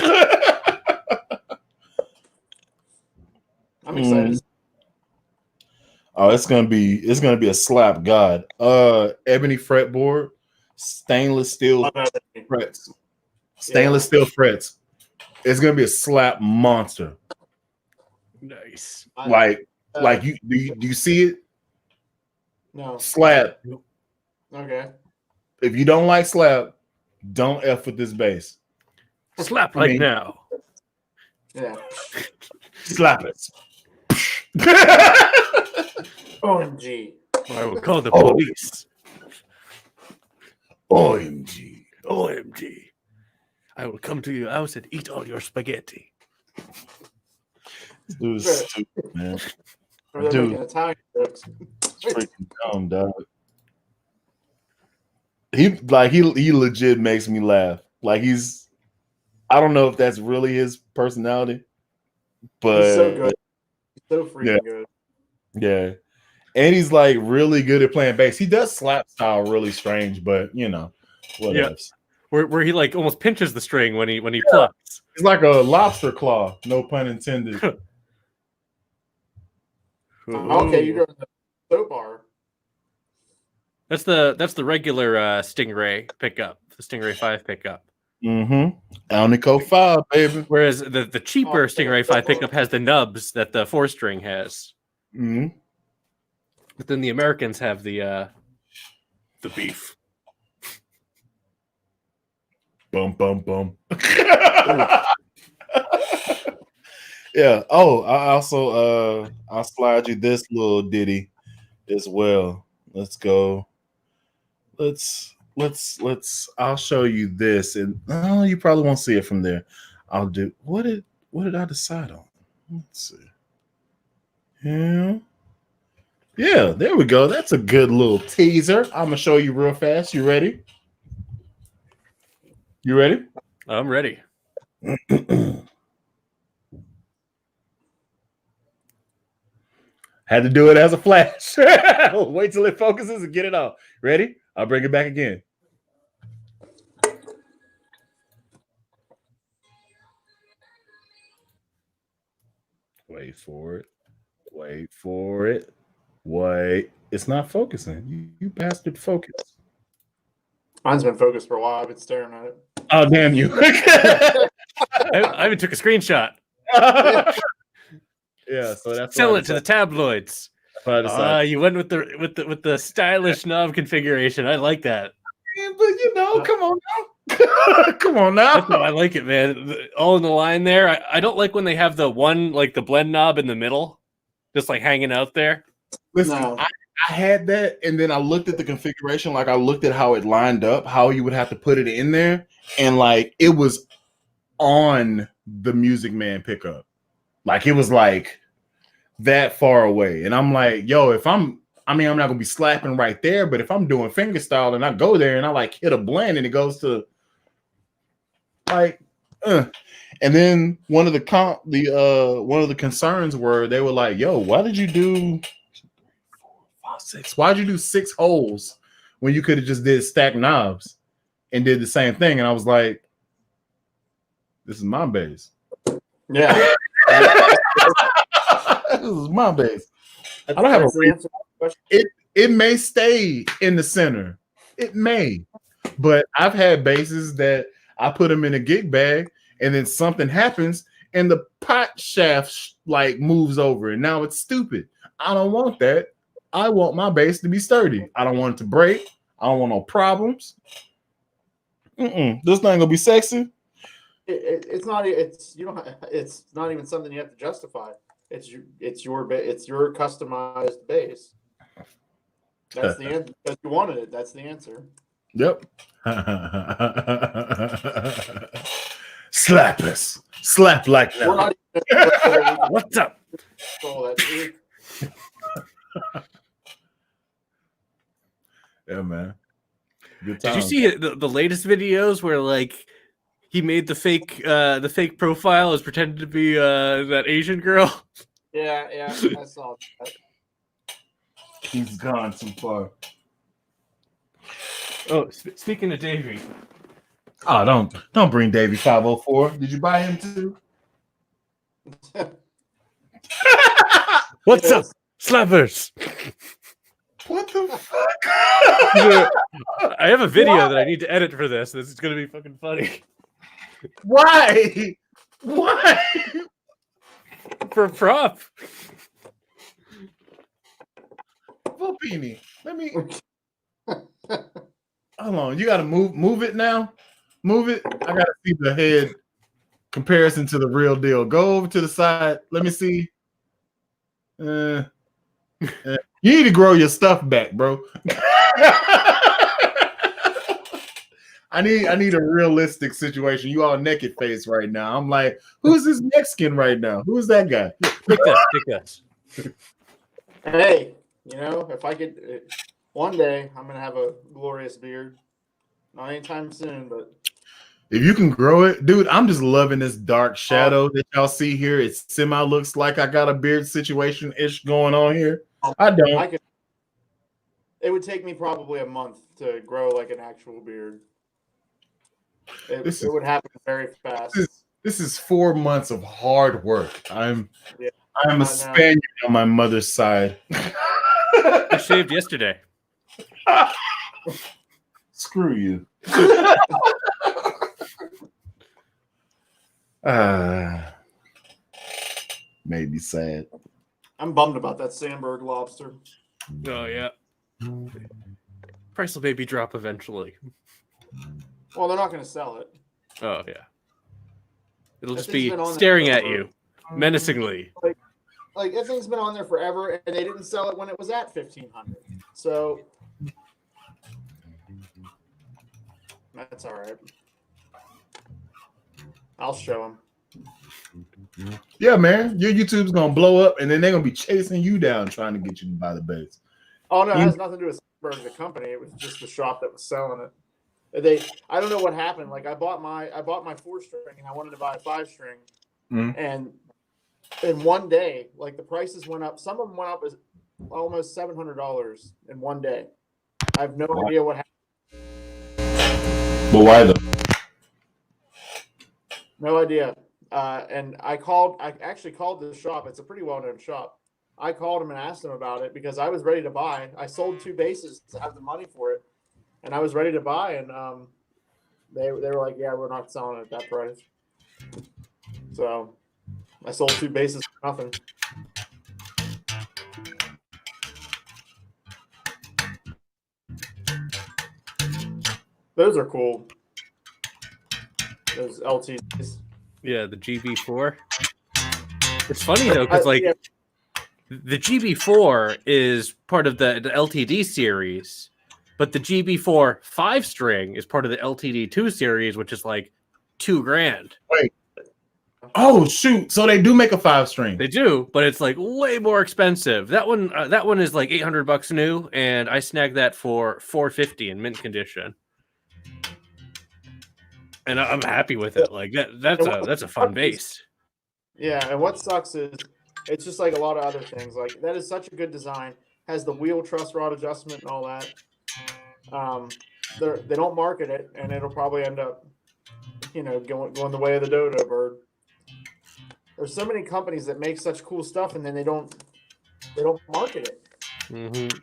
excited. Oh, it's gonna be a slap god. Ebony fretboard, stainless steel frets. Stainless steel frets. It's gonna be a slap monster. Nice. Like you do you see it? No. Slap. Okay. If you don't like slap, don't F with this bass. Slap now. Yeah. Slap it. OMG. I will call the police. OMG. OMG. I will come to your house and eat all your spaghetti. This dude's stupid, man. Or they're making Italian jokes. Freaking dumb, dog. He legit makes me laugh. Like I don't know if that's really his personality, but He's so good. He's so freaking good. Yeah. And he's like really good at playing bass. He does slap style really strange, but what else? Where he like almost pinches the string when he plucks. It's like a lobster claw, no pun intended. Okay, you're doing the soap bar. That's the regular Stingray pickup, the Stingray 5 pickup. Mm-hmm. Alnico 5, baby. Whereas the cheaper Stingray 5 pickup has the nubs that the 4-string has. Mm-hmm. But then the Americans have the beef. Bum bum bum. Yeah. Oh, I also I'll slide you this little ditty as well. Let's go. I'll show you this, and you probably won't see it from there. I'll do what did I decide on? Let's see. Yeah, there we go. That's a good little teaser. I'm gonna show you real fast. You ready? You ready? I'm ready. Had to do it as a flash. Wait till it focuses and get it off. Ready? I'll bring it back again. Wait for it. Wait for it. Wait. It's not focusing. You bastard, focus. Mine's been focused for a while. I've been staring at it. Oh, damn you. I even took a screenshot. Yeah, so that's Sell it to the tabloids. You went with the stylish knob configuration. I like that. But come on now. Come on now. That's how I like it, man. All in the line there. I don't like when they have the one like the blend knob in the middle, just like hanging out there. Listen, No. I had that, and then I looked at the configuration, like I looked at how it lined up, how you would have to put it in there, and like it was on the Music Man pickup. Like it was like that far away. And I'm like, yo, if I'm I mean, I'm not gonna be slapping right there, but if I'm doing finger style and I go there and I like hit a blend and it goes to like, and then one of the concerns were they were like, "Yo, why did you do 6? Why'd you do 6 holes when you could have just did stack knobs and did the same thing?" And I was like, "This is my base." Yeah. This is my base. I don't have a reason. It may stay in the center. It may. But I've had bases that I put them in a gig bag and then something happens and the pot shaft like moves over and now it's stupid. I don't want that. I want my base to be sturdy. I don't want it to break. I don't want no problems. This thing gonna be sexy. It's not. It's you don't. It's not even something you have to justify. It's your customized base. That's the answer. Because you wanted it. That's the answer. Yep. Slap us. Slap like that. We're not even What's up? Yeah, man. Good time. Did you see the latest videos where like he made the fake profile as pretended to be that Asian girl? Yeah, I saw that. He's gone too far. Oh, speaking of Davey. Oh, don't bring Davey 504. Did you buy him too? What's up, slappers? What the fuck? I have a video that I need to edit for this. This is gonna be fucking funny. Why? Why? For a prop. Volpini, let me. Hold on, you gotta move it now. Move it. I gotta see the head comparison to the real deal. Go over to the side. Let me see. You need to grow your stuff back, bro. I need a realistic situation. You all naked face right now. I'm like, who's this Mexican right now? Who's that guy? Take this. Hey, if I could, one day I'm gonna have a glorious beard. Not anytime soon, but if you can grow it, dude. I'm just loving this dark shadow that y'all see here. It semi looks like I got a beard situation ish going on here. I don't. It would take me probably a month to grow like an actual beard. It would happen very fast. This is 4 months of hard work. I'm a Spaniard on my mother's side. I shaved yesterday. Screw you. Made me sad. I'm bummed about that Sandberg lobster. Oh yeah. Price will maybe drop eventually. Well, they're not going to sell it. Oh yeah. It'll just be staring at you menacingly. Like that thing's been on there forever, and they didn't sell it when it was at $1,500. So that's all right. I'll show them. Yeah, man. Your YouTube's gonna blow up, and then they're gonna be chasing you down, trying to get you to buy the base. Oh no, it has nothing to do with Sandberg, the company. It was just the shop that was selling it. I don't know what happened. Like I bought my 4-string, and I wanted to buy a 5-string, and in one day, like the prices went up. Some of them went up as almost $700 in one day. I have no idea what happened. But why though? No idea. And I actually called the shop. It's a pretty well-known shop. I called them and asked them about it because I was ready to buy. I sold 2 bases to have the money for it, and I was ready to buy. And they were like, "Yeah, we're not selling it at that price." So I sold 2 bases for nothing. Those are cool. Those LTDs. Yeah, the GB4. It's funny though, because the GB4 is part of the LTD series, but the GB4 5-string is part of the LTD2 series, which is like $2,000. Wait, Oh shoot! So they do make a 5-string. They do, but it's like way more expensive. That one is like $800 new, and I snagged that for $450 in mint condition. And I'm happy with it. Like that's a fun bass. Yeah, and what sucks is it's just like a lot of other things. Like that is such a good design. Has the wheel truss rod adjustment and all that. They don't market it, and it'll probably end up, going the way of the dodo bird. There's so many companies that make such cool stuff, and then they don't market it. Mm-hmm.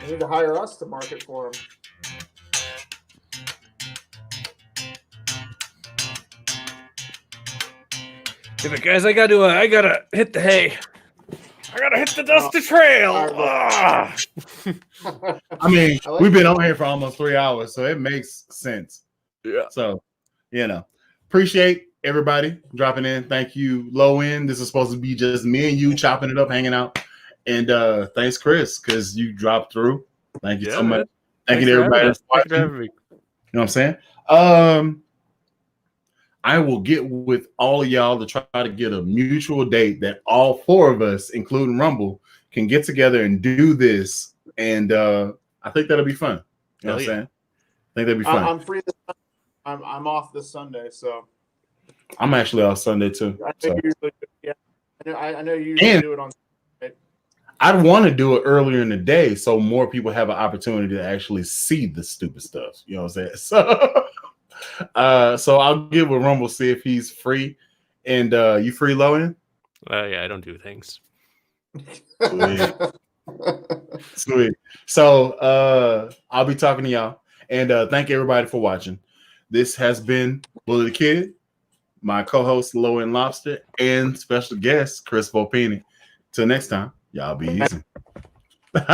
They need to hire us to market for them. Yeah, but guys, I gotta hit the hay. I gotta hit the dusty trail. I mean, we've been on here for almost 3 hours, so it makes sense. Yeah. So, appreciate everybody dropping in. Thank you, Low End. This is supposed to be just me and you chopping it up, hanging out. And thanks, Chris, because you dropped through. Thank you so much. Thank you to everybody that's watching. You know what I'm saying? I will get with all of y'all to try to get a mutual date that all 4 of us, including Rumble, can get together and do this. And I think that'll be fun. You know what I'm saying? I think that'll be fun. I'm free. I'm off this Sunday, so I'm actually off Sunday too. I know you usually do it on Sunday. I'd want to do it earlier in the day so more people have an opportunity to actually see the stupid stuff. You know what I'm saying? So I'll give a Rumble, see if he's free. And you free, Lowen? Yeah, I don't do things. Sweet. So I'll be talking to y'all. And thank everybody for watching. This has been Bully the Kid, my co-host Lowendlobster, and special guest Chris Volpini. Till next time, y'all be easy.